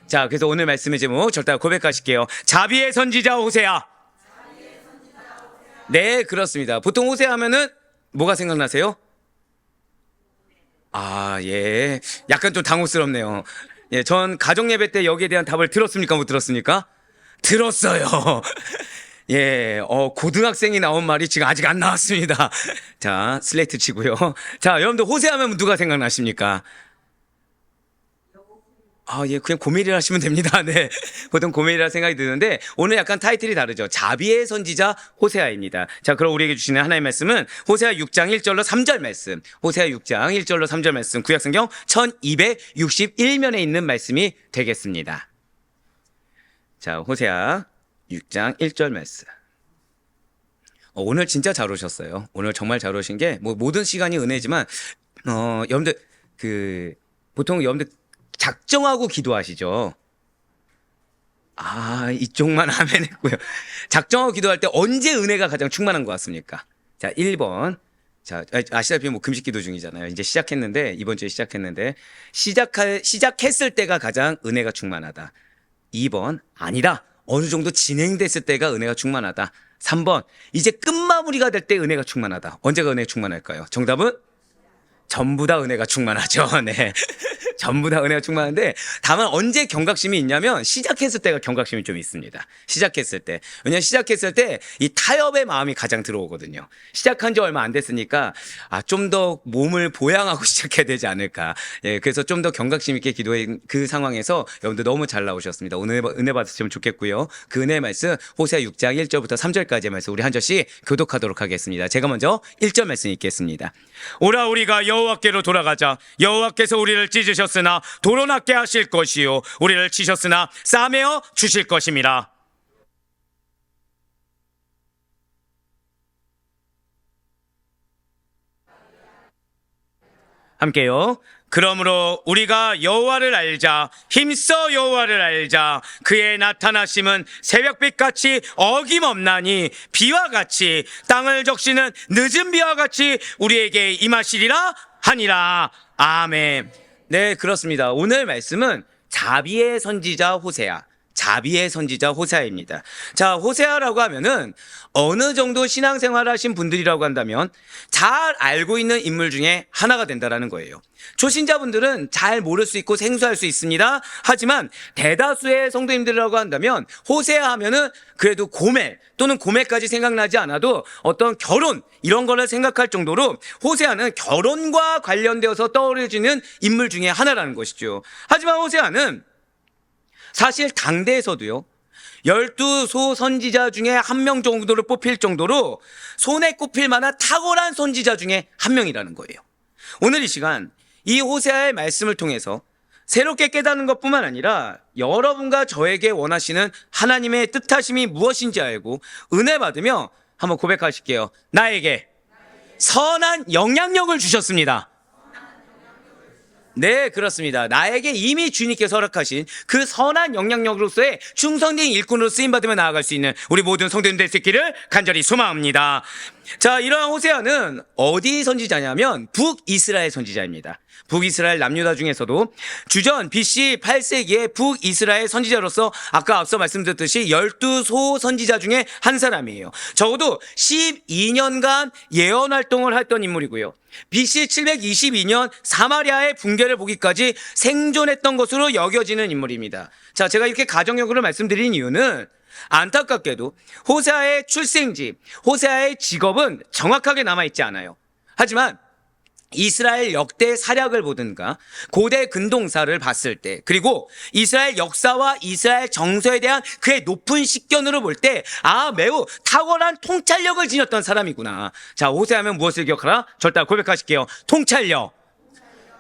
자, 그래서 오늘 말씀의 제목 절대 고백하실게요. 자비의 선지자 호세아. 네, 그렇습니다. 보통 호세아 하면은 뭐가 생각나세요? 아, 예. 약간 좀 당혹스럽네요. 예, 전 가정 예배 때 여기에 대한 답을 들었습니까? 못 들었습니까? 들었어요. 예, 고등학생이 나온 말이 지금 아직 안 나왔습니다. 자, 슬레이트 치고요. 자, 여러분들 호세 하면 누가 생각나십니까? 아, 예, 그냥 고멜이라 하시면 됩니다. 네. 보통 고멜이라 생각이 드는데, 오늘 약간 타이틀이 다르죠. 자비의 선지자 호세아입니다. 자, 그럼 우리에게 주시는 하나의 말씀은 호세아 6장 1절로 3절 말씀. 호세아 6장 1절로 3절 말씀. 구약성경 1261면에 있는 말씀이 되겠습니다. 자, 호세아 6장 1절 말씀. 오늘 진짜 잘 오셨어요. 오늘 정말 잘 오신 게, 모든 시간이 은혜지만, 여러분들, 보통 여러분들, 작정하고 기도하시죠. 아, 이쪽만 아멘 했고요. 작정하고 기도할 때 언제 은혜가 가장 충만한 것 같습니까? 자, 1번. 자, 아시다시피 금식 기도 중이잖아요. 이제 시작했는데, 이번 주에 시작했는데, 시작했을 때가 가장 은혜가 충만하다. 2번, 아니다. 어느 정도 진행됐을 때가 은혜가 충만하다. 3번, 이제 끝마무리가 될 때 은혜가 충만하다. 언제가 은혜가 충만할까요? 정답은? 전부 다 은혜가 충만하죠. 네. 전부 다 은혜가 충만한데, 다만 언제 경각심이 있냐면 시작했을 때가 경각심이 좀 있습니다. 시작했을 때. 왜냐하면 시작했을 때 이 타협의 마음이 가장 들어오거든요. 시작한 지 얼마 안 됐으니까 좀 더 몸을 보양하고 시작해야 되지 않을까. 예, 그래서 좀 더 경각심 있게 기도한 그 상황에서 여러분들 너무 잘 나오셨습니다. 오늘 은혜 받으시면 좋겠고요. 그 은혜의 말씀 호세아 6장 1절부터 3절까지의 말씀 우리 한 절씩 교독하도록 하겠습니다. 제가 먼저 1절 말씀 읽겠습니다. 오라 우리가 여호와께로 돌아가자. 여호와께서 우리를 찢으셨으나 도로낫게 하실 것이요 우리를 치셨으나 싸매어 주실 것임이라. 함께요. 그러므로 우리가 여호와를 알자. 힘써 여호와를 알자. 그의 나타나심은 새벽빛같이 어김없나니 비와 같이 땅을 적시는 늦은 비와 같이 우리에게 임하시리라 하니라. 아멘. 네, 그렇습니다. 오늘 말씀은 자비의 선지자 호세아. 자비의 선지자 호세아입니다. 자, 호세아라고 하면은 어느 정도 신앙생활 하신 분들이라고 한다면 잘 알고 있는 인물 중에 하나가 된다라는 거예요. 초신자분들은 잘 모를 수 있고 생소할 수 있습니다. 하지만 대다수의 성도님들이라고 한다면 호세아 하면은 그래도 고멜 또는 고멜까지 생각나지 않아도 어떤 결혼 이런 거를 생각할 정도로 호세아는 결혼과 관련되어서 떠오르는 인물 중에 하나라는 것이죠. 하지만 호세아는 사실 당대에서도요, 12소 선지자 중에 한 명 정도를 뽑힐 정도로 손에 꼽힐 만한 탁월한 선지자 중에 한 명이라는 거예요. 오늘 이 시간 이 호세아의 말씀을 통해서 새롭게 깨닫는 것뿐만 아니라 여러분과 저에게 원하시는 하나님의 뜻하심이 무엇인지 알고 은혜 받으며 한번 고백하실게요. 나에게 선한 영향력을 주셨습니다. 네, 그렇습니다. 나에게 이미 주님께서 허락하신 그 선한 영향력으로서의 충성된 일꾼으로 쓰임받으며 나아갈 수 있는 우리 모든 성도님 될 수 있기를 간절히 소망합니다. 자, 이러한 호세아는 어디 선지자냐면 북이스라엘 선지자입니다. 북이스라엘 남유다 중에서도 주전 BC 8세기의 북이스라엘 선지자로서 아까 앞서 말씀드렸듯이 12소 선지자 중에 한 사람이에요. 적어도 12년간 예언 활동을 했던 인물이고요. BC 722년 사마리아의 붕괴를 보기까지 생존했던 것으로 여겨지는 인물입니다. 자, 제가 이렇게 가정역으로 말씀드린 이유는 안타깝게도 호세아의 출생지, 호세아의 직업은 정확하게 남아있지 않아요. 하지만 이스라엘 역대 사략을 보든가 고대 근동사를 봤을 때 그리고 이스라엘 역사와 이스라엘 정서에 대한 그의 높은 식견으로 볼 때 매우 탁월한 통찰력을 지녔던 사람이구나. 자, 호세아하면 무엇을 기억하라? 절대 고백하실게요. 통찰력.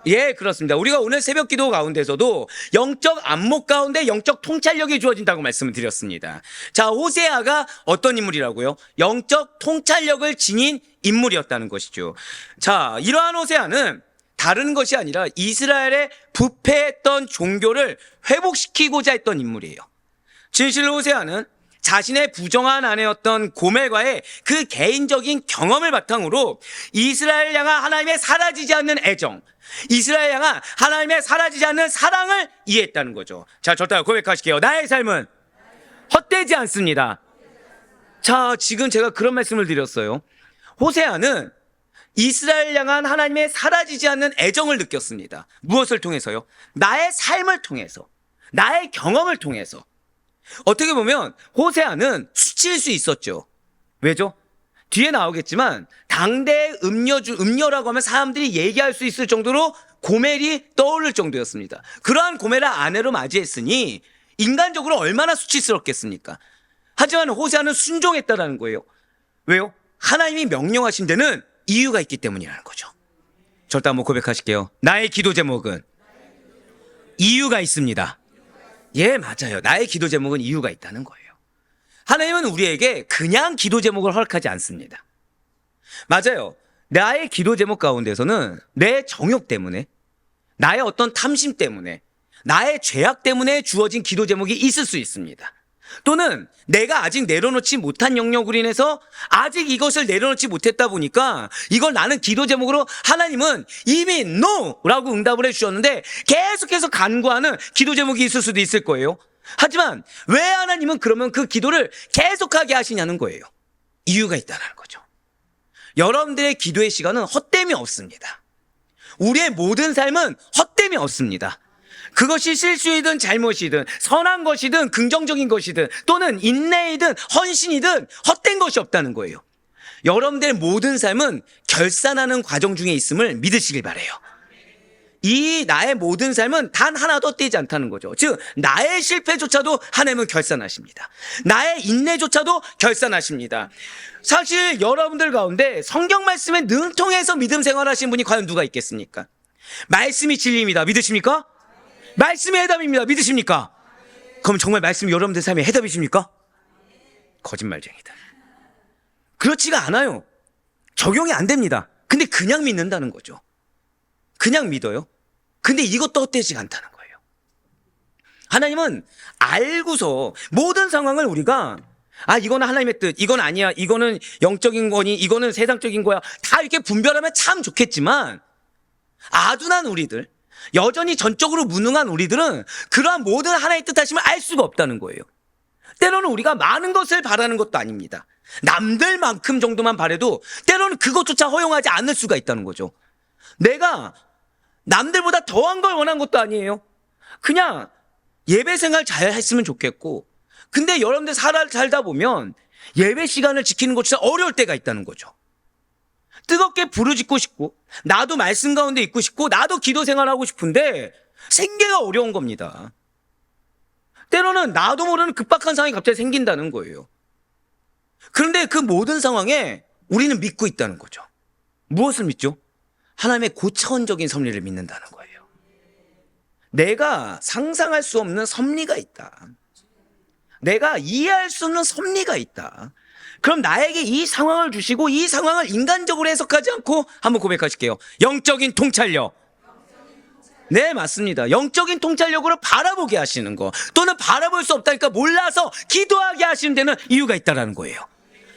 예, 그렇습니다. 우리가 오늘 새벽 기도 가운데서도 영적 안목 가운데 영적 통찰력이 주어진다고 말씀을 드렸습니다. 자, 호세아가 어떤 인물이라고요? 영적 통찰력을 지닌 인물이었다는 것이죠. 자, 이러한 호세아는 다른 것이 아니라 이스라엘의 부패했던 종교를 회복시키고자 했던 인물이에요. 진실로 호세아는 자신의 부정한 아내였던 고멜과의 그 개인적인 경험을 바탕으로 이스라엘 향한 하나님의 사라지지 않는 애정, 이스라엘 향한 하나님의 사라지지 않는 사랑을 이해했다는 거죠. 자, 저따라 고백하실게요. 나의 삶은 헛되지 않습니다. 자, 지금 제가 그런 말씀을 드렸어요. 호세아는 이스라엘 향한 하나님의 사라지지 않는 애정을 느꼈습니다. 무엇을 통해서요? 나의 삶을 통해서, 나의 경험을 통해서. 어떻게 보면 호세아는 수치일 수 있었죠. 왜죠? 뒤에 나오겠지만 당대 음녀라고 하면 사람들이 얘기할 수 있을 정도로 고멜이 떠오를 정도였습니다. 그러한 고멜을 아내로 맞이했으니 인간적으로 얼마나 수치스럽겠습니까? 하지만 호세아는 순종했다라는 거예요. 왜요? 하나님이 명령하신 데는 이유가 있기 때문이라는 거죠. 절대 한번 고백하실게요. 나의 기도 제목은 이유가 있습니다. 예, 맞아요. 나의 기도 제목은 이유가 있다는 거예요. 하나님은 우리에게 그냥 기도 제목을 허락하지 않습니다. 맞아요. 나의 기도 제목 가운데서는 내 정욕 때문에, 나의 어떤 탐심 때문에, 나의 죄악 때문에 주어진 기도 제목이 있을 수 있습니다. 또는 내가 아직 내려놓지 못한 영역으로 인해서 아직 이것을 내려놓지 못했다 보니까 이걸 나는 기도 제목으로 하나님은 이미 NO라고 응답을 해주셨는데 계속해서 간구하는 기도 제목이 있을 수도 있을 거예요. 하지만 왜 하나님은 그러면 그 기도를 계속하게 하시냐는 거예요. 이유가 있다는 거죠. 여러분들의 기도의 시간은 헛됨이 없습니다. 우리의 모든 삶은 헛됨이 없습니다. 그것이 실수이든 잘못이든 선한 것이든 긍정적인 것이든 또는 인내이든 헌신이든 헛된 것이 없다는 거예요. 여러분들의 모든 삶은 결산하는 과정 중에 있음을 믿으시길 바라요. 이 나의 모든 삶은 단 하나도 헛되지 않다는 거죠. 즉 나의 실패조차도 하나님은 결산하십니다. 나의 인내조차도 결산하십니다. 사실 여러분들 가운데 성경 말씀에 능통해서 믿음 생활하시는 분이 과연 누가 있겠습니까? 말씀이 진리입니다. 믿으십니까? 말씀이 해답입니다. 믿으십니까? 그럼 정말 말씀이 여러분들 삶의 해답이십니까? 거짓말쟁이다. 그렇지가 않아요. 적용이 안 됩니다. 근데 그냥 믿는다는 거죠. 그냥 믿어요. 근데 이것도 헛되지 않다는 거예요. 하나님은 알고서 모든 상황을 우리가 이거는 하나님의 뜻, 이건 아니야, 이거는 영적인 거니, 이거는 세상적인 거야, 다 이렇게 분별하면 참 좋겠지만 아둔한 우리들, 여전히 전적으로 무능한 우리들은 그러한 모든 하나의 뜻하심을 알 수가 없다는 거예요. 때로는 우리가 많은 것을 바라는 것도 아닙니다. 남들만큼 정도만 바라도 때로는 그것조차 허용하지 않을 수가 있다는 거죠. 내가 남들보다 더한 걸 원한 것도 아니에요. 그냥 예배 생활 잘 했으면 좋겠고, 근데 여러분들 살다 보면 예배 시간을 지키는 것조차 어려울 때가 있다는 거죠. 뜨겁게 부르짖고 싶고 나도 말씀 가운데 있고 싶고 나도 기도 생활하고 싶은데 생계가 어려운 겁니다. 때로는 나도 모르는 급박한 상황이 갑자기 생긴다는 거예요. 그런데 그 모든 상황에 우리는 믿고 있다는 거죠. 무엇을 믿죠? 하나님의 고차원적인 섭리를 믿는다는 거예요. 내가 상상할 수 없는 섭리가 있다. 내가 이해할 수 없는 섭리가 있다. 그럼 나에게 이 상황을 주시고 이 상황을 인간적으로 해석하지 않고 한번 고백하실게요. 영적인 통찰력. 네, 맞습니다. 영적인 통찰력으로 바라보게 하시는 거, 또는 바라볼 수 없다니까 몰라서 기도하게 하시는 데는 이유가 있다는 거예요.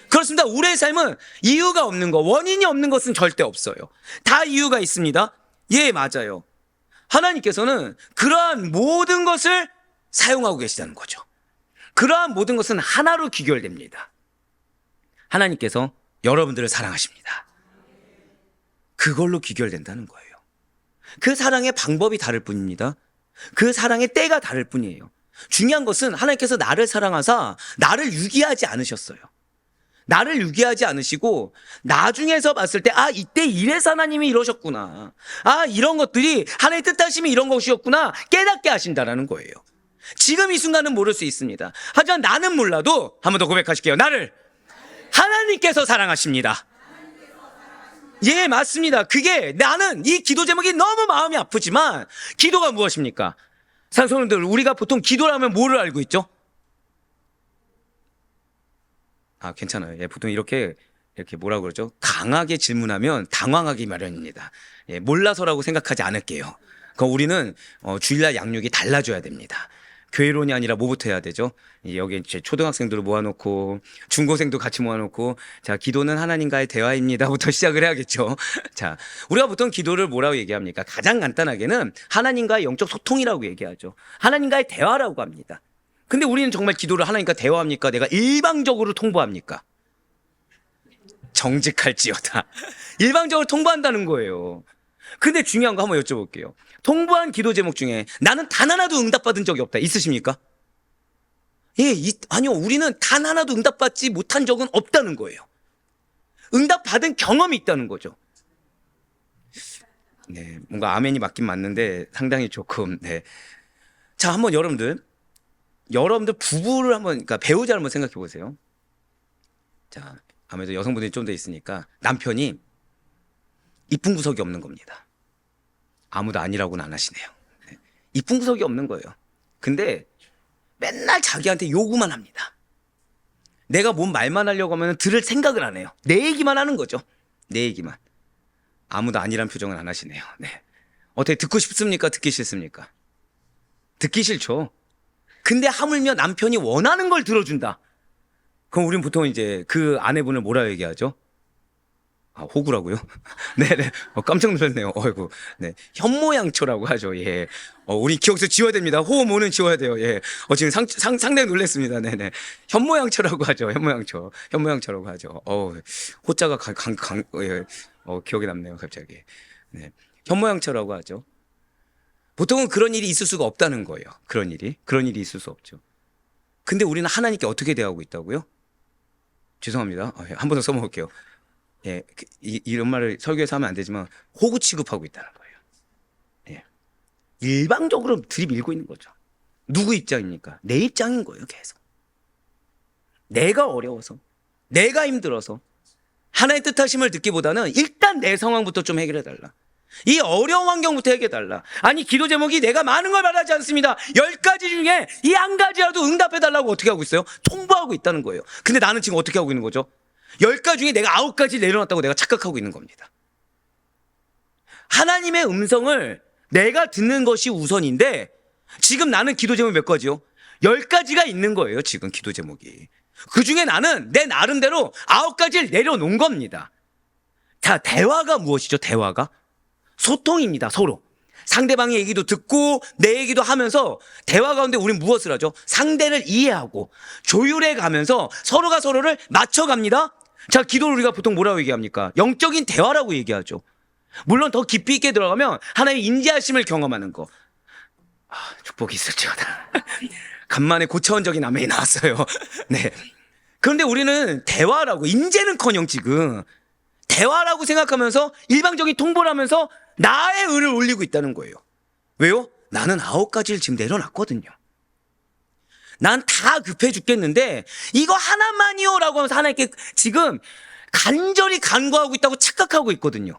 그렇습니다. 우리의 삶은 이유가 없는 거, 원인이 없는 것은 절대 없어요. 다 이유가 있습니다. 예, 맞아요. 하나님께서는 그러한 모든 것을 사용하고 계시다는 거죠. 그러한 모든 것은 하나로 귀결됩니다. 하나님께서 여러분들을 사랑하십니다. 그걸로 귀결된다는 거예요. 그 사랑의 방법이 다를 뿐입니다. 그 사랑의 때가 다를 뿐이에요. 중요한 것은 하나님께서 나를 사랑하사 나를 유기하지 않으셨어요. 나를 유기하지 않으시고 나중에서 봤을 때 이때 이래서 하나님이 이러셨구나, 이런 것들이 하나님의 뜻하심이 이런 것이었구나 깨닫게 하신다라는 거예요. 지금 이 순간은 모를 수 있습니다. 하지만 나는 몰라도 한 번 더 고백하실게요. 나를 하나님께서 사랑하십니다. 예, 맞습니다. 그게 나는 이 기도 제목이 너무 마음이 아프지만 기도가 무엇입니까? 산소님들, 우리가 보통 기도라면 뭐를 알고 있죠? 괜찮아요. 예, 보통 이렇게 뭐라고 그러죠? 강하게 질문하면 당황하기 마련입니다. 예, 몰라서라고 생각하지 않을게요. 우리는 주일날 양육이 달라져야 됩니다. 교회론이 아니라 뭐부터 해야 되죠? 여기 이제 초등학생들을 모아놓고 중고생도 같이 모아놓고 자, 기도는 하나님과의 대화입니다부터 시작을 해야겠죠. 자, 우리가 보통 기도를 뭐라고 얘기합니까? 가장 간단하게는 하나님과의 영적 소통이라고 얘기하죠. 하나님과의 대화라고 합니다. 근데 우리는 정말 기도를 하나님과 대화합니까? 내가 일방적으로 통보합니까? 정직할지어다. 일방적으로 통보한다는 거예요. 근데 중요한 거 한번 여쭤볼게요. 통보한 기도 제목 중에 나는 단 하나도 응답받은 적이 없다. 있으십니까? 예, 아니요. 우리는 단 하나도 응답받지 못한 적은 없다는 거예요. 응답받은 경험이 있다는 거죠. 네, 뭔가 아멘이 맞긴 맞는데 상당히 조금, 네. 자, 한번 여러분들 부부를 한번, 그러니까 배우자를 한번 생각해 보세요. 자, 아무래도 여성분들이 좀 더 있으니까 남편이 이쁜 구석이 없는 겁니다. 아무도 아니라고는 안 하시네요. 네. 이쁜 구석이 없는 거예요. 근데 맨날 자기한테 요구만 합니다. 내가 뭔 말만 하려고 하면 들을 생각을 안 해요. 내 얘기만 하는 거죠. 내 얘기만. 아무도 아니란 표정은 안 하시네요. 네. 어떻게 듣고 싶습니까? 듣기 싫습니까? 듣기 싫죠. 근데 하물며 남편이 원하는 걸 들어준다. 그럼 우린 보통 이제 그 아내분을 뭐라 얘기하죠? 아, 호구라고요? 네네. 깜짝 놀랐네요. 어이구. 네. 현모양처라고 하죠. 예. 우리 기억에서 지워야 됩니다. 호모는 지워야 돼요. 예. 지금 상당히 놀랐습니다. 네네. 현모양처라고 하죠. 현모양처. 현모양처라고 하죠. 호자가 예. 기억에 남네요. 갑자기. 네. 현모양처라고 하죠. 보통은 그런 일이 있을 수가 없다는 거예요. 그런 일이 있을 수 없죠. 근데 우리는 하나님께 어떻게 대하고 있다고요? 죄송합니다. 한 번 더 써먹을게요. 예, 이런 말을 설교에서 하면 안 되지만 호구 취급하고 있다는 거예요. 예. 일방적으로 들이밀고 있는 거죠. 누구 입장입니까? 내 입장인 거예요. 계속. 내가 어려워서, 내가 힘들어서 하나의 뜻하심을 듣기보다는 일단 내 상황부터 좀 해결해달라. 이 어려운 환경부터 해결해달라. 아니, 기도 제목이 내가 많은 걸 말하지 않습니다. 10가지 중에 이 한 가지라도 응답해달라고 어떻게 하고 있어요? 통보하고 있다는 거예요. 근데 나는 지금 어떻게 하고 있는 거죠? 10가지 중에 내가 9가지 내려놨다고 내가 착각하고 있는 겁니다. 하나님의 음성을 내가 듣는 것이 우선인데 지금 나는 기도 제목이 몇 가지요? 10가지가 있는 거예요. 지금 기도 제목이. 그 중에 나는 내 나름대로 9가지를 내려놓은 겁니다. 자, 대화가 무엇이죠? 대화가? 소통입니다. 서로. 상대방의 얘기도 듣고 내 얘기도 하면서 대화 가운데 우리는 무엇을 하죠? 상대를 이해하고 조율해 가면서 서로가 서로를 맞춰갑니다. 자, 기도를 우리가 보통 뭐라고 얘기합니까? 영적인 대화라고 얘기하죠. 물론 더 깊이 있게 들어가면 하나님의 인지하심을 경험하는 거. 축복이 있을지어다. 간만에 고차원적인 아멘이 나왔어요. 네. 그런데 우리는 대화라고, 인재는커녕 지금 대화라고 생각하면서 일방적인 통보를 하면서 나의 의를 올리고 있다는 거예요. 왜요? 나는 9가지를 지금 내려놨거든요. 난 다 급해 죽겠는데 이거 하나만이요 라고 하면서 하나님께 지금 간절히 간구하고 있다고 착각하고 있거든요.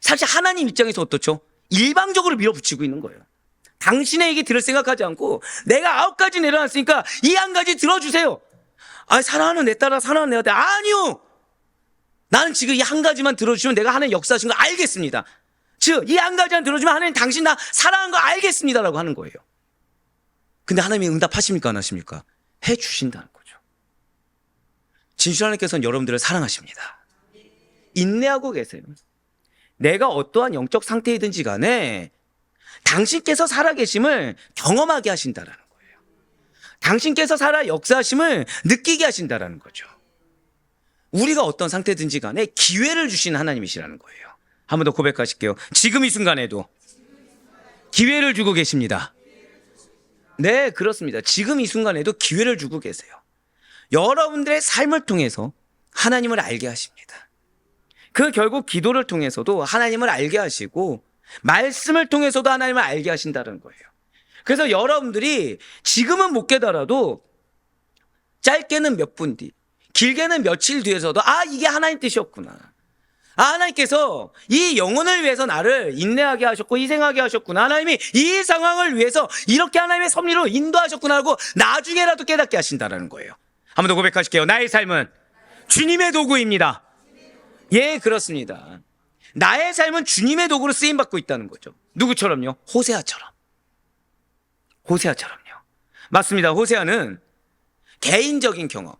사실 하나님 입장에서 어떻죠? 일방적으로 밀어붙이고 있는 거예요. 당신의 얘기 들을 생각하지 않고 내가 9가지 내려놨으니까 이 한 가지 들어주세요. 사랑하는 내 딸아, 사랑하는 내 아들. 아니요. 나는 지금 이 한 가지만 들어주시면 내가 하나님 역사하신 거 알겠습니다. 즉, 이 한 가지만 들어주면 하나님 당신 나 사랑한 거 알겠습니다라고 하는 거예요. 근데 하나님이 응답하십니까? 안 하십니까? 해 주신다는 거죠. 진실 하나님께서는 여러분들을 사랑하십니다. 인내하고 계세요. 내가 어떠한 영적 상태이든지 간에 당신께서 살아계심을 경험하게 하신다라는 거예요. 당신께서 살아 역사하심을 느끼게 하신다라는 거죠. 우리가 어떤 상태든지 간에 기회를 주신 하나님이시라는 거예요. 한 번 더 고백하실게요. 지금 이 순간에도 기회를 주고 계십니다. 네, 그렇습니다. 지금 이 순간에도 기회를 주고 계세요. 여러분들의 삶을 통해서 하나님을 알게 하십니다. 그 결국 기도를 통해서도 하나님을 알게 하시고 말씀을 통해서도 하나님을 알게 하신다는 거예요. 그래서 여러분들이 지금은 못 깨달아도 짧게는 몇 분 뒤, 길게는 며칠 뒤에서도 이게 하나님 뜻이었구나. 하나님께서 이 영혼을 위해서 나를 인내하게 하셨고 희생하게 하셨구나. 하나님이 이 상황을 위해서 이렇게 하나님의 섭리로 인도하셨구나 하고 나중에라도 깨닫게 하신다는 거예요. 한 번 더 고백하실게요. 나의 삶은 주님의 도구입니다. 예, 그렇습니다. 나의 삶은 주님의 도구로 쓰임받고 있다는 거죠. 누구처럼요? 호세아처럼. 호세아처럼요. 맞습니다. 호세아는 개인적인 경험,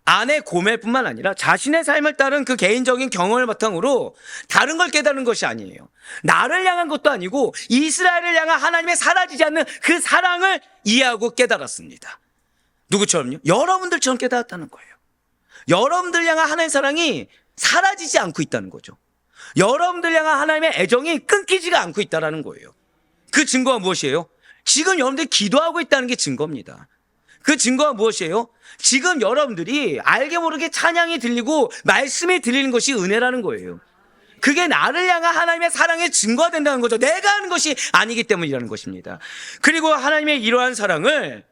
아내 고멜뿐만 아니라 자신의 삶을 따른 그 개인적인 경험을 바탕으로 다른 걸 깨달은 것이 아니에요. 나를 향한 것도 아니고 이스라엘을 향한 하나님의 사라지지 않는 그 사랑을 이해하고 깨달았습니다. 누구처럼요? 여러분들처럼 깨달았다는 거예요. 여러분들 향한 하나님의 사랑이 사라지지 않고 있다는 거죠. 여러분들 향한 하나님의 애정이 끊기지가 않고 있다는 거예요. 그 증거가 무엇이에요? 지금 여러분들이 기도하고 있다는 게 증거입니다. 그 증거가 무엇이에요? 지금 여러분들이 알게 모르게 찬양이 들리고 말씀이 들리는 것이 은혜라는 거예요. 그게 나를 향한 하나님의 사랑의 증거가 된다는 거죠. 내가 하는 것이 아니기 때문이라는 것입니다. 그리고 하나님의 이러한 사랑을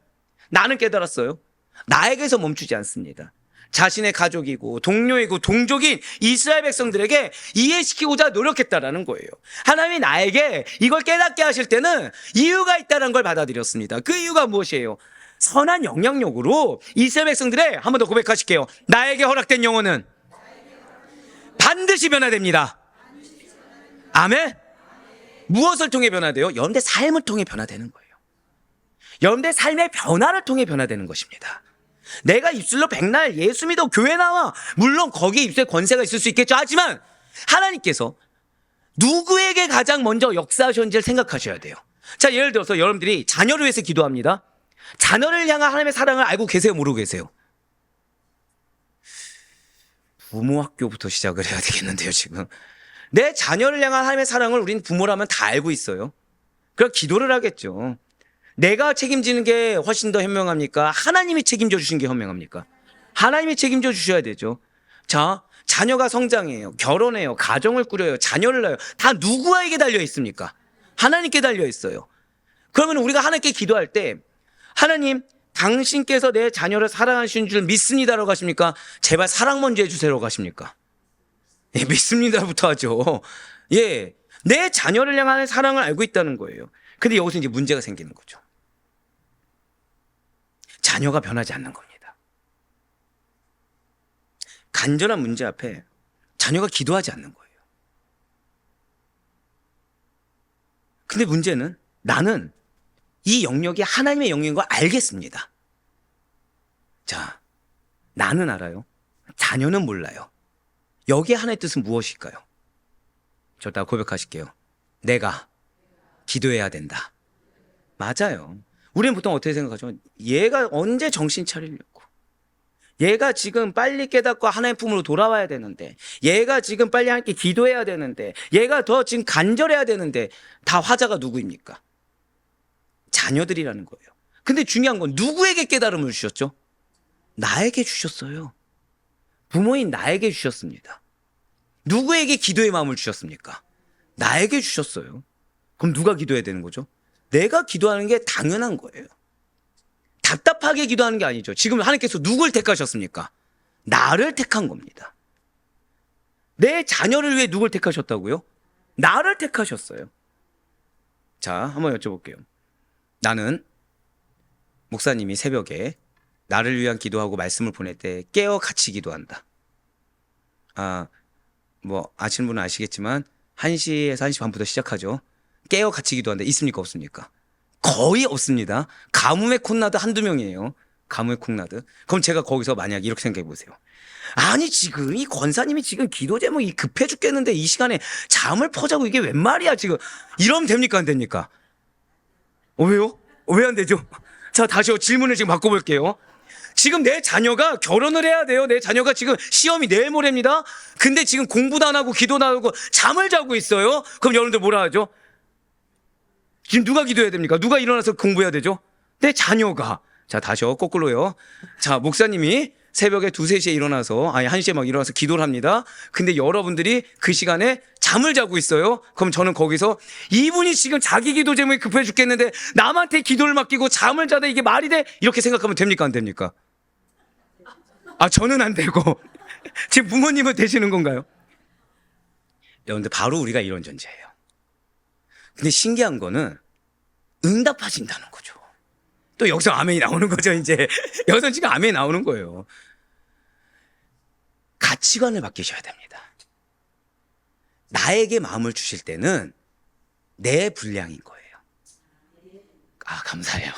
나는 깨달았어요. 나에게서 멈추지 않습니다. 자신의 가족이고 동료이고 동족인 이스라엘 백성들에게 이해시키고자 노력했다라는 거예요. 하나님이 나에게 이걸 깨닫게 하실 때는 이유가 있다는 걸 받아들였습니다. 그 이유가 무엇이에요? 선한 영향력으로 이스라엘 백성들의, 한 번 더 고백하실게요. 나에게 허락된 영혼은 반드시 변화됩니다. 아멘. 무엇을 통해 변화돼요? 여러분들의 삶을 통해 변화되는 거예요. 여러분들의 삶의 변화를 통해 변화되는 것입니다. 내가 입술로 백날 예수 믿어 교회 나와, 물론 거기에 입술에 권세가 있을 수 있겠죠. 하지만 하나님께서 누구에게 가장 먼저 역사하셨는지를 생각하셔야 돼요. 자, 예를 들어서 여러분들이 자녀를 위해서 기도합니다. 자녀를 향한 하나님의 사랑을 알고 계세요? 모르고 계세요? 부모 학교부터 시작을 해야 되겠는데요. 지금 내 자녀를 향한 하나님의 사랑을 우린 부모라면 다 알고 있어요. 그럼 기도를 하겠죠. 내가 책임지는 게 훨씬 더 현명합니까? 하나님이 책임져 주신 게 현명합니까? 하나님이 책임져 주셔야 되죠. 자, 자녀가 성장해요, 결혼해요, 가정을 꾸려요, 자녀를 낳아요. 다 누구에게 달려 있습니까? 하나님께 달려 있어요. 그러면 우리가 하나님께 기도할 때, 하나님, 당신께서 내 자녀를 사랑하시는 줄 믿습니다라고 하십니까? 제발 사랑 먼저 해주세요라고 하십니까? 예, 믿습니다부터 하죠. 예, 내 자녀를 향한 사랑을 알고 있다는 거예요. 근데 여기서 이제 문제가 생기는 거죠. 자녀가 변하지 않는 겁니다. 간절한 문제 앞에 자녀가 기도하지 않는 거예요. 근데 문제는 나는 이 영역이 하나님의 영역인 걸 알겠습니다. 자, 나는 알아요. 자녀는 몰라요. 여기에 하나의 뜻은 무엇일까요? 저 다 고백하실게요. 내가 기도해야 된다. 맞아요. 우리는 보통 어떻게 생각하죠? 얘가 언제 정신 차리려고, 얘가 지금 빨리 깨닫고 하나님 품으로 돌아와야 되는데, 얘가 지금 빨리 함께 기도해야 되는데, 얘가 더 지금 간절해야 되는데, 다 화자가 누구입니까? 자녀들이라는 거예요. 근데 중요한 건 누구에게 깨달음을 주셨죠? 나에게 주셨어요. 부모인 나에게 주셨습니다. 누구에게 기도의 마음을 주셨습니까? 나에게 주셨어요. 그럼 누가 기도해야 되는 거죠? 내가 기도하는 게 당연한 거예요. 답답하게 기도하는 게 아니죠. 지금 하나님께서 누굴 택하셨습니까? 나를 택한 겁니다. 내 자녀를 위해 누굴 택하셨다고요? 나를 택하셨어요. 자, 한번 여쭤볼게요. 나는 목사님이 새벽에 나를 위한 기도하고 말씀을 보낼 때 깨어 같이 기도한다. 아시는 분은 아시겠지만 1시에서 1시 반부터 시작하죠. 깨어 같이 기도한다. 있습니까? 없습니까? 거의 없습니다. 가뭄의 콩나드 한두 명이에요. 가뭄의 콩나드. 그럼 제가 거기서 만약 이렇게 생각해 보세요. 아니, 지금 이 권사님이 지금 기도 제목이 급해 죽겠는데 이 시간에 잠을 퍼자고 이게 웬 말이야 지금. 이러면 됩니까? 안 됩니까? 왜요? 왜 안 되죠? 자, 다시 질문을 지금 바꿔볼게요. 지금 내 자녀가 결혼을 해야 돼요. 내 자녀가 지금 시험이 내일 모레입니다. 근데 지금 공부도 안 하고 기도도 안 하고 잠을 자고 있어요. 그럼 여러분들 뭐라 하죠? 지금 누가 기도해야 됩니까? 누가 일어나서 공부해야 되죠? 내 자녀가. 자, 다시요. 거꾸로요. 자, 목사님이 새벽에 2, 3시에 일어나서, 1시에 막 일어나서 기도를 합니다. 근데 여러분들이 그 시간에 잠을 자고 있어요. 그럼 저는 거기서 이분이 지금 자기 기도 제목이 급해 죽겠는데 남한테 기도를 맡기고 잠을 자다 이게 말이 돼? 이렇게 생각하면 됩니까? 안 됩니까? 저는 안 되고. 지금 부모님은 되시는 건가요? 여러분들, 바로 우리가 이런 존재예요. 근데 신기한 거는 응답하신다는 거죠. 또 여기서 아멘이 나오는 거죠, 이제. 여기서 지금 아멘이 나오는 거예요. 가치관을 바뀌셔야 됩니다. 나에게 마음을 주실 때는 내 분량인 거예요. 아, 감사해요.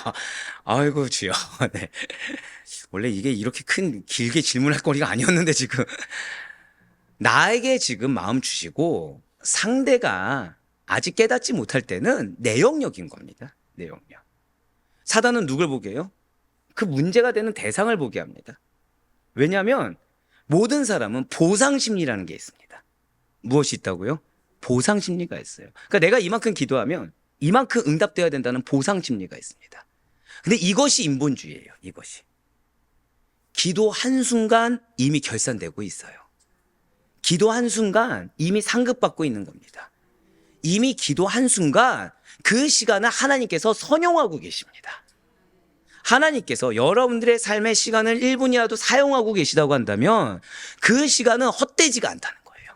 아이고, 주여. 네. 원래 이게 이렇게 길게 질문할 거리가 아니었는데, 지금. 나에게 지금 마음 주시고, 상대가 아직 깨닫지 못할 때는 내 영역인 겁니다. 내 영역. 사단은 누굴 보게 해요? 그 문제가 되는 대상을 보게 합니다. 왜냐하면, 모든 사람은 보상심리라는 게 있습니다. 무엇이 있다고요? 보상심리가 있어요. 그러니까 내가 이만큼 기도하면, 이만큼 응답되어야 된다는 보상심리가 있습니다. 근데 이것이 인본주의예요. 이것이. 기도 한순간 이미 결산되고 있어요. 기도 한순간 이미 상급받고 있는 겁니다. 이미 기도 한순간 그 시간을 하나님께서 선용하고 계십니다. 하나님께서 여러분들의 삶의 시간을 1분이라도 사용하고 계시다고 한다면 그 시간은 헛되지가 않다는 거예요.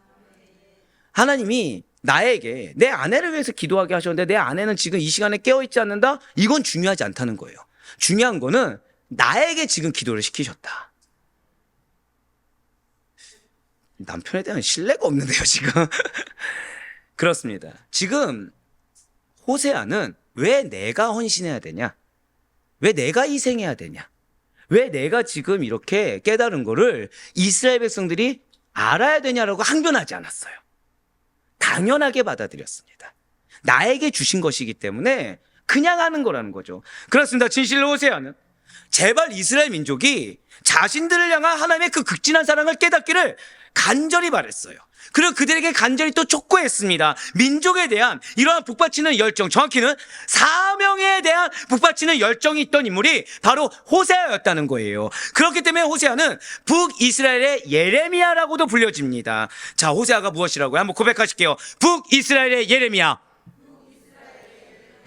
하나님이 나에게 내 아내를 위해서 기도하게 하셨는데 내 아내는 지금 이 시간에 깨어있지 않는다? 이건 중요하지 않다는 거예요. 중요한 거는 나에게 지금 기도를 시키셨다. 남편에 대한 신뢰가 없는데요, 지금. 그렇습니다. 지금 호세아는 왜 내가 헌신해야 되냐? 왜 내가 희생해야 되냐? 왜 내가 지금 이렇게 깨달은 거를 이스라엘 백성들이 알아야 되냐라고 항변하지 않았어요. 당연하게 받아들였습니다. 나에게 주신 것이기 때문에 그냥 하는 거라는 거죠. 그렇습니다. 진실로 호세아는 제발 이스라엘 민족이 자신들을 향한 하나님의 그 극진한 사랑을 깨닫기를 간절히 바랬어요. 그리고 그들에게 간절히 또 촉구했습니다. 민족에 대한 이러한 북받치는 열정, 정확히는 사명에 대한 북받치는 열정이 있던 인물이 바로 호세아였다는 거예요. 그렇기 때문에 호세아는 북이스라엘의 예레미야라고도 불려집니다. 자, 호세아가 무엇이라고요? 한번 고백하실게요. 북이스라엘의 예레미야.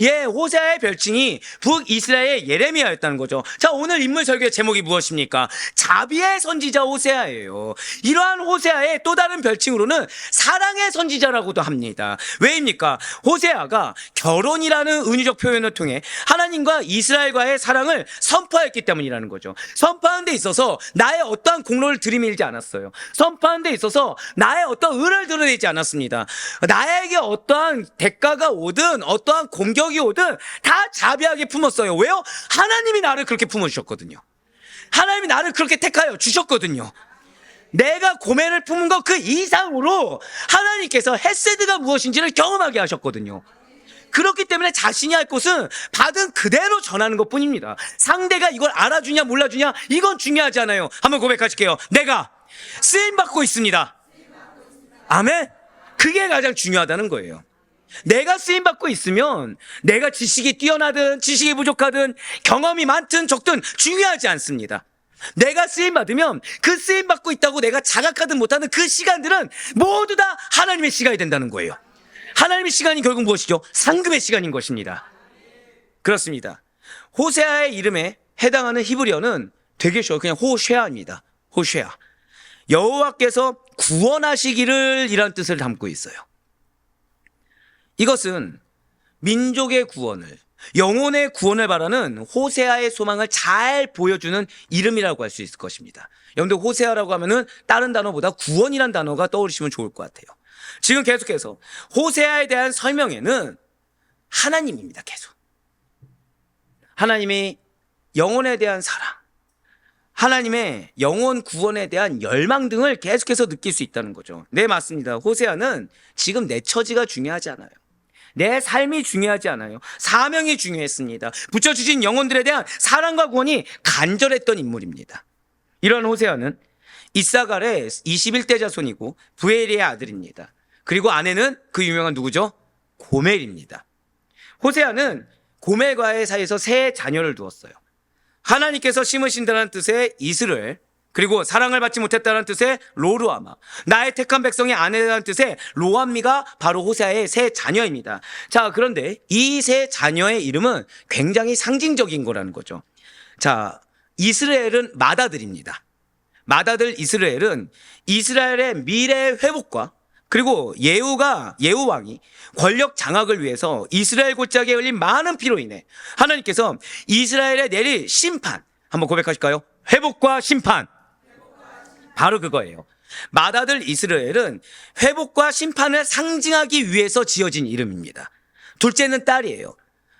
예, 호세아의 별칭이 북이스라엘의 예레미야였다는 거죠. 자, 오늘 인물 설교의 제목이 무엇입니까? 자비의 선지자 호세아예요. 이러한 호세아의 또 다른 별칭으로는 사랑의 선지자라고도 합니다. 왜입니까? 호세아가 결혼이라는 은유적 표현을 통해 하나님과 이스라엘과의 사랑을 선포했기 때문이라는 거죠. 선포하는 데 있어서 나의 어떠한 공로를 들이밀지 않았어요. 선포하는 데 있어서 나의 어떠한 의를 드러내지 않았습니다. 나에게 어떠한 대가가 오든 어떠한 공격이 오든 다 자비하게 품었어요. 왜요? 하나님이 나를 그렇게 품어주셨거든요. 하나님이 나를 그렇게 택하여 주셨거든요. 내가 고뇌를 품은 것 그 이상으로 하나님께서 헤세드가 무엇인지를 경험하게 하셨거든요. 그렇기 때문에 자신이 할 것은 받은 그대로 전하는 것 뿐입니다. 상대가 이걸 알아주냐 몰라주냐 이건 중요하지 않아요. 한번 고백하실게요. 내가 쓰임받고 있습니다. 아멘. 그게 가장 중요하다는 거예요. 내가 쓰임받고 있으면 내가 지식이 뛰어나든 지식이 부족하든 경험이 많든 적든 중요하지 않습니다. 내가 쓰임받으면 그 쓰임받고 있다고 내가 자각하든 못하든 그 시간들은 모두 다 하나님의 시간이 된다는 거예요. 하나님의 시간이 결국 무엇이죠? 상급의 시간인 것입니다. 그렇습니다. 호세아의 이름에 해당하는 히브리어는 되게 쉬워요. 그냥 호쉐아입니다. 호쉐아. 여호와께서 구원하시기를 이란 뜻을 담고 있어요. 이것은 민족의 구원을, 영혼의 구원을 바라는 호세아의 소망을 잘 보여주는 이름이라고 할 수 있을 것입니다. 여러분들 호세아라고 하면은 다른 단어보다 구원이란 단어가 떠오르시면 좋을 것 같아요. 지금 계속해서 호세아에 대한 설명에는 하나님입니다. 계속. 하나님의 영혼에 대한 사랑, 하나님의 영혼 구원에 대한 열망 등을 계속해서 느낄 수 있다는 거죠. 네, 맞습니다. 호세아는 지금 내 처지가 중요하지 않아요. 내 삶이 중요하지 않아요. 사명이 중요했습니다. 붙여주신 영혼들에 대한 사랑과 구원이 간절했던 인물입니다. 이런 호세아는 이사갈의 21대 자손이고 부엘리의 아들입니다. 그리고 아내는 그 유명한 누구죠? 고멜입니다. 호세아는 고멜과의 사이에서 세 자녀를 두었어요. 하나님께서 심으신다는 뜻의 이스라엘, 그리고 사랑을 받지 못했다는 뜻의 로르아마, 나의 택한 백성의 아내라는 뜻의 로암미가 바로 호세아의 세 자녀입니다. 자, 그런데 이 세 자녀의 이름은 굉장히 상징적인 거라는 거죠. 자, 이스라엘은 맏아들입니다. 맏아들 이스라엘은 이스라엘의 미래 회복과 그리고 예후 왕이 권력 장악을 위해서 이스라엘 골짜기에 흘린 많은 피로 인해 하나님께서 이스라엘에 내릴 심판, 한번 고백하실까요? 회복과 심판. 바로 그거예요. 맏아들 이스라엘은 회복과 심판을 상징하기 위해서 지어진 이름입니다. 둘째는 딸이에요.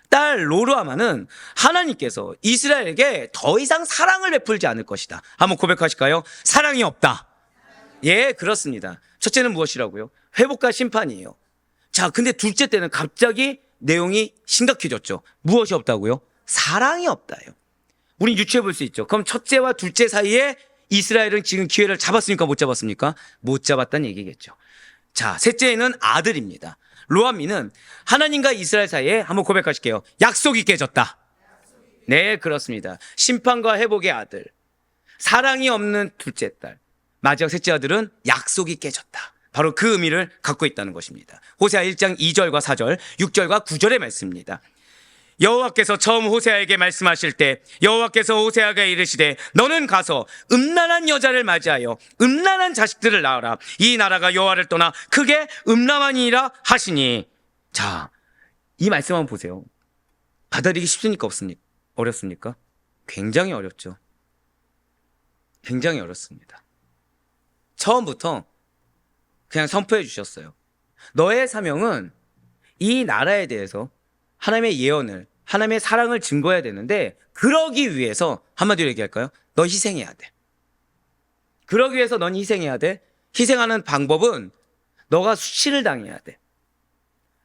딸 로루아마는 하나님께서 이스라엘에게 더 이상 사랑을 베풀지 않을 것이다. 한번 고백하실까요? 사랑이 없다. 예, 그렇습니다. 첫째는 무엇이라고요? 회복과 심판이에요. 자, 근데 둘째 때는 갑자기 내용이 심각해졌죠. 무엇이 없다고요? 사랑이 없다요. 우린 유추해 볼 수 있죠. 그럼 첫째와 둘째 사이에 이스라엘은 지금 기회를 잡았습니까? 못 잡았습니까? 못 잡았다는 얘기겠죠. 자, 셋째는 아들입니다. 로암미는 하나님과 이스라엘 사이에 한번 고백하실게요. 약속이 깨졌다. 네, 그렇습니다. 심판과 회복의 아들, 사랑이 없는 둘째 딸, 마지막 셋째 아들은 약속이 깨졌다. 바로 그 의미를 갖고 있다는 것입니다. 호세아 1장 2절과 4절, 6절과 9절의 말씀입니다. 여호와께서 처음 호세아에게 말씀하실 때 여호와께서 호세아에게 이르시되 너는 가서 음란한 여자를 맞이하여 음란한 자식들을 낳아라. 이 나라가 여호와를 떠나 크게 음란하니라 하시니. 자, 이 말씀 한번 보세요. 받아들이기 쉽습니까? 없습니까? 어렵습니까? 굉장히 어렵죠. 굉장히 어렵습니다. 처음부터 그냥 선포해 주셨어요. 너의 사명은 이 나라에 대해서 하나님의 예언을, 하나님의 사랑을 증거해야 되는데, 그러기 위해서 한마디로 얘기할까요? 너 희생해야 돼. 그러기 위해서 넌 희생해야 돼. 희생하는 방법은 너가 수치를 당해야 돼.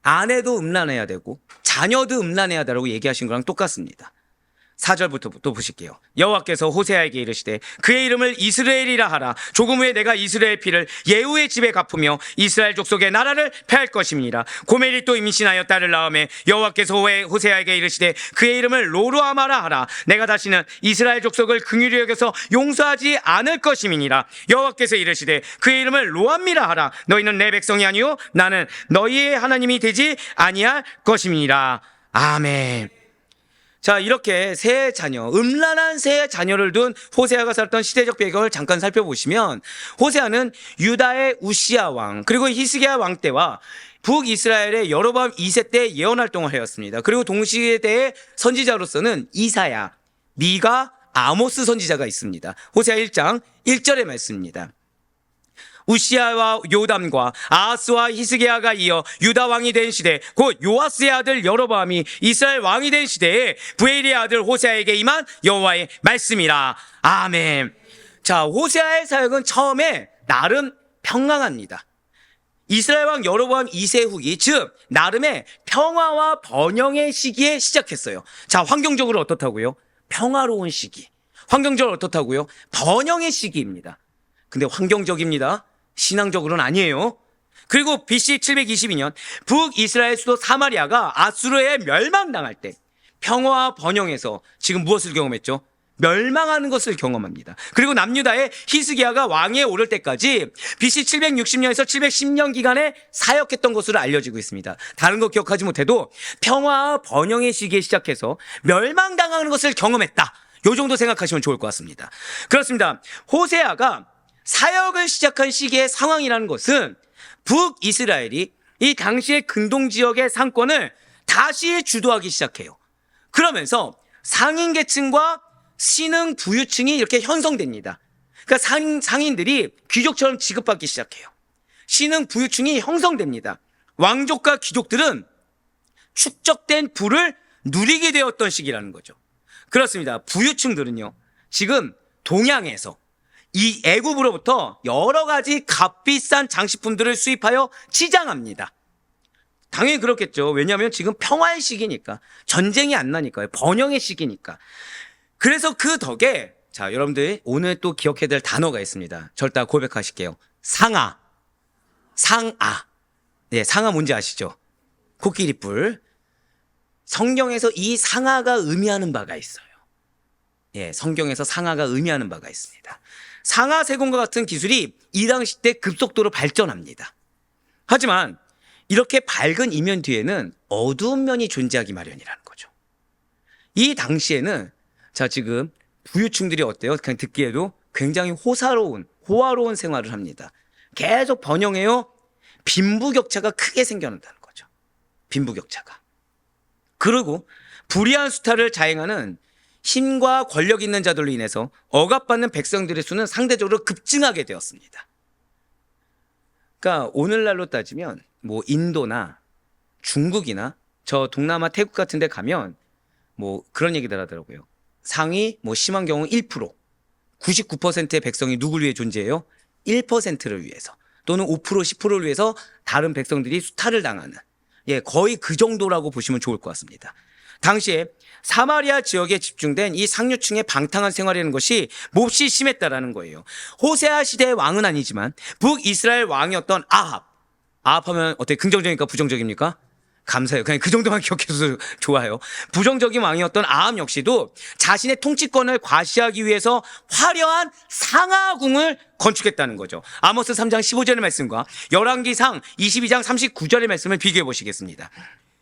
아내도 음란해야 되고 자녀도 음란해야 되라고 얘기하신 거랑 똑같습니다. 4절부터 또 보실게요. 여호와께서 호세아에게 이르시되 그의 이름을 이스라엘이라 하라. 조금 후에 내가 이스라엘 피를 예후의 집에 갚으며 이스라엘 족속의 나라를 폐할 것임이니라. 고멜이 또 임신하여 딸을 낳으매 여호와께서 호세아에게 이르시되 그의 이름을 로루아마라 하라. 내가 다시는 이스라엘 족속을 긍휼히 여겨서 용서하지 않을 것임이니라. 여호와께서 이르시되 그의 이름을 로암미라 하라. 너희는 내 백성이 아니요 나는 너희의 하나님이 되지 아니할 것임이니라. 아멘. 자, 이렇게 세 자녀, 음란한 세 자녀를 둔 호세아가 살았던 시대적 배경을 잠깐 살펴보시면, 호세아는 유다의 우시아 왕, 그리고 히스기야 왕 때와 북이스라엘의 여로보암 2세 때 예언 활동을 하였습니다. 그리고 동시대의 선지자로서는 이사야, 미가, 아모스 선지자가 있습니다. 호세아 1장 1절의 말씀입니다. 우시아와 요담과 아하스와 히스기야가 이어 유다 왕이 된 시대, 곧 요아스의 아들 여로보암이 이스라엘 왕이 된 시대에 부엘리의 아들 호세아에게 임한 여호와의 말씀이라. 아멘. 자, 호세아의 사역은 처음에 나름 평강합니다. 이스라엘 왕 여로보암 2세 후기, 즉 나름의 평화와 번영의 시기에 시작했어요. 자, 환경적으로 어떻다고요? 평화로운 시기. 환경적으로 어떻다고요? 번영의 시기입니다. 근데 환경적입니다. 신앙적으로는 아니에요. 그리고 BC 722년 북이스라엘 수도 사마리아가 아수르에 멸망당할 때 평화와 번영에서 지금 무엇을 경험했죠? 멸망하는 것을 경험합니다. 그리고 남유다의 히스기야가 왕위에 오를 때까지 BC 760년에서 710년 기간에 사역했던 것으로 알려지고 있습니다. 다른 거 기억하지 못해도 평화와 번영의 시기에 시작해서 멸망당하는 것을 경험했다. 요 정도 생각하시면 좋을 것 같습니다. 그렇습니다. 호세아가 사역을 시작한 시기의 상황이라는 것은 북이스라엘이 이 당시의 근동 지역의 상권을 다시 주도하기 시작해요. 그러면서 상인 계층과 신흥 부유층이 이렇게 형성됩니다. 그러니까 상인들이 귀족처럼 취급받기 시작해요. 신흥 부유층이 형성됩니다. 왕족과 귀족들은 축적된 부를 누리게 되었던 시기라는 거죠. 그렇습니다. 부유층들은요, 지금 동양에서 이 애굽으로부터 여러 가지 값비싼 장식품들을 수입하여 치장합니다. 당연히 그렇겠죠. 왜냐하면 지금 평화의 시기니까, 전쟁이 안 나니까요. 번영의 시기니까. 그래서 그 덕에, 자, 여러분들 오늘 또 기억해야 될 단어가 있습니다. 절대 고백하실게요. 상아. 상아. 네, 상아 뭔지 아시죠? 코끼리뿔. 성경에서 이 상아가 의미하는 바가 있어요. 예, 성경에서 상아가 의미하는 바가 있습니다. 상하 세공과 같은 기술이 이 당시 때 급속도로 발전합니다. 하지만 이렇게 밝은 이면 뒤에는 어두운 면이 존재하기 마련이라는 거죠. 이 당시에는, 자, 지금 부유층들이 어때요? 그냥 듣기에도 굉장히 호화로운 생활을 합니다. 계속 번영해요. 빈부격차가 크게 생겨난다는 거죠. 빈부격차가. 그리고 불의한 수탈을 자행하는 힘과 권력 있는 자들로 인해서 억압받는 백성들의 수는 상대적으로 급증하게 되었습니다. 그러니까 오늘날로 따지면 뭐 인도나 중국이나 저 동남아 태국 같은 데 가면 뭐 그런 얘기들 하더라고요. 상위 뭐 심한 경우 1%, 99%의 백성이 누굴 위해 존재해요? 1%를 위해서, 또는 5%, 10%를 위해서 다른 백성들이 수탈을 당하는, 거의 그 정도라고 보시면 좋을 것 같습니다. 당시에 사마리아 지역에 집중된 이 상류층의 방탕한 생활이라는 것이 몹시 심했다라는 거예요. 호세아 시대의 왕은 아니지만 북이스라엘 왕이었던 아합. 아합하면 어떻게 긍정적입니까? 부정적입니까? 감사해요. 그냥 그 정도만 기억해도 좋아요. 부정적인 왕이었던 아합 역시도 자신의 통치권을 과시하기 위해서 화려한 상하궁을 건축했다는 거죠. 아모스 3장 15절의 말씀과 열왕기상 22장 39절의 말씀을 비교해 보시겠습니다.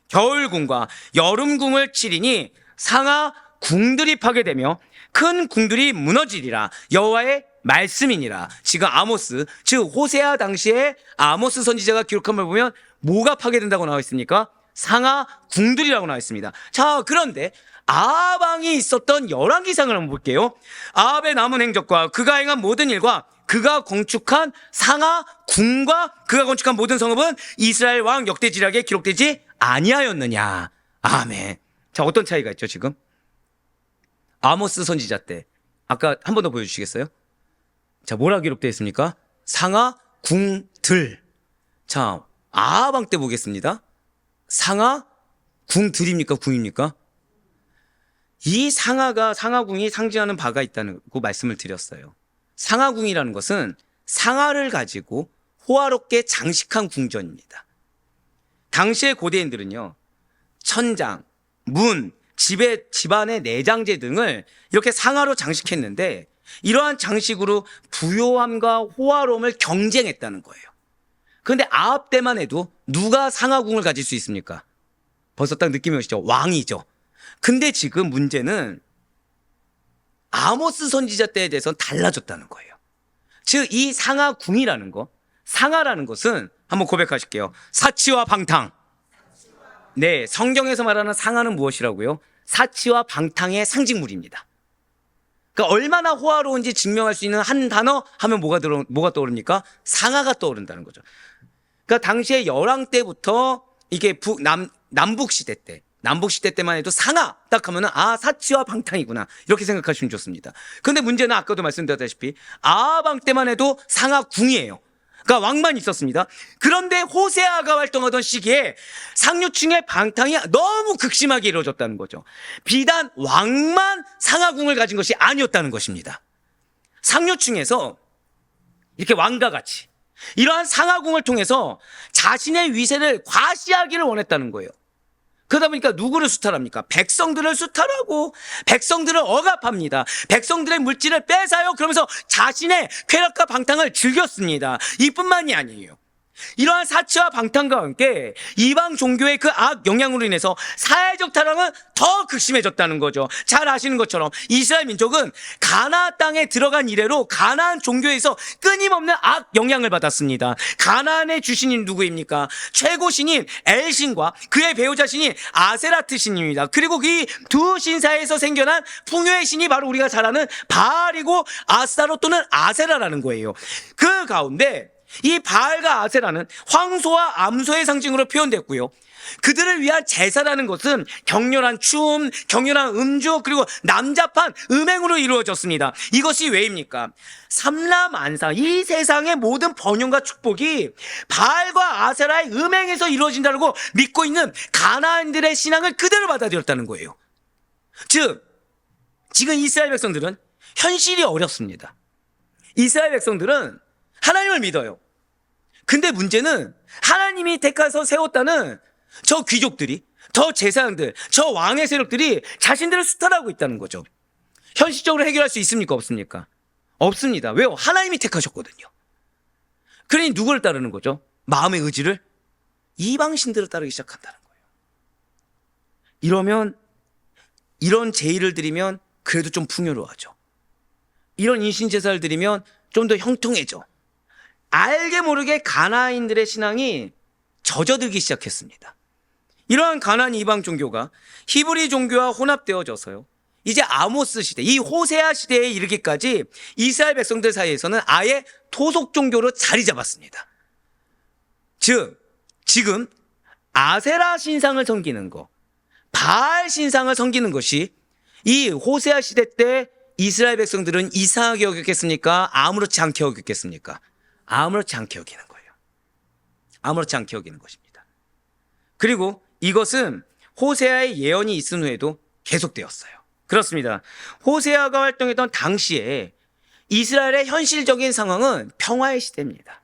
겨울궁과 여름궁을 치리니 상하 궁들이 파괴되며 큰 궁들이 무너지리라. 여호와의 말씀이니라. 지금 아모스, 즉 호세아 당시에 아모스 선지자가 기록한 걸 보면 뭐가 파괴된다고 나와 있습니까? 상하 궁들이라고 나와 있습니다. 자, 그런데 아합 왕이 있었던 열왕기상을 한번 볼게요. 아합의 남은 행적과 그가 행한 모든 일과 그가 건축한 상하 궁과 그가 건축한 모든 성읍은 이스라엘 왕 역대지략에 기록되지 아니하였느냐. 아멘. 자, 어떤 차이가 있죠 지금? 아모스 선지자 때 아까 한 번 더 보여주시겠어요? 자, 뭐라 기록되어 있습니까? 상하 궁들. 자, 아합 왕 때 보겠습니다. 상하 궁들입니까? 궁입니까? 이 상하궁이 상징하는 바가 있다는 그 말씀을 드렸어요. 상하궁이라는 것은 상하를 가지고 호화롭게 장식한 궁전입니다. 당시의 고대인들은요, 천장, 문, 집안의 내장재 등을 이렇게 상하로 장식했는데 이러한 장식으로 부요함과 호화로움을 경쟁했다는 거예요. 그런데 아합 때만 해도 누가 상하궁을 가질 수 있습니까? 벌써 딱 느낌이 오시죠? 왕이죠. 근데 지금 문제는 아모스 선지자 때에 대해서는 달라졌다는 거예요. 즉 이 상하궁이라는 거, 상하라는 것은 한번 고백하실게요. 사치와 방탕. 네, 성경에서 말하는 상하는 무엇이라고요? 사치와 방탕의 상징물입니다. 그러니까 얼마나 호화로운지 증명할 수 있는 한 단어 하면 뭐가 떠오릅니까? 상하가 떠오른다는 거죠. 그러니까 당시에 열왕 때부터 이게 남북 시대 때만 해도 상하 딱 하면은 사치와 방탕이구나 이렇게 생각하시면 좋습니다. 그런데 문제는 아까도 말씀드렸다시피 아합 왕 때만 해도 상하궁이에요. 그러니까 왕만 있었습니다. 그런데 호세아가 활동하던 시기에 상류층의 방탕이 너무 극심하게 이루어졌다는 거죠. 비단 왕만 상하궁을 가진 것이 아니었다는 것입니다. 상류층에서 이렇게 왕과 같이 이러한 상하궁을 통해서 자신의 위세를 과시하기를 원했다는 거예요. 그러다 보니까 누구를 수탈합니까? 백성들을 수탈하고 백성들을 억압합니다. 백성들의 물질을 뺏어요. 그러면서 자신의 쾌락과 방탕을 즐겼습니다. 이뿐만이 아니에요. 이러한 사치와 방탕과 함께 이방 종교의 그 악 영향으로 인해서 사회적 타락은 더 극심해졌다는 거죠. 잘 아시는 것처럼 이스라엘 민족은 가나안 땅에 들어간 이래로 가나안 종교에서 끊임없는 악 영향을 받았습니다. 가나안의 주신인 누구입니까? 최고 신인 엘신과 그의 배우자 신인 아세라트 신입니다. 그리고 이 두 신사에서 생겨난 풍요의 신이 바로 우리가 잘 아는 바알이고 아스타로 또는 아세라라는 거예요. 그 가운데 이 바알과 아세라는 황소와 암소의 상징으로 표현됐고요. 그들을 위한 제사라는 것은 격렬한 춤, 격렬한 음주, 그리고 남잡한 음행으로 이루어졌습니다. 이것이 왜입니까? 삼라만사, 이 세상의 모든 번영과 축복이 바알과 아세라의 음행에서 이루어진다고 믿고 있는 가나안들의 신앙을 그대로 받아들였다는 거예요. 즉, 지금 이스라엘 백성들은 현실이 어렵습니다. 이스라엘 백성들은 하나님을 믿어요. 근데 문제는 하나님이 택해서 세웠다는 저 귀족들이, 저 제사장들, 저 왕의 세력들이 자신들을 수탈하고 있다는 거죠. 현실적으로 해결할 수 있습니까? 없습니까? 없습니다. 왜요? 하나님이 택하셨거든요. 그러니 누구를 따르는 거죠? 마음의 의지를? 이방신들을 따르기 시작한다는 거예요. 이러면, 이런 제의를 드리면 그래도 좀 풍요로워하죠. 이런 인신제사를 드리면 좀 더 형통해져. 알게 모르게 가나안인들의 신앙이 젖어들기 시작했습니다. 이러한 가나안 이방 종교가 히브리 종교와 혼합되어져서요, 이제 아모스 시대, 이 호세아 시대에 이르기까지 이스라엘 백성들 사이에서는 아예 토속 종교로 자리 잡았습니다. 즉 지금 아세라 신상을 섬기는 거, 바알 신상을 섬기는 것이 이 호세아 시대 때 이스라엘 백성들은 이상하게 여겼겠습니까? 아무렇지 않게 여겼겠습니까? 아무렇지 않게 여기는 거예요. 아무렇지 않게 여기는 것입니다. 그리고 이것은 호세아의 예언이 있은 후에도 계속되었어요. 그렇습니다. 호세아가 활동했던 당시에 이스라엘의 현실적인 상황은 평화의 시대입니다.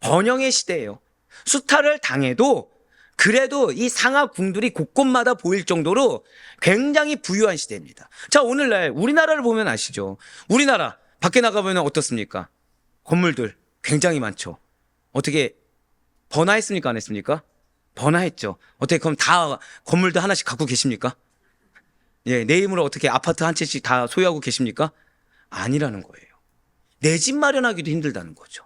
번영의 시대예요. 수탈을 당해도 그래도 이 상하 궁들이 곳곳마다 보일 정도로 굉장히 부유한 시대입니다. 자, 오늘날 우리나라를 보면 아시죠? 우리나라 밖에 나가보면 어떻습니까? 건물들 굉장히 많죠. 어떻게 번화했습니까? 안 했습니까? 번화했죠. 어떻게 그럼 다 건물도 하나씩 갖고 계십니까? 예, 내 힘으로 어떻게 아파트 한 채씩 다 소유하고 계십니까? 아니라는 거예요. 내 집 마련하기도 힘들다는 거죠.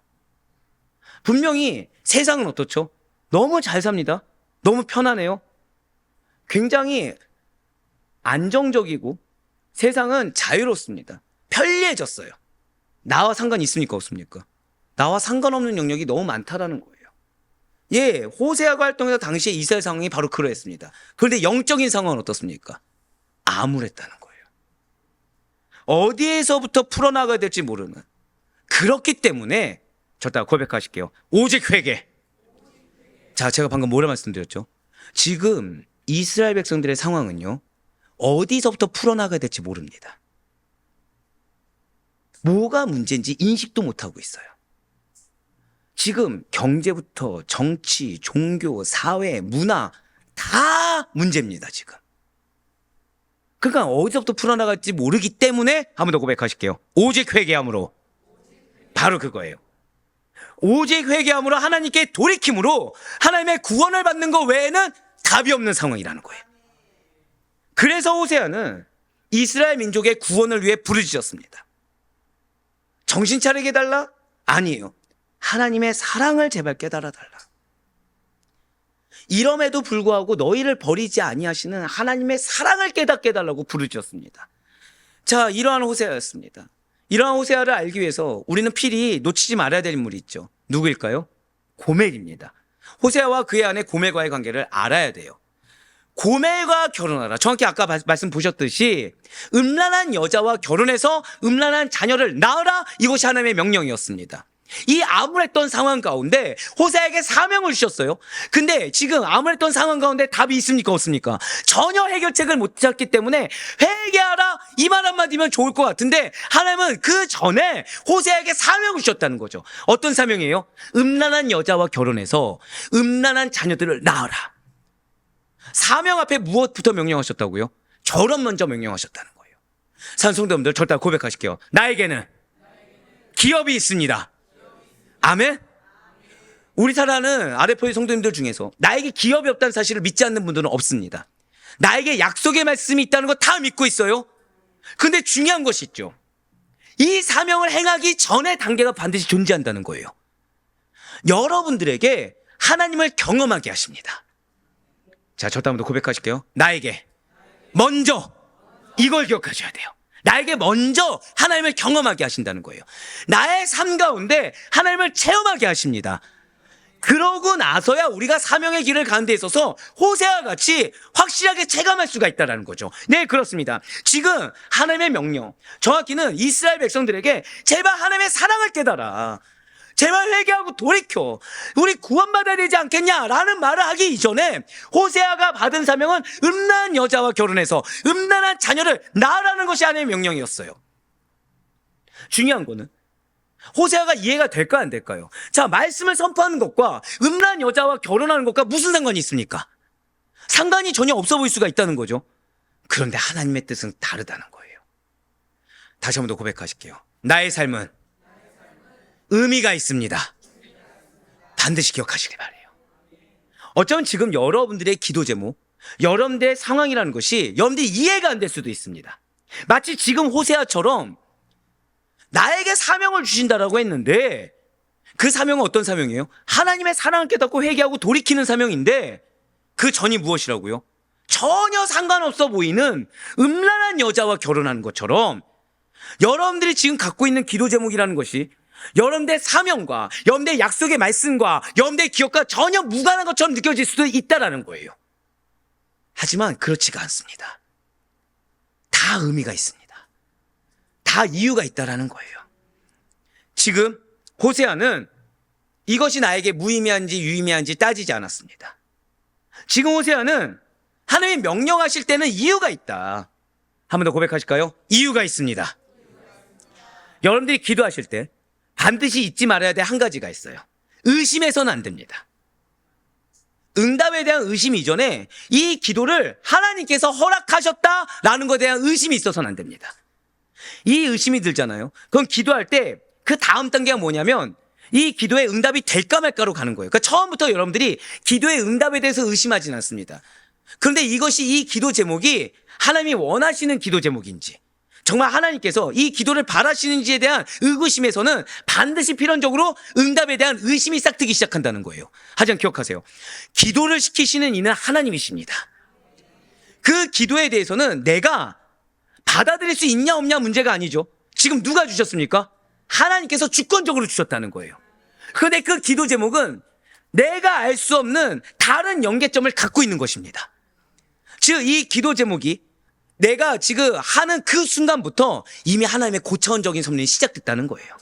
분명히 세상은 어떻죠? 너무 잘 삽니다. 너무 편하네요. 굉장히 안정적이고 세상은 자유롭습니다. 편리해졌어요. 나와 상관이 있습니까? 없습니까? 나와 상관없는 영역이 너무 많다라는 거예요. 예, 호세아가 활동해서 당시에 이스라엘 상황이 바로 그러했습니다. 그런데 영적인 상황은 어떻습니까? 암울했다는 거예요. 어디에서부터 풀어나가야 될지 모르는. 그렇기 때문에 저따 고백하실게요. 오직 회개. 자, 제가 방금 뭐라 말씀드렸죠? 지금 이스라엘 백성들의 상황은요, 어디서부터 풀어나가야 될지 모릅니다. 뭐가 문제인지 인식도 못하고 있어요. 지금 경제부터 정치, 종교, 사회, 문화 다 문제입니다, 지금. 그러니까 어디서부터 풀어나갈지 모르기 때문에 한 번 더 고백하실게요. 오직 회개함으로. 바로 그거예요. 오직 회개함으로 하나님께 돌이킴으로 하나님의 구원을 받는 것 외에는 답이 없는 상황이라는 거예요. 그래서 호세아는 이스라엘 민족의 구원을 위해 부르짖었습니다. 정신 차리게 해달라? 아니에요. 하나님의 사랑을 제발 깨달아 달라. 이럼에도 불구하고 너희를 버리지 아니하시는 하나님의 사랑을 깨닫게 해달라고 부르짖었습니다. 자, 이러한 호세아였습니다. 이러한 호세아를 알기 위해서 우리는 필히 놓치지 말아야 될 인물이 있죠. 누구일까요? 고멜입니다. 호세아와 그의 아내 고멜과의 관계를 알아야 돼요. 고멜과 결혼하라. 정확히 아까 말씀 보셨듯이 음란한 여자와 결혼해서 음란한 자녀를 낳으라. 이것이 하나님의 명령이었습니다. 이 암울했던 상황 가운데 호세아에게 사명을 주셨어요. 근데 지금 암울했던 상황 가운데 답이 있습니까? 없습니까? 전혀 해결책을 못 찾기 때문에 회개하라 이 말 한마디면 좋을 것 같은데 하나님은 그 전에 호세아에게 사명을 주셨다는 거죠. 어떤 사명이에요? 음란한 여자와 결혼해서 음란한 자녀들을 낳아라. 사명 앞에 무엇부터 명령하셨다고요? 결혼 먼저 명령하셨다는 거예요. 산성도님들 절대 고백하실게요. 나에게는 기업이 있습니다. 아멘? 우리 사랑하는 아레포의 성도님들 중에서 나에게 기업이 없다는 사실을 믿지 않는 분들은 없습니다. 나에게 약속의 말씀이 있다는 거 다 믿고 있어요. 근데 중요한 것이 있죠. 이 사명을 행하기 전의 단계가 반드시 존재한다는 거예요. 여러분들에게 하나님을 경험하게 하십니다. 자, 저 다음부터 고백하실게요. 나에게 먼저 이걸 기억하셔야 돼요. 나에게 먼저 하나님을 경험하게 하신다는 거예요. 나의 삶 가운데 하나님을 체험하게 하십니다. 그러고 나서야 우리가 사명의 길을 가는 데 있어서 호세아와 같이 확실하게 체감할 수가 있다는 거죠. 네, 그렇습니다. 지금 하나님의 명령, 정확히는 이스라엘 백성들에게 제발 하나님의 사랑을 깨달아. 제발 회개하고 돌이켜. 우리 구원받아야 되지 않겠냐라는 말을 하기 이전에 호세아가 받은 사명은 음란한 여자와 결혼해서 음란한 자녀를 낳으라는 것이 하나님의 명령이었어요. 중요한 거는 호세아가 이해가 될까 안 될까요? 자, 말씀을 선포하는 것과 음란한 여자와 결혼하는 것과 무슨 상관이 있습니까? 상관이 전혀 없어 보일 수가 있다는 거죠. 그런데 하나님의 뜻은 다르다는 거예요. 다시 한 번 더 고백하실게요. 나의 삶은 의미가 있습니다. 반드시 기억하시길 바라요. 어쩌면 지금 여러분들의 기도 제목, 여러분들의 상황이라는 것이 여러분들이 이해가 안 될 수도 있습니다. 마치 지금 호세아처럼 나에게 사명을 주신다라고 했는데 그 사명은 어떤 사명이에요? 하나님의 사랑을 깨닫고 회개하고 돌이키는 사명인데 그 전이 무엇이라고요? 전혀 상관없어 보이는 음란한 여자와 결혼하는 것처럼 여러분들이 지금 갖고 있는 기도 제목이라는 것이 여러분들의 사명과 여러분들의 약속의 말씀과 여러분들의 기억과 전혀 무관한 것처럼 느껴질 수도 있다라는 거예요. 하지만 그렇지가 않습니다. 다 의미가 있습니다. 다 이유가 있다라는 거예요. 지금 호세아는 이것이 나에게 무의미한지 유의미한지 따지지 않았습니다. 지금 호세아는 하나님이 명령하실 때는 이유가 있다. 한 번 더 고백하실까요? 이유가 있습니다. 여러분들이 기도하실 때 반드시 잊지 말아야 될 한 가지가 있어요. 의심해서는 안 됩니다. 응답에 대한 의심 이전에 이 기도를 하나님께서 허락하셨다라는 것에 대한 의심이 있어서는 안 됩니다. 이 의심이 들잖아요. 그럼 기도할 때 그 다음 단계가 뭐냐면 이 기도의 응답이 될까 말까로 가는 거예요. 그러니까 처음부터 여러분들이 기도의 응답에 대해서 의심하지는 않습니다. 그런데 이것이 이 기도 제목이 하나님이 원하시는 기도 제목인지, 정말 하나님께서 이 기도를 바라시는지에 대한 의구심에서는 반드시 필연적으로 응답에 대한 의심이 싹트기 시작한다는 거예요. 하지만 기억하세요. 기도를 시키시는 이는 하나님이십니다. 그 기도에 대해서는 내가 받아들일 수 있냐 없냐 문제가 아니죠. 지금 누가 주셨습니까? 하나님께서 주권적으로 주셨다는 거예요. 그런데 그 기도 제목은 내가 알 수 없는 다른 연계점을 갖고 있는 것입니다. 즉, 이 기도 제목이 내가 지금 하는 그 순간부터 이미 하나님의 고차원적인 섭리이 시작됐다는 거예요.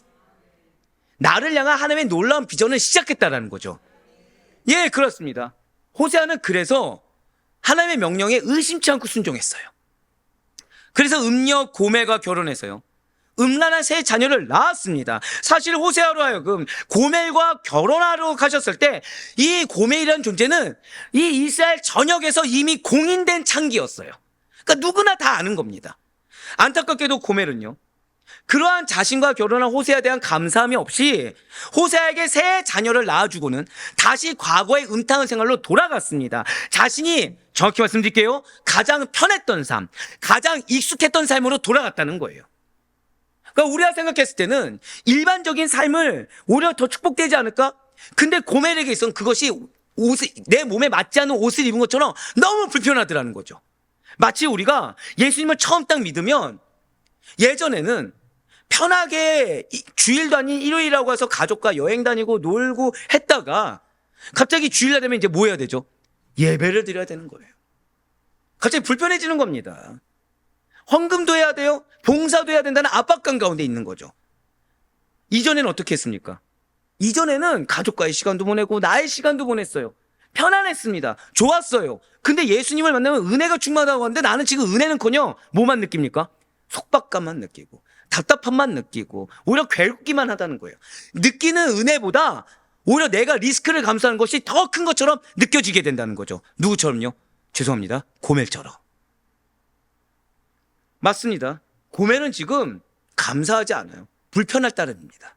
나를 향한 하나님의 놀라운 비전을 시작했다는 거죠. 예, 그렇습니다. 호세아는 그래서 하나님의 명령에 의심치 않고 순종했어요. 그래서 음녀 고멜과 결혼해서요, 음란한 세 자녀를 낳았습니다. 사실 호세아로 하여금 고멜과 결혼하러 가셨을 때 이 고멜이라는 존재는 이 이스라엘 전역에서 이미 공인된 창기였어요. 그러니까 누구나 다 아는 겁니다. 안타깝게도 고멜은요, 그러한 자신과 결혼한 호세아에 대한 감사함이 없이 호세아에게 새 자녀를 낳아주고는 다시 과거의 음탕한 생활로 돌아갔습니다. 자신이, 정확히 말씀드릴게요, 가장 편했던 삶, 가장 익숙했던 삶으로 돌아갔다는 거예요. 그러니까 우리가 생각했을 때는 일반적인 삶을 오히려 더 축복되지 않을까? 근데 고멜에게 있어서는 그것이 내 몸에 맞지 않는 옷을 입은 것처럼 너무 불편하더라는 거죠. 마치 우리가 예수님을 처음 딱 믿으면 예전에는 편하게 주일도 아닌 일요일이라고 해서 가족과 여행 다니고 놀고 했다가 갑자기 주일날 되면 이제 뭐 해야 되죠? 예배를 드려야 되는 거예요. 갑자기 불편해지는 겁니다. 헌금도 해야 돼요. 봉사도 해야 된다는 압박감 가운데 있는 거죠. 이전에는 어떻게 했습니까? 이전에는 가족과의 시간도 보내고 나의 시간도 보냈어요. 편안했습니다. 좋았어요. 근데 예수님을 만나면 은혜가 충만하다고 하는데 나는 지금 은혜는커녕 뭐만 느낍니까? 속박감만 느끼고 답답함만 느끼고 오히려 괴롭기만 하다는 거예요. 느끼는 은혜보다 오히려 내가 리스크를 감수하는 것이 더 큰 것처럼 느껴지게 된다는 거죠. 누구처럼요? 죄송합니다. 고멜처럼. 맞습니다. 고멜은 지금 감사하지 않아요. 불편할 따름입니다.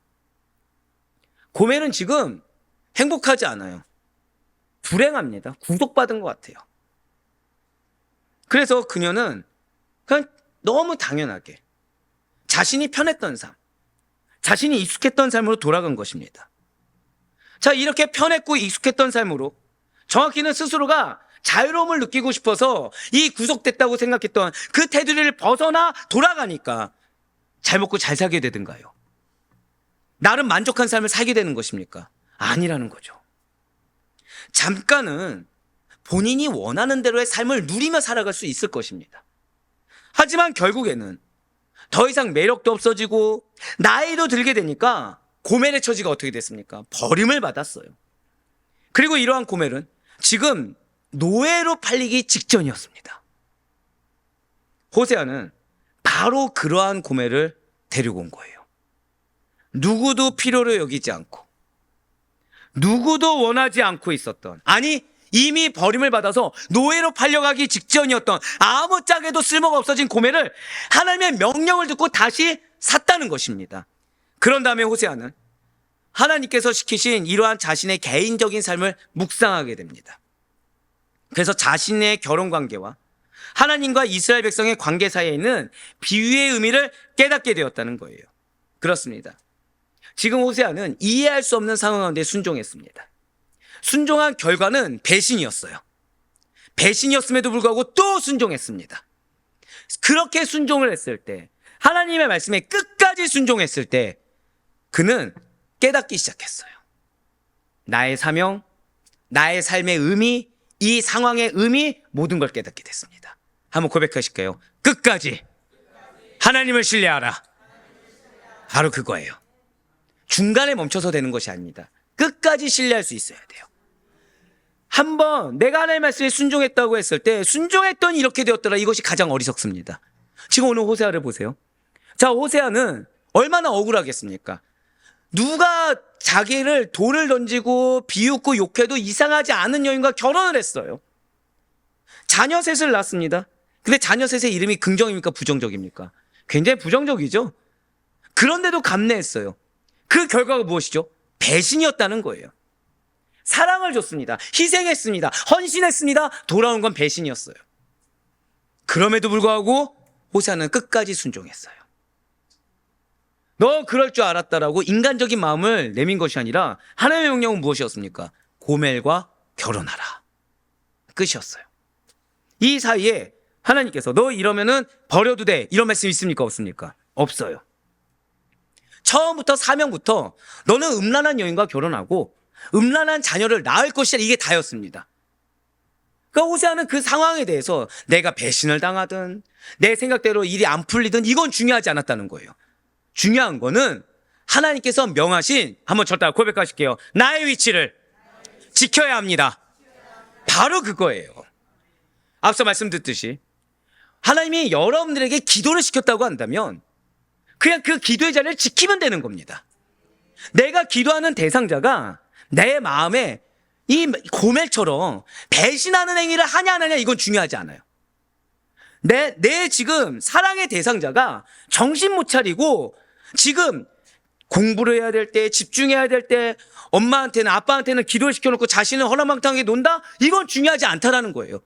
고멜은 지금 행복하지 않아요. 불행합니다. 구속받은 것 같아요. 그래서 그녀는 그냥 너무 당연하게 자신이 편했던 삶, 자신이 익숙했던 삶으로 돌아간 것입니다. 자, 이렇게 편했고 익숙했던 삶으로 정확히는 스스로가 자유로움을 느끼고 싶어서 이 구속됐다고 생각했던 그 테두리를 벗어나 돌아가니까 잘 먹고 잘 살게 되든가요? 나름 만족한 삶을 살게 되는 것입니까? 아니라는 거죠. 잠깐은 본인이 원하는 대로의 삶을 누리며 살아갈 수 있을 것입니다. 하지만 결국에는 더 이상 매력도 없어지고 나이도 들게 되니까 고멜의 처지가 어떻게 됐습니까? 버림을 받았어요. 그리고 이러한 고멜은 지금 노예로 팔리기 직전이었습니다. 호세아는 바로 그러한 고멜을 데리고 온 거예요. 누구도 필요로 여기지 않고 누구도 원하지 않고 있었던, 아니 이미 버림을 받아서 노예로 팔려가기 직전이었던 아무짝에도 쓸모가 없어진 고멜을 하나님의 명령을 듣고 다시 샀다는 것입니다. 그런 다음에 호세아는 하나님께서 시키신 이러한 자신의 개인적인 삶을 묵상하게 됩니다. 그래서 자신의 결혼관계와 하나님과 이스라엘 백성의 관계 사이에 있는 비유의 의미를 깨닫게 되었다는 거예요. 그렇습니다. 지금 호세아는 이해할 수 없는 상황 가운데 순종했습니다. 순종한 결과는 배신이었어요. 배신이었음에도 불구하고 또 순종했습니다. 그렇게 순종을 했을 때, 하나님의 말씀에 끝까지 순종했을 때 그는 깨닫기 시작했어요. 나의 사명, 나의 삶의 의미, 이 상황의 의미, 모든 걸 깨닫게 됐습니다. 한번 고백하실게요. 끝까지 하나님을 신뢰하라. 바로 그거예요. 중간에 멈춰서 되는 것이 아닙니다. 끝까지 신뢰할 수 있어야 돼요. 한번 내가 하나님의 말씀에 순종했다고 했을 때 순종했더니 이렇게 되었더라. 이것이 가장 어리석습니다. 지금 오늘 호세아를 보세요. 자, 호세아는 얼마나 억울하겠습니까? 누가 자기를 돌을 던지고 비웃고 욕해도 이상하지 않은 여인과 결혼을 했어요. 자녀 셋을 낳았습니다. 근데 자녀 셋의 이름이 긍정입니까? 부정적입니까? 굉장히 부정적이죠. 그런데도 감내했어요. 그 결과가 무엇이죠? 배신이었다는 거예요. 사랑을 줬습니다. 희생했습니다. 헌신했습니다. 돌아온 건 배신이었어요. 그럼에도 불구하고 호세아는 끝까지 순종했어요. 너 그럴 줄 알았다라고 인간적인 마음을 내민 것이 아니라 하나님의 명령은 무엇이었습니까? 고멜과 결혼하라. 끝이었어요. 이 사이에 하나님께서 너 이러면은 버려도 돼. 이런 말씀 있습니까? 없습니까? 없어요. 처음부터 사명부터 너는 음란한 여인과 결혼하고 음란한 자녀를 낳을 것이라 이게 다였습니다. 그러니까 호세아는 그 상황에 대해서 내가 배신을 당하든 내 생각대로 일이 안 풀리든 이건 중요하지 않았다는 거예요. 중요한 거는 하나님께서 명하신, 한번 저 따라 고백하실게요. 나의 위치를 지켜야 합니다. 바로 그거예요. 앞서 말씀드렸듯이 하나님이 여러분들에게 기도를 시켰다고 한다면 그냥 그 기도의 자리를 지키면 되는 겁니다. 내가 기도하는 대상자가 내 마음에 이 고멜처럼 배신하는 행위를 하냐 안 하냐 이건 중요하지 않아요. 내 지금 사랑의 대상자가 정신 못 차리고 지금 공부를 해야 될 때, 집중해야 될 때, 엄마한테는 아빠한테는 기도를 시켜놓고 자신은 허랑방탕하게 논다? 이건 중요하지 않다라는 거예요.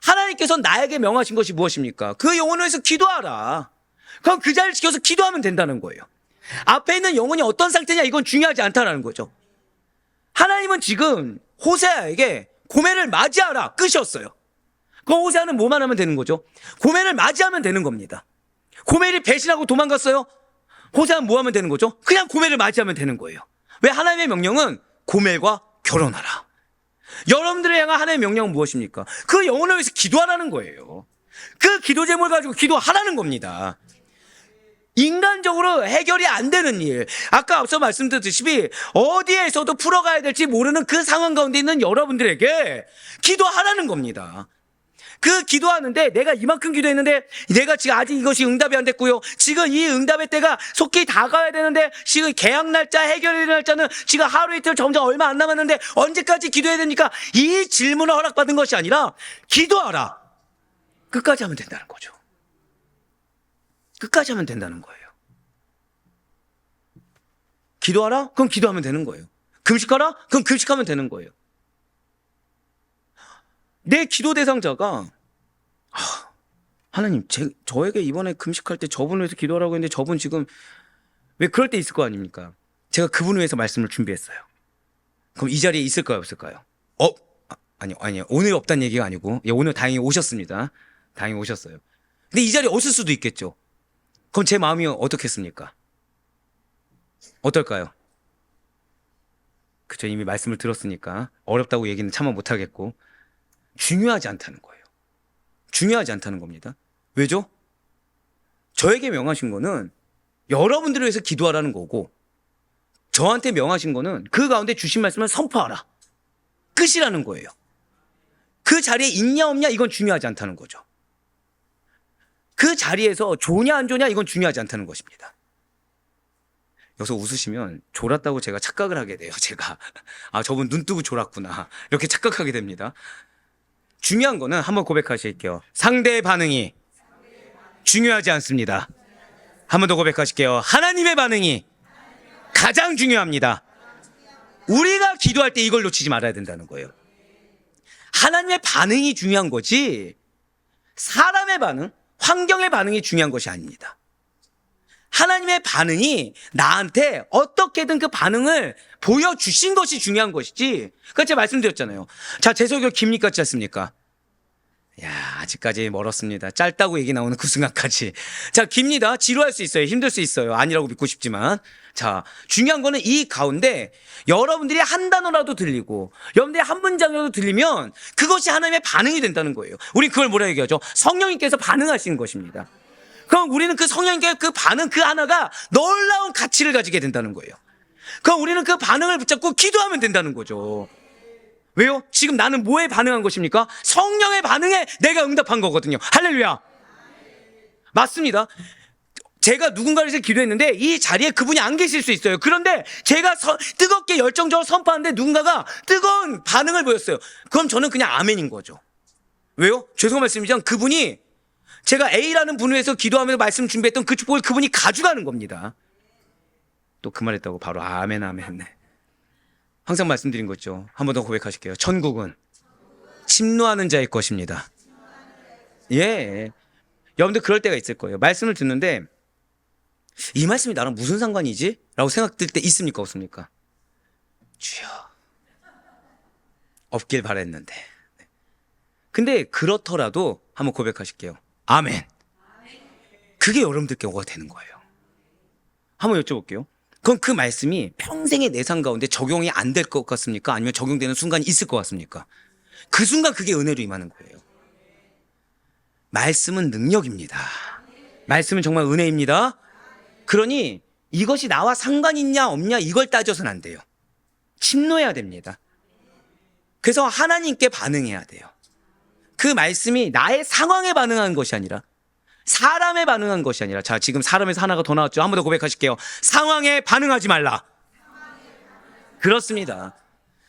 하나님께서 나에게 명하신 것이 무엇입니까? 그 영혼을 위해서 기도하라. 그럼 그 자리를 지켜서 기도하면 된다는 거예요. 앞에 있는 영혼이 어떤 상태냐 이건 중요하지 않다라는 거죠. 하나님은 지금 호세아에게 고멜을 맞이하라 끝이었어요. 그럼 호세아는 뭐만 하면 되는 거죠? 고멜을 맞이하면 되는 겁니다. 고멜이 배신하고 도망갔어요? 호세아는 뭐 하면 되는 거죠? 그냥 고멜을 맞이하면 되는 거예요. 왜? 하나님의 명령은 고멜과 결혼하라. 여러분들을 향한 하나님의 명령은 무엇입니까? 그 영혼을 위해서 기도하라는 거예요. 그 기도 제목을 가지고 기도하라는 겁니다. 인간적으로 해결이 안 되는 일, 아까 앞서 말씀드렸듯이 어디에서도 풀어가야 될지 모르는 그 상황 가운데 있는 여러분들에게 기도하라는 겁니다. 그 기도하는데 내가 이만큼 기도했는데 내가 지금 아직 이것이 응답이 안 됐고요. 지금 이 응답의 때가 속히 다가와야 되는데 지금 계약 날짜, 해결의 날짜는 지금 하루 이틀 점점 얼마 안 남았는데 언제까지 기도해야 됩니까? 이 질문을 허락받은 것이 아니라 기도하라. 끝까지 하면 된다는 거죠. 끝까지 하면 된다는 거예요. 기도하라? 그럼 기도하면 되는 거예요. 금식하라? 그럼 금식하면 되는 거예요. 내 기도 대상자가 하나님 저에게 이번에 금식할 때 저분을 위해서 기도하라고 했는데 저분 지금 왜 그럴 때 있을 거 아닙니까? 제가 그분을 위해서 말씀을 준비했어요. 그럼 이 자리에 있을까요 없을까요? 아니요 오늘 없다는 얘기가 아니고 오늘 다행히 오셨습니다. 다행히 오셨어요. 근데 이 자리에 없을 수도 있겠죠. 그럼 제 마음이 어떻겠습니까? 어떨까요? 그쵸, 이미 말씀을 들었으니까 어렵다고 얘기는 차마 못하겠고 중요하지 않다는 거예요. 중요하지 않다는 겁니다. 왜죠? 저에게 명하신 거는 여러분들을 위해서 기도하라는 거고 저한테 명하신 거는 그 가운데 주신 말씀을 선포하라. 끝이라는 거예요. 그 자리에 있냐 없냐 이건 중요하지 않다는 거죠. 그 자리에서 좋냐 안 좋냐 이건 중요하지 않다는 것입니다. 여기서 웃으시면 졸았다고 제가 착각을 하게 돼요. 제가 저분 눈 뜨고 졸았구나 이렇게 착각하게 됩니다. 중요한 거는 한번 고백하실게요. 상대의 반응이 중요하지 않습니다. 한 번 더 고백하실게요. 하나님의 반응이 가장 중요합니다. 우리가 기도할 때 이걸 놓치지 말아야 된다는 거예요. 하나님의 반응이 중요한 거지 사람의 반응, 환경의 반응이 중요한 것이 아닙니다. 하나님의 반응이 나한테 어떻게든 그 반응을 보여주신 것이 중요한 것이지. 그러니까 제가 말씀드렸잖아요. 자, 제 설교 깁니까 짧습니까? 아직까지 멀었습니다. 짧다고 얘기 나오는 그 순간까지. 자, 깁니다. 지루할 수 있어요. 힘들 수 있어요. 아니라고 믿고 싶지만. 자, 중요한 거는 이 가운데 여러분들이 한 단어라도 들리고 여러분들이 한 문장이라도 들리면 그것이 하나님의 반응이 된다는 거예요. 우리 그걸 뭐라 얘기하죠? 성령님께서 반응하시는 것입니다. 그럼 우리는 그 성령님께 그 반응 그 하나가 놀라운 가치를 가지게 된다는 거예요. 그럼 우리는 그 반응을 붙잡고 기도하면 된다는 거죠. 왜요? 지금 나는 뭐에 반응한 것입니까? 성령의 반응에 내가 응답한 거거든요. 할렐루야. 맞습니다. 제가 누군가를 위해서 기도했는데 이 자리에 그분이 안 계실 수 있어요. 그런데 제가 뜨겁게 열정적으로 선포하는데 누군가가 뜨거운 반응을 보였어요. 그럼 저는 그냥 아멘인 거죠. 왜요? 죄송한 말씀이지만 그분이 제가 A라는 분을 위해서 기도하면서 말씀 준비했던 그 축복을 그분이 가져가는 겁니다. 또 그 말했다고 바로 아멘 아멘. 항상 말씀드린 거죠. 한 번 더 고백하실게요. 천국은 침노하는 자의 것입니다. 예. 여러분들 그럴 때가 있을 거예요. 말씀을 듣는데 이 말씀이 나랑 무슨 상관이지? 라고 생각될 때 있습니까? 없습니까? 주여 없길 바랬는데. 근데 그렇더라도 한번 고백하실게요. 아멘. 그게 여러분들께 오가 되는 거예요. 한번 여쭤볼게요. 그럼 그 말씀이 평생의 내 삶 가운데 적용이 안 될 것 같습니까? 아니면 적용되는 순간이 있을 것 같습니까? 그 순간 그게 은혜로 임하는 거예요. 말씀은 능력입니다. 말씀은 정말 은혜입니다. 그러니 이것이 나와 상관 있냐 없냐 이걸 따져서는 안 돼요. 침노해야 됩니다. 그래서 하나님께 반응해야 돼요. 그 말씀이 나의 상황에 반응한 것이 아니라 사람에 반응한 것이 아니라, 자, 지금 사람에서 하나가 더 나왔죠. 한 번 더 고백하실게요. 상황에 반응하지 말라. 그렇습니다.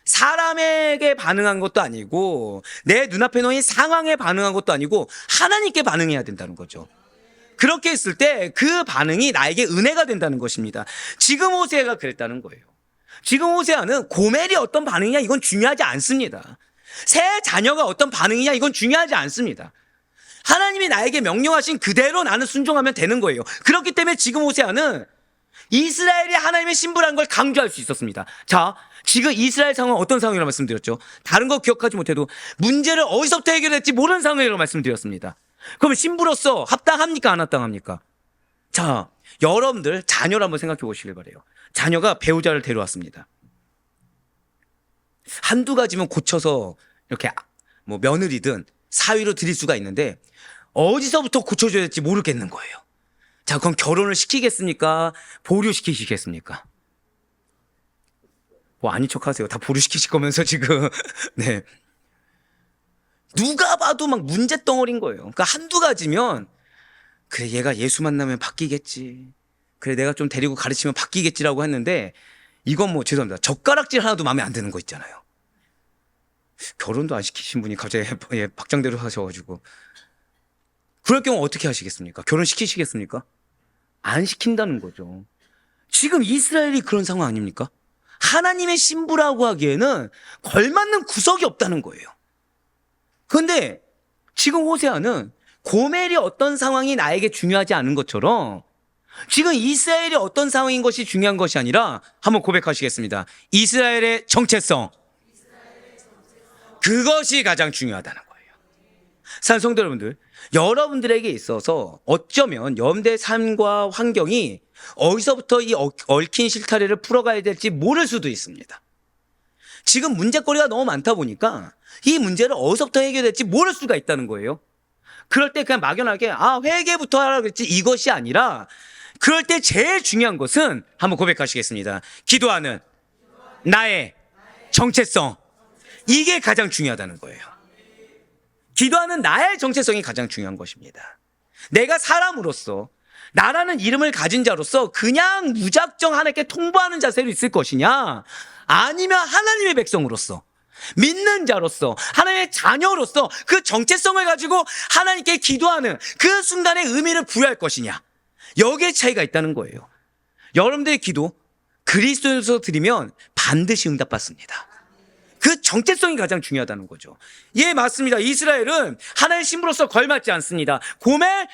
사람에게 반응한 것도 아니고 내 눈앞에 놓인 상황에 반응한 것도 아니고 하나님께 반응해야 된다는 거죠. 그렇게 했을 때 그 반응이 나에게 은혜가 된다는 것입니다. 지금 호세아가 그랬다는 거예요. 지금 호세아는 고멜이 어떤 반응이냐 이건 중요하지 않습니다. 새 자녀가 어떤 반응이냐 이건 중요하지 않습니다. 하나님이 나에게 명령하신 그대로 나는 순종하면 되는 거예요. 그렇기 때문에 지금 호세아는 이스라엘이 하나님의 신부라는 걸 강조할 수 있었습니다. 자, 지금 이스라엘 상황은 어떤 상황이라고 말씀드렸죠? 다른 거 기억하지 못해도 문제를 어디서부터 해결할지 모르는 상황이라고 말씀드렸습니다. 그러면 신부로서 합당합니까? 안 합당합니까? 자, 여러분들 자녀를 한번 생각해 보시길 바래요. 자녀가 배우자를 데려왔습니다. 한두 가지면 고쳐서 이렇게 뭐 며느리든 사위로 드릴 수가 있는데 어디서부터 고쳐줘야 될지 모르겠는 거예요. 자, 그럼 결혼을 시키겠습니까? 보류시키시겠습니까? 뭐 아닌 척 하세요. 다 보류시키실 거면서 지금. 네. 누가 봐도 막 문제덩어리인 거예요. 그러니까 한두 가지면 그래 얘가 예수 만나면 바뀌겠지. 그래 내가 좀 데리고 가르치면 바뀌겠지라고 했는데 이건 뭐 죄송합니다. 젓가락질 하나도 마음에 안 드는 거 있잖아요. 결혼도 안 시키신 분이 갑자기 박장대로 하셔가지고 그럴 경우 어떻게 하시겠습니까? 결혼시키시겠습니까? 안 시킨다는 거죠. 지금 이스라엘이 그런 상황 아닙니까? 하나님의 신부라고 하기에는 걸맞는 구석이 없다는 거예요. 그런데 지금 호세아는 고멜이 어떤 상황이 나에게 중요하지 않은 것처럼 지금 이스라엘이 어떤 상황인 것이 중요한 것이 아니라 한번 고백하시겠습니다. 이스라엘의 정체성. 그것이 가장 중요하다는 거예요. 사랑하는 성도 여러분들, 여러분들에게 있어서 어쩌면 여러분들의 삶과 환경이 어디서부터 이 얽힌 실타래를 풀어가야 될지 모를 수도 있습니다. 지금 문제거리가 너무 많다 보니까 이 문제를 어디서부터 해결될지 모를 수가 있다는 거예요. 그럴 때 그냥 막연하게 회개부터 하라고 그랬지 이것이 아니라 그럴 때 제일 중요한 것은 한번 고백하시겠습니다. 기도하는 나의 정체성. 이게 가장 중요하다는 거예요. 기도하는 나의 정체성이 가장 중요한 것입니다. 내가 사람으로서 나라는 이름을 가진 자로서 그냥 무작정 하나님께 통보하는 자세로 있을 것이냐 아니면 하나님의 백성으로서 믿는 자로서 하나님의 자녀로서 그 정체성을 가지고 하나님께 기도하는 그 순간의 의미를 부여할 것이냐 여기에 차이가 있다는 거예요. 여러분들의 기도 그리스도인으로서 드리면 반드시 응답받습니다. 그 정체성이 가장 중요하다는 거죠. 예, 맞습니다. 이스라엘은 하나님의 신부로서 걸맞지 않습니다. 고멜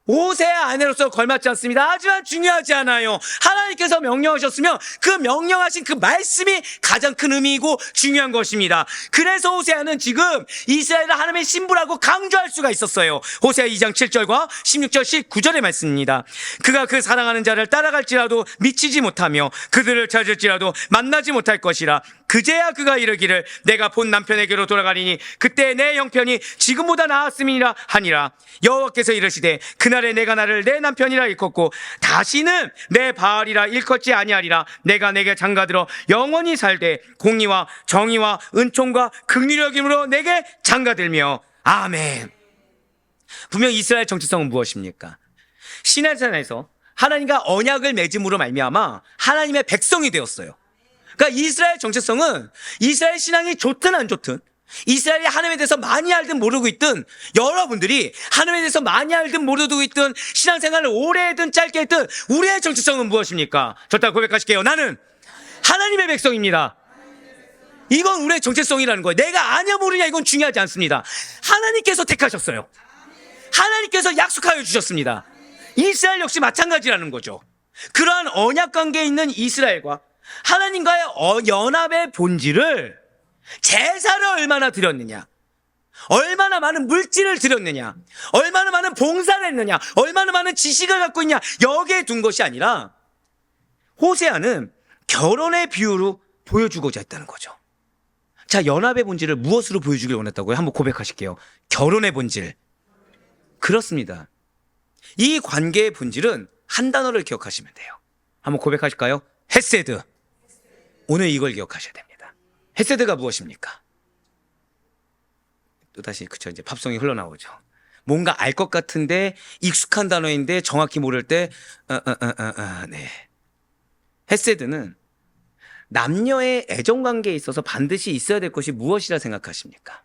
호세아 아내로서 걸맞지 않습니다. 하지만 중요하지 않아요. 하나님께서 명령하셨으면 그 명령하신 그 말씀이 가장 큰 의미이고 중요한 것입니다. 그래서 호세아는 지금 이스라엘을 하나님의 신부라고 강조할 수가 있었어요. 호세아 2장 7절과 16절 19절의 말씀입니다. 그가 그 사랑하는 자를 따라갈지라도 미치지 못하며 그들을 찾을지라도 만나지 못할 것이라. 그제야 그가 이르기를 내가 본 남편에게로 돌아가리니 그때 내 형편이 지금보다 나았음이라 하니라. 여호와께서 이르시되 그날에 내가 나를 내 남편이라 일컫고 다시는 내 바알이라 일컫지 아니하리라. 내가 내게 장가들어 영원히 살되 공의와 정의와 은총과 긍휼력임으로 내게 장가들며. 아멘. 분명 이스라엘 정체성은 무엇입니까? 시내산에서 하나님과 언약을 맺음으로 말미암아 하나님의 백성이 되었어요. 그러니까 이스라엘 정체성은 이스라엘 신앙이 좋든 안 좋든, 이스라엘이 하나님에 대해서 많이 알든 모르고 있든, 여러분들이 하나님에 대해서 많이 알든 모르고 있든, 신앙생활을 오래 했든 짧게 했든 우리의 정체성은 무엇입니까? 저따 고백하실게요. 나는 하나님의 백성입니다. 이건 우리의 정체성이라는 거예요. 내가 아냐 모르냐 이건 중요하지 않습니다. 하나님께서 택하셨어요. 하나님께서 약속하여 주셨습니다. 이스라엘 역시 마찬가지라는 거죠. 그러한 언약 관계에 있는 이스라엘과 하나님과의 연합의 본질을, 제사를 얼마나 드렸느냐, 얼마나 많은 물질을 드렸느냐, 얼마나 많은 봉사를 했느냐, 얼마나 많은 지식을 갖고 있냐, 여기에 둔 것이 아니라 호세아는 결혼의 비유로 보여주고자 했다는 거죠. 자, 연합의 본질을 무엇으로 보여주길 원했다고요? 한번 고백하실게요. 결혼의 본질. 그렇습니다. 이 관계의 본질은 한 단어를 기억하시면 돼요. 한번 고백하실까요? 헤세드. 오늘 이걸 기억하셔야 됩니다. 헤세드가 무엇입니까? 또다시 그쵸, 이제 팝송이 흘러나오죠. 뭔가 알 것 같은데 익숙한 단어인데 정확히 모를 때 네. 헤세드는 남녀의 애정관계에 있어서 반드시 있어야 될 것이 무엇이라 생각하십니까?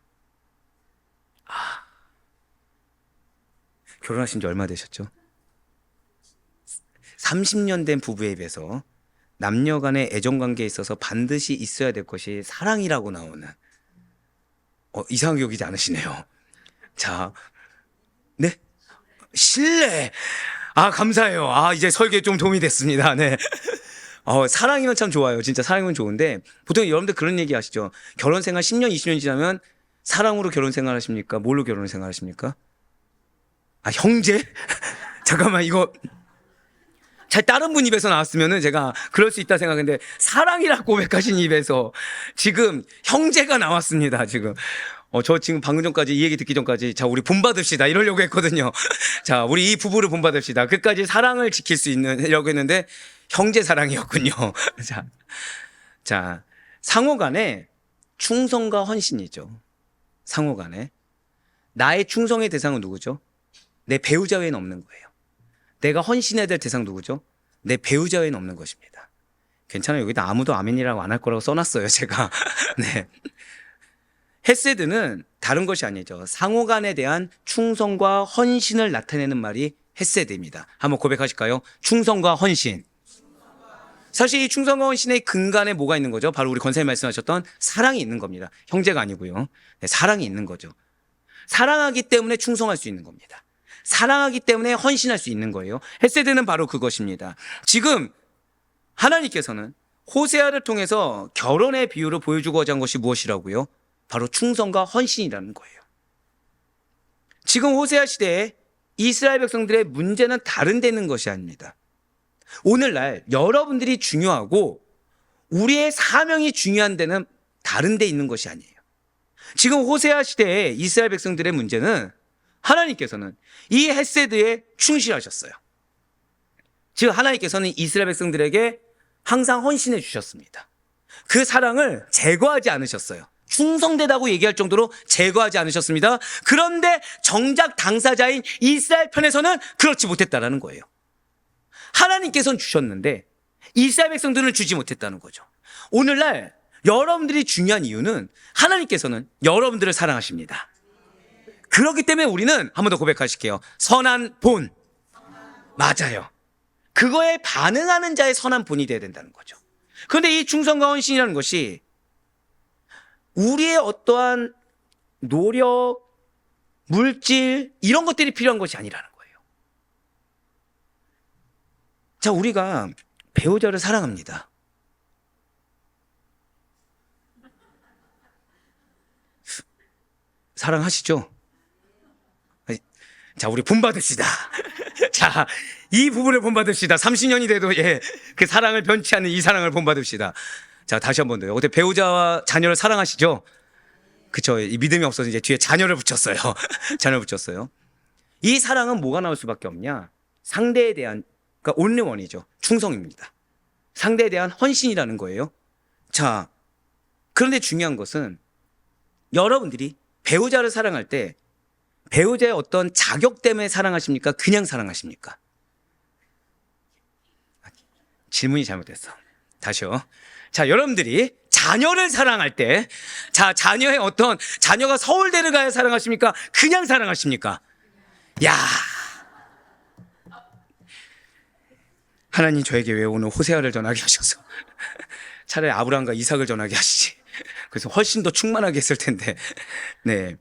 결혼하신 지 얼마 되셨죠? 30년 된 부부에 비해서 남녀 간의 애정관계에 있어서 반드시 있어야 될 것이 사랑이라고 나오는, 이상하게 여기지 않으시네요. 자, 네? 신뢰. 감사해요. 이제 설계에 좀 도움이 됐습니다. 네. 사랑이면 참 좋아요. 진짜 사랑이면 좋은데, 보통 여러분들 그런 얘기 하시죠. 결혼 생활 10년, 20년 지나면 사랑으로 결혼 생활 하십니까? 뭘로 결혼 생활 하십니까? 형제? 잠깐만, 이거. 잘 다른 분 입에서 나왔으면은 제가 그럴 수 있다 생각했는데, 사랑이라 고백하신 입에서 지금 형제가 나왔습니다, 지금. 저 지금 방금 전까지, 이 얘기 듣기 전까지, 자, 우리 본받읍시다 이러려고 했거든요. 자, 우리 이 부부를 본받읍시다. 끝까지 사랑을 지킬 수 있으려고 했는데, 형제 사랑이었군요. 자, 상호 간에 충성과 헌신이죠. 상호 간에. 나의 충성의 대상은 누구죠? 내 배우자 외에는 없는 거예요. 내가 헌신해야 될 대상 누구죠? 내 배우자 외에는 없는 것입니다. 괜찮아요. 여기다 아무도 아멘이라고 안 할 거라고 써놨어요, 제가. 네. 헤세드는 다른 것이 아니죠. 상호 간에 대한 충성과 헌신을 나타내는 말이 헤세드입니다. 한번 고백하실까요? 충성과 헌신. 사실 이 충성과 헌신의 근간에 뭐가 있는 거죠? 바로 우리 권사님 말씀하셨던 사랑이 있는 겁니다. 형제가 아니고요. 네, 사랑이 있는 거죠. 사랑하기 때문에 충성할 수 있는 겁니다. 사랑하기 때문에 헌신할 수 있는 거예요. 헤세드는 바로 그것입니다. 지금 하나님께서는 호세아를 통해서 결혼의 비유를 보여주고자 한 것이 무엇이라고요? 바로 충성과 헌신이라는 거예요. 지금 호세아 시대에 이스라엘 백성들의 문제는 다른 데 있는 것이 아닙니다. 오늘날 여러분들이 중요하고 우리의 사명이 중요한 데는 다른 데 있는 것이 아니에요. 지금 호세아 시대에 이스라엘 백성들의 문제는 하나님께서는 이 헤세드에 충실하셨어요. 즉 하나님께서는 이스라엘 백성들에게 항상 헌신해 주셨습니다. 그 사랑을 제거하지 않으셨어요. 충성되다고 얘기할 정도로 제거하지 않으셨습니다. 그런데 정작 당사자인 이스라엘 편에서는 그렇지 못했다라는 거예요. 하나님께서는 주셨는데 이스라엘 백성들은 주지 못했다는 거죠. 오늘날 여러분들이 중요한 이유는 하나님께서는 여러분들을 사랑하십니다. 그렇기 때문에 우리는 한 번 더 고백하실게요. 선한 본. 맞아요. 그거에 반응하는 자의 선한 본이 되어야 된다는 거죠. 그런데 이 충성과 헌신이라는 것이 우리의 어떠한 노력, 물질 이런 것들이 필요한 것이 아니라는 거예요. 자, 우리가 배우자를 사랑합니다. 사랑하시죠? 자, 우리 본받읍시다. 자, 이 부분을 본받읍시다. 30년이 돼도 그 사랑을 변치 않는 이 사랑을 본받읍시다. 자, 다시 한 번 더요. 어때 배우자와 자녀를 사랑하시죠? 그쵸. 이 믿음이 없어서 이제 뒤에 자녀를 붙였어요. 자녀를 붙였어요. 이 사랑은 뭐가 나올 수밖에 없냐? 상대에 대한, 그러니까 온리원이죠. 충성입니다. 상대에 대한 헌신이라는 거예요. 자, 그런데 중요한 것은 여러분들이 배우자를 사랑할 때 배우자의 어떤 자격 때문에 사랑하십니까? 그냥 사랑하십니까? 질문이 잘못됐어. 다시요. 자, 여러분들이 자녀를 사랑할 때, 자, 자녀가 서울대를 가야 사랑하십니까? 그냥 사랑하십니까? 야, 하나님 저에게 왜 오늘 호세아를 전하게 하셔서 차라리 아브라함과 이삭을 전하게 하시지. 그래서 훨씬 더 충만하게 했을 텐데. 네.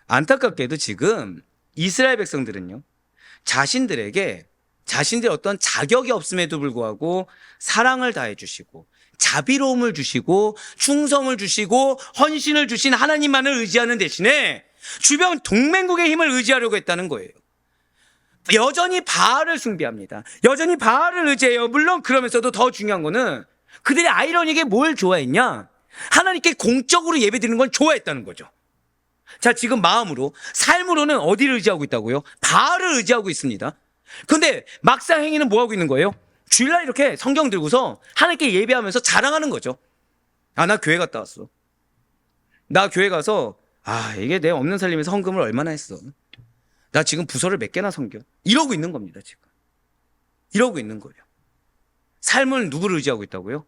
안타깝게도 지금 이스라엘 백성들은요, 자신들의 어떤 자격이 없음에도 불구하고 사랑을 다해 주시고 자비로움을 주시고 충성을 주시고 헌신을 주신 하나님만을 의지하는 대신에 주변 동맹국의 힘을 의지하려고 했다는 거예요. 여전히 바알을 숭배합니다. 여전히 바알을 의지해요. 물론 그러면서도 더 중요한 거는 그들이 아이러니하게 뭘 좋아했냐? 하나님께 공적으로 예배드리는 걸 좋아했다는 거죠. 자, 지금 마음으로, 삶으로는 어디를 의지하고 있다고요? 바알을 의지하고 있습니다. 그런데 막상 행위는 뭐 하고 있는 거예요? 주일날 이렇게 성경 들고서 하나님께 예배하면서 자랑하는 거죠. 아, 나 교회 갔다 왔어. 나 교회 가서 이게 내 없는 살림에서 헌금을 얼마나 했어. 나 지금 부서를 몇 개나 섬겨. 이러고 있는 겁니다, 지금. 이러고 있는 거예요. 삶을 누구를 의지하고 있다고요?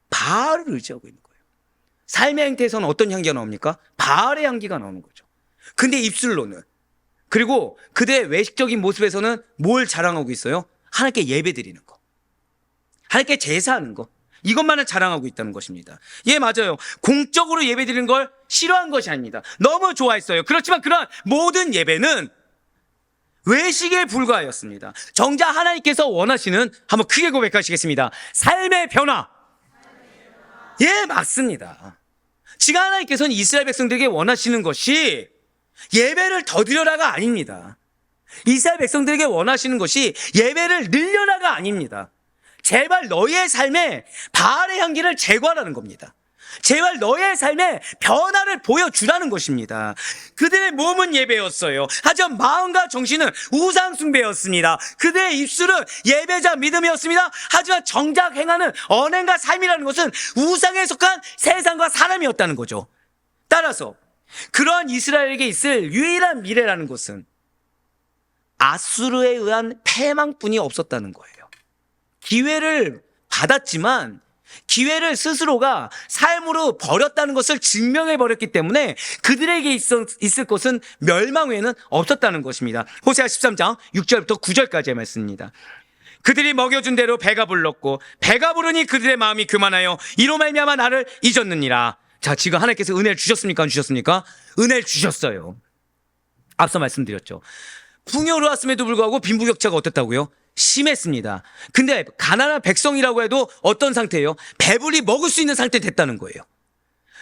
바알을 의지하고 있는 거예요. 삶의 행태에서는 어떤 향기가 나옵니까? 바알의 향기가 나오는 거죠. 근데 입술로는, 그리고 그들의 외식적인 모습에서는 뭘 자랑하고 있어요? 하나님께 예배드리는 거, 하나님께 제사하는 거, 이것만을 자랑하고 있다는 것입니다. 예, 맞아요. 공적으로 예배드리는 걸 싫어한 것이 아닙니다. 너무 좋아했어요. 그렇지만 그런 모든 예배는 외식에 불과하였습니다. 정작 하나님께서 원하시는, 한번 크게 고백하시겠습니다. 삶의 변화. 예, 맞습니다. 지금 하나님께서는 이스라엘 백성들에게 원하시는 것이 예배를 더 드려라가 아닙니다. 이스라엘 백성들에게 원하시는 것이 예배를 늘려라가 아닙니다. 제발 너희의 삶에 바알의 향기를 제거하라는 겁니다. 제발 너희의 삶에 변화를 보여주라는 것입니다. 그들의 몸은 예배였어요. 하지만 마음과 정신은 우상 숭배였습니다. 그들의 입술은 예배자 믿음이었습니다. 하지만 정작 행하는 언행과 삶이라는 것은 우상에 속한 세상과 사람이었다는 거죠. 따라서 그러한 이스라엘에게 있을 유일한 미래라는 것은 아수르에 의한 패망뿐이 없었다는 거예요. 기회를 받았지만 기회를 스스로가 삶으로 버렸다는 것을 증명해 버렸기 때문에 그들에게 있을 것은 멸망 외에는 없었다는 것입니다. 호세아 13장 6절부터 9절까지의 말씀입니다. 그들이 먹여준 대로 배가 불렀고 배가 부르니 그들의 마음이 교만하여 이로 말미암아 나를 잊었느니라. 자, 지금 하나님께서 은혜를 주셨습니까? 안 주셨습니까? 은혜를 주셨어요. 앞서 말씀드렸죠. 풍요로웠음에도 불구하고 빈부격차가 어땠다고요? 심했습니다. 근데 가난한 백성이라고 해도 어떤 상태예요? 배불리 먹을 수 있는 상태 됐다는 거예요.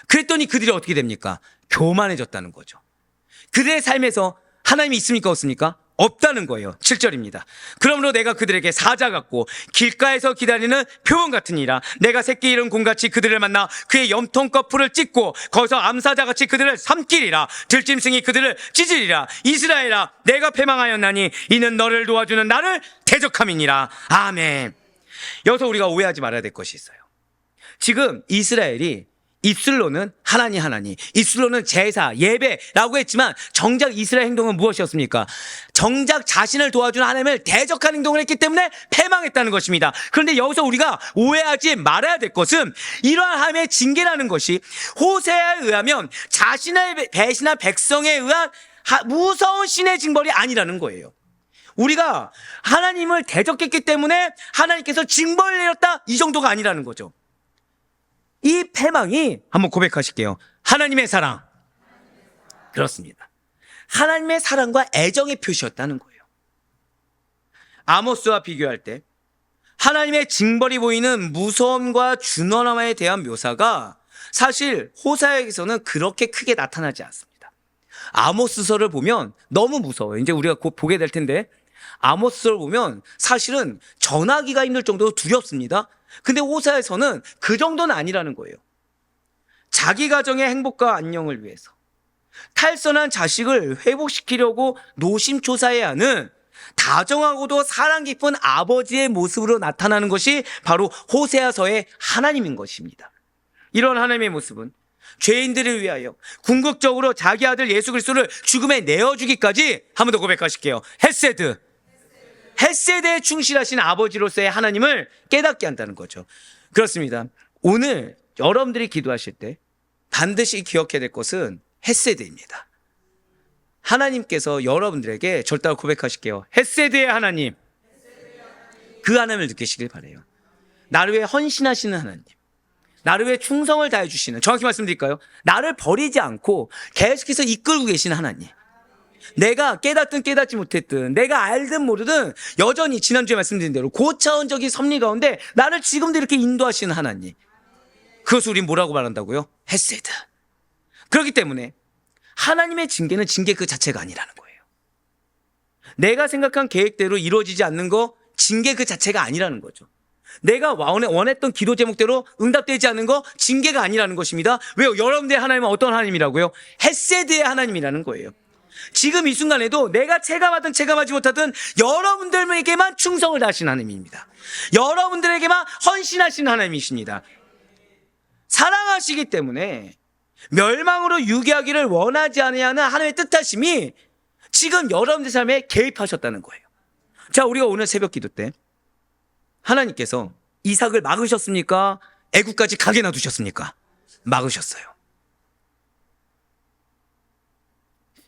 그랬더니 그들이 어떻게 됩니까? 교만해졌다는 거죠. 그들의 삶에서 하나님이 있습니까? 없습니까? 없다는 거예요. 7절입니다. 그러므로 내가 그들에게 사자 같고 길가에서 기다리는 표범 같으니라. 내가 새끼 잃은 곰같이 그들을 만나 그의 염통꺼풀을 찢고 거기서 암사자같이 그들을 삼키리라. 들짐승이 그들을 찢으리라. 이스라엘아, 내가 패망하였나니 이는 너를 도와주는 나를 대적함이니라. 아멘. 여기서 우리가 오해하지 말아야 될 것이 있어요. 지금 이스라엘이 입술로는 하나님, 입술로는 제사, 예배라고 했지만 정작 이스라엘 행동은 무엇이었습니까? 정작 자신을 도와주는 하나님을 대적한 행동을 했기 때문에 패망했다는 것입니다. 그런데 여기서 우리가 오해하지 말아야 될 것은 이러한 하나님의 징계라는 것이 호세아에 의하면 자신을 배신한 백성에 의한 무서운 신의 징벌이 아니라는 거예요. 우리가 하나님을 대적했기 때문에 하나님께서 징벌을 내렸다, 이 정도가 아니라는 거죠. 이 패망이, 한번 고백하실게요. 하나님의 사랑. 그렇습니다. 하나님의 사랑과 애정의 표시였다는 거예요. 아모스와 비교할 때 하나님의 징벌이 보이는 무서움과 준엄함에 대한 묘사가 사실 호세아에서는 그렇게 크게 나타나지 않습니다. 아모스서를 보면 너무 무서워요. 이제 우리가 곧 보게 될 텐데 아모스서를 보면 사실은 전하기가 힘들 정도로 두렵습니다. 근데 호세아에서는 그 정도는 아니라는 거예요. 자기 가정의 행복과 안녕을 위해서 탈선한 자식을 회복시키려고 노심초사해야 하는 다정하고도 사랑 깊은 아버지의 모습으로 나타나는 것이 바로 호세아서의 하나님인 것입니다. 이런 하나님의 모습은 죄인들을 위하여 궁극적으로 자기 아들 예수 그리스도를 죽음에 내어주기까지 한 번 더 고백하실게요. 헤세드에 충실하신 아버지로서의 하나님을 깨닫게 한다는 거죠. 그렇습니다. 오늘 여러분들이 기도하실 때 반드시 기억해야 될 것은 헤세드입니다. 하나님께서 여러분들에게 절대로 고백하실게요. 헤세드의 하나님. 그 하나님을 느끼시길 바라요. 나를 위해 헌신하시는 하나님, 나를 위해 충성을 다해 주시는, 정확히 말씀드릴까요? 나를 버리지 않고 계속해서 이끌고 계시는 하나님. 내가 깨닫든 깨닫지 못했든, 내가 알든 모르든 여전히 지난주에 말씀드린 대로 고차원적인 섭리 가운데 나를 지금도 이렇게 인도하시는 하나님. 그것을 우린 뭐라고 말한다고요? 헤세드. 그렇기 때문에 하나님의 징계는 징계 그 자체가 아니라는 거예요. 내가 생각한 계획대로 이루어지지 않는 거 징계 그 자체가 아니라는 거죠. 내가 원했던 기도 제목대로 응답되지 않는 거 징계가 아니라는 것입니다. 왜요? 여러분들의 하나님은 어떤 하나님이라고요? 헤세드의 하나님이라는 거예요. 지금 이 순간에도 내가 체감하든 체감하지 못하든 여러분들에게만 충성을 다하신 하나님입니다. 여러분들에게만 헌신하신 하나님이십니다. 사랑하시기 때문에 멸망으로 유기하기를 원하지 않으냐는 하나님의 뜻하심이 지금 여러분들 삶에 개입하셨다는 거예요. 자, 우리가 오늘 새벽 기도 때 하나님께서 이삭을 막으셨습니까? 애국까지 가게 놔두셨습니까? 막으셨어요.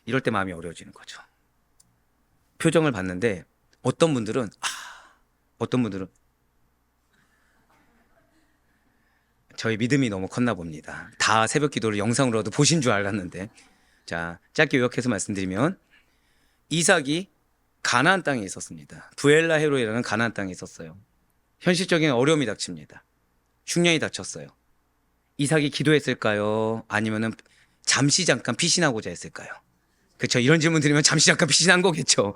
이럴 때 마음이 어려워지는 거죠. 표정을 봤는데 어떤 분들은 저희 믿음이 너무 컸나 봅니다. 다 새벽 기도를 영상으로도 보신 줄 알았는데, 자, 짧게 요약해서 말씀드리면 이삭이 가나안 땅에 있었습니다. 부엘라 헤로이라는 가나안 땅에 있었어요. 현실적인 어려움이 닥칩니다. 흉년이 닥쳤어요. 이삭이 기도했을까요? 아니면은 잠깐 피신하고자 했을까요? 그렇죠. 이런 질문 드리면 잠깐 피신한 거겠죠.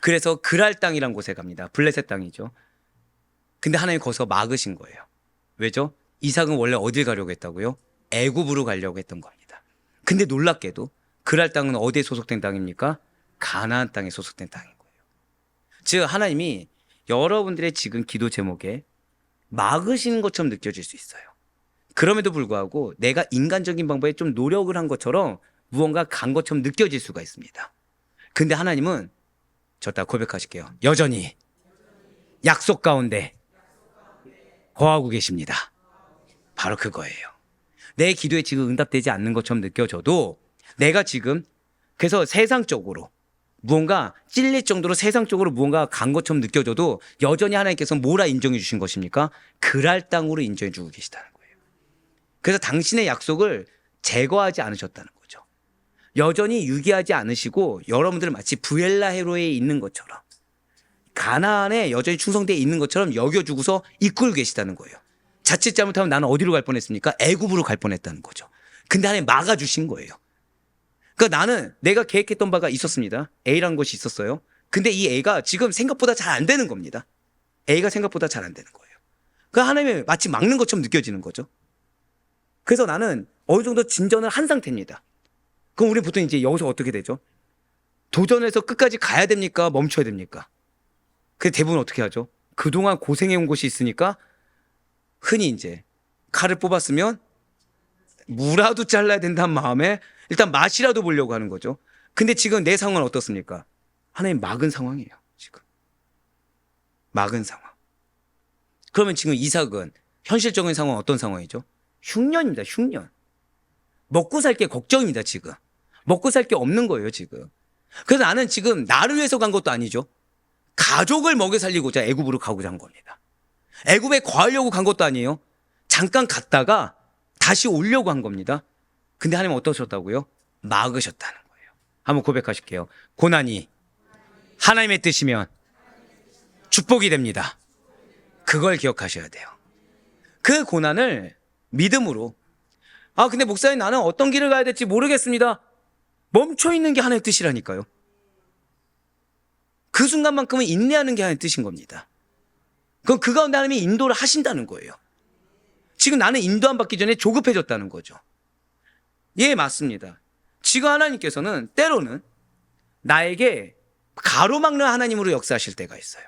그래서 그랄 땅이란 곳에 갑니다. 블레셋 땅이죠. 근데 하나님 거기서 막으신 거예요. 왜죠? 이삭은 원래 어딜 가려고 했다고요? 애굽으로 가려고 했던 겁니다. 근데 놀랍게도 그랄 땅은 어디에 소속된 땅입니까? 가나안 땅에 소속된 땅인 거예요. 즉 하나님이 여러분들의 지금 기도 제목에 막으시는 것처럼 느껴질 수 있어요. 그럼에도 불구하고 내가 인간적인 방법에 좀 노력을 한 것처럼 무언가 간 것처럼 느껴질 수가 있습니다. 근데 하나님은 다 고백하실게요. 여전히 약속 가운데 거하고 계십니다. 바로 그거예요. 내 기도에 지금 응답되지 않는 것처럼 느껴져도 내가 지금 그래서 세상적으로 무언가 찔릴 정도로 세상적으로 무언가 간 것처럼 느껴져도 여전히 하나님께서 뭐라 인정해 주신 것입니까? 그랄 땅으로 인정해 주고 계시다는 거예요. 그래서 당신의 약속을 제거하지 않으셨다는 거죠. 여전히 유기하지 않으시고 여러분들은 마치 부엘라 헤로에 있는 것처럼 가나안에 여전히 충성되어 있는 것처럼 여겨주고서 이끌고 계시다는 거예요. 자칫 잘못하면 나는 어디로 갈 뻔했습니까? 애굽으로 갈 뻔했다는 거죠. 근데 하나님 막아주신 거예요. 그러니까 나는 내가 계획했던 바가 있었습니다. A라는 것이 있었어요. 근데 이 A가 지금 생각보다 잘 안 되는 겁니다. A가 생각보다 잘 안 되는 거예요. 그러니까 하나님이 마치 막는 것처럼 느껴지는 거죠. 그래서 나는 어느 정도 진전을 한 상태입니다. 그럼 우리 보통 이제 여기서 어떻게 되죠? 도전해서 끝까지 가야 됩니까? 멈춰야 됩니까? 그 대부분 어떻게 하죠? 그동안 고생해온 곳이 있으니까 흔히 이제 칼을 뽑았으면 무라도 잘라야 된다는 마음에 일단 맛이라도 보려고 하는 거죠. 근데 지금 내 상황은 어떻습니까? 하나님 막은 상황이에요. 지금 막은 상황. 그러면 지금 이삭은 현실적인 상황은 어떤 상황이죠? 흉년입니다. 흉년. 먹고 살 게 걱정입니다. 지금 먹고 살 게 없는 거예요. 지금. 그래서 나는 지금 나를 위해서 간 것도 아니죠. 가족을 먹여 살리고자 애굽으로 가고자 한 겁니다. 애굽에 거하려고 간 것도 아니에요. 잠깐 갔다가 다시 오려고 한 겁니다. 근데 하나님 어떠셨다고요? 막으셨다는 거예요. 한번 고백하실게요. 고난이 하나님의 뜻이면 축복이 됩니다. 그걸 기억하셔야 돼요. 그 고난을 믿음으로, 근데 목사님 나는 어떤 길을 가야 될지 모르겠습니다. 멈춰 있는 게 하나의 뜻이라니까요. 그 순간만큼은 인내하는 게 하나의 뜻인 겁니다. 그럼 그 가운데 하나님이 인도를 하신다는 거예요. 지금 나는 인도안 받기 전에 조급해졌다는 거죠. 예, 맞습니다. 지금 하나님께서는 때로는 나에게 가로막는 하나님으로 역사하실 때가 있어요.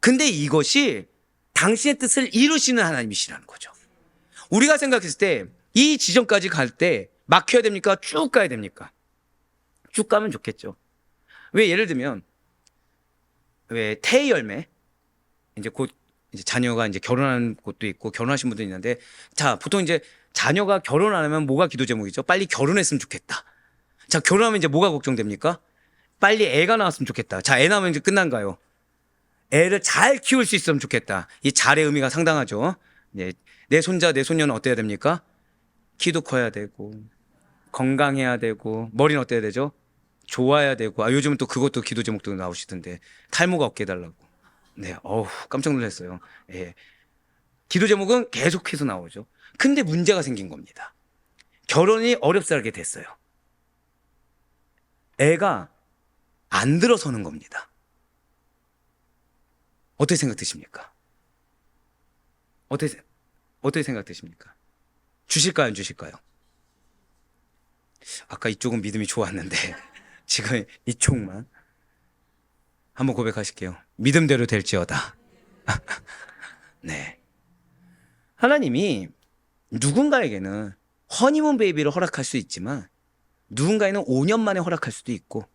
근데 이것이 당신의 뜻을 이루시는 하나님이시라는 거죠. 우리가 생각했을 때 이 지점까지 갈 때 막혀야 됩니까? 쭉 가야 됩니까? 쭉 가면 좋겠죠. 왜 예를 들면 왜 태의 열매, 이제 곧 이제 자녀가 이제 결혼하는 곳도 있고 결혼하신 분도 있는데, 자, 보통 이제 자녀가 결혼 안 하면 뭐가 기도 제목이죠? 빨리 결혼했으면 좋겠다. 자, 결혼하면 이제 뭐가 걱정됩니까? 빨리 애가 나왔으면 좋겠다. 자, 애 나오면 이제 끝난가요? 애를 잘 키울 수 있으면 좋겠다. 이 잘의 의미가 상당하죠. 네, 내 손자, 내 손녀는 어때야 됩니까? 키도 커야 되고, 건강해야 되고, 머리는 어때야 되죠? 좋아야 되고, 요즘은 또 그것도 기도 제목도 나오시던데, 탈모가 없게 해달라고. 네, 깜짝 놀랐어요. 예. 기도 제목은 계속해서 나오죠. 근데 문제가 생긴 겁니다. 결혼이 어렵사하게 됐어요. 애가 안 들어서는 겁니다. 어떻게 생각되십니까? 어떻게 생각되십니까? 주실까요, 안 주실까요? 아까 이쪽은 믿음이 좋았는데 지금 이쪽만. 한번 고백하실게요. 믿음대로 될지어다. 네. 하나님이 누군가에게는 허니문 베이비를 허락할 수 있지만 누군가에는 5년 만에 허락할 수도 있고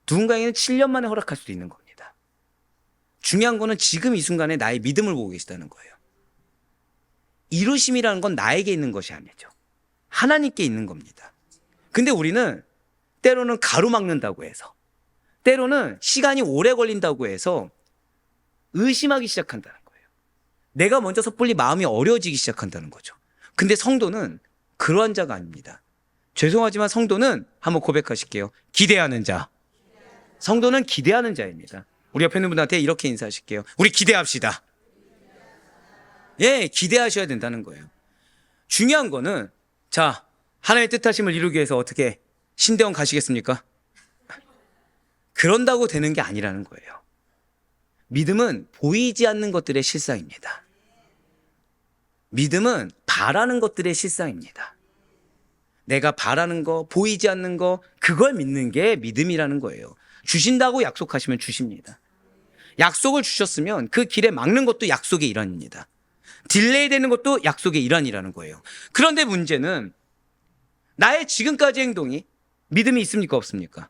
누군가에게는 7년 만에 허락할 수도 있는 겁니다. 중요한 거는 지금 이 순간에 나의 믿음을 보고 계시다는 거예요. 이루심이라는 건 나에게 있는 것이 아니죠. 하나님께 있는 겁니다. 근데 우리는 때로는 가로막는다고 해서, 때로는 시간이 오래 걸린다고 해서 의심하기 시작한다는 거예요. 내가 먼저 섣불리 마음이 어려워지기 시작한다는 거죠. 근데 성도는 그러한 자가 아닙니다. 죄송하지만 성도는 한번 고백하실게요. 기대하는 자. 성도는 기대하는 자입니다. 우리 옆에 있는 분한테 이렇게 인사하실게요. 우리 기대합시다. 예, 기대하셔야 된다는 거예요. 중요한 거는, 자, 하나님의 뜻하심을 이루기 위해서 어떻게 신대원 가시겠습니까? 그런다고 되는 게 아니라는 거예요. 믿음은 보이지 않는 것들의 실상입니다. 믿음은 바라는 것들의 실상입니다. 내가 바라는 거, 보이지 않는 거, 그걸 믿는 게 믿음이라는 거예요. 주신다고 약속하시면 주십니다. 약속을 주셨으면 그 길에 막는 것도 약속의 일환입니다. 딜레이 되는 것도 약속의 일환이라는 거예요. 그런데 문제는 나의 지금까지 행동이 믿음이 있습니까, 없습니까?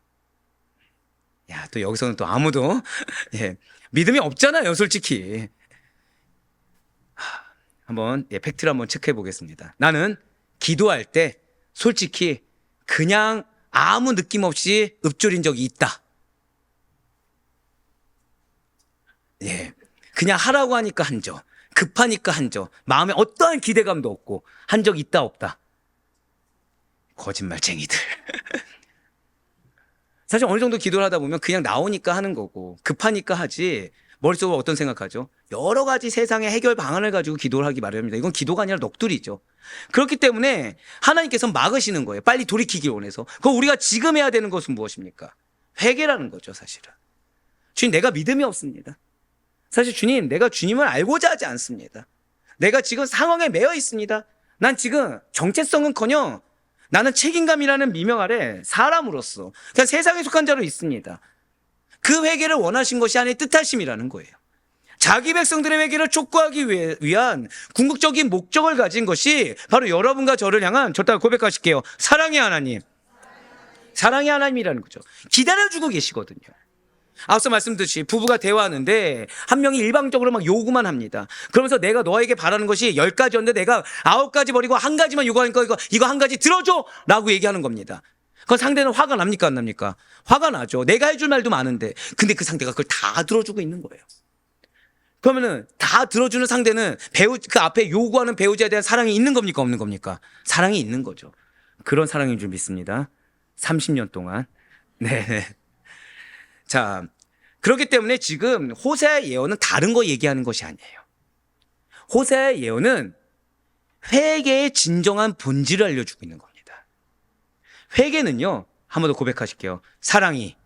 야, 또 여기서는 또 아무도 예, 믿음이 없잖아요, 솔직히. 한번 팩트를 한번 체크해 보겠습니다. 나는 기도할 때 솔직히 그냥 아무 느낌 없이 읊조린 적이 있다. 예, 그냥 하라고 하니까 한 적, 급하니까 한 적, 마음에 어떠한 기대감도 없고 한 적 있다 없다. 거짓말쟁이들. 사실 어느 정도 기도를 하다 보면 그냥 나오니까 하는 거고 급하니까 하지, 머릿속으로 어떤 생각하죠? 여러 가지 세상의 해결 방안을 가지고 기도를 하기 마련입니다. 이건 기도가 아니라 넋두리죠. 그렇기 때문에 하나님께서 막으시는 거예요. 빨리 돌이키길 원해서. 그럼 우리가 지금 해야 되는 것은 무엇입니까? 회개라는 거죠, 사실은. 주님, 내가 믿음이 없습니다. 사실 주님, 내가 주님을 알고자 하지 않습니다. 내가 지금 상황에 매여 있습니다. 난 지금 정체성은커녕 나는 책임감이라는 미명 아래 사람으로서 그냥 세상에 속한 자로 있습니다. 그 회개를 원하신 것이 하나님의 뜻하심이라는 거예요. 자기 백성들의 회개를 촉구하기 위한 궁극적인 목적을 가진 것이 바로 여러분과 저를 향한, 저따가 고백하실게요, 사랑의 하나님. 사랑의 하나님이라는 거죠. 기다려주고 계시거든요. 앞서 말씀드렸듯이 부부가 대화하는데 한 명이 일방적으로 막 요구만 합니다. 그러면서 내가 너에게 바라는 것이 10가지였는데 내가 9가지 버리고 한 가지만 요구하니까 이거 한 가지 들어줘! 라고 얘기하는 겁니다. 그건 상대는 화가 납니까, 안 납니까? 화가 나죠. 내가 해줄 말도 많은데. 근데 그 상대가 그걸 다 들어주고 있는 거예요. 그러면은 다 들어주는 상대는 그 앞에 요구하는 배우자에 대한 사랑이 있는 겁니까, 없는 겁니까? 사랑이 있는 거죠. 그런 사랑인 줄 믿습니다. 30년 동안. 네. 자, 그렇기 때문에 지금 호세아의 예언은 다른 거 얘기하는 것이 아니에요. 호세아의 예언은 회개의 진정한 본질을 알려주고 있는 겁니다. 회개는요, 한 번 더 고백하실게요. 사랑이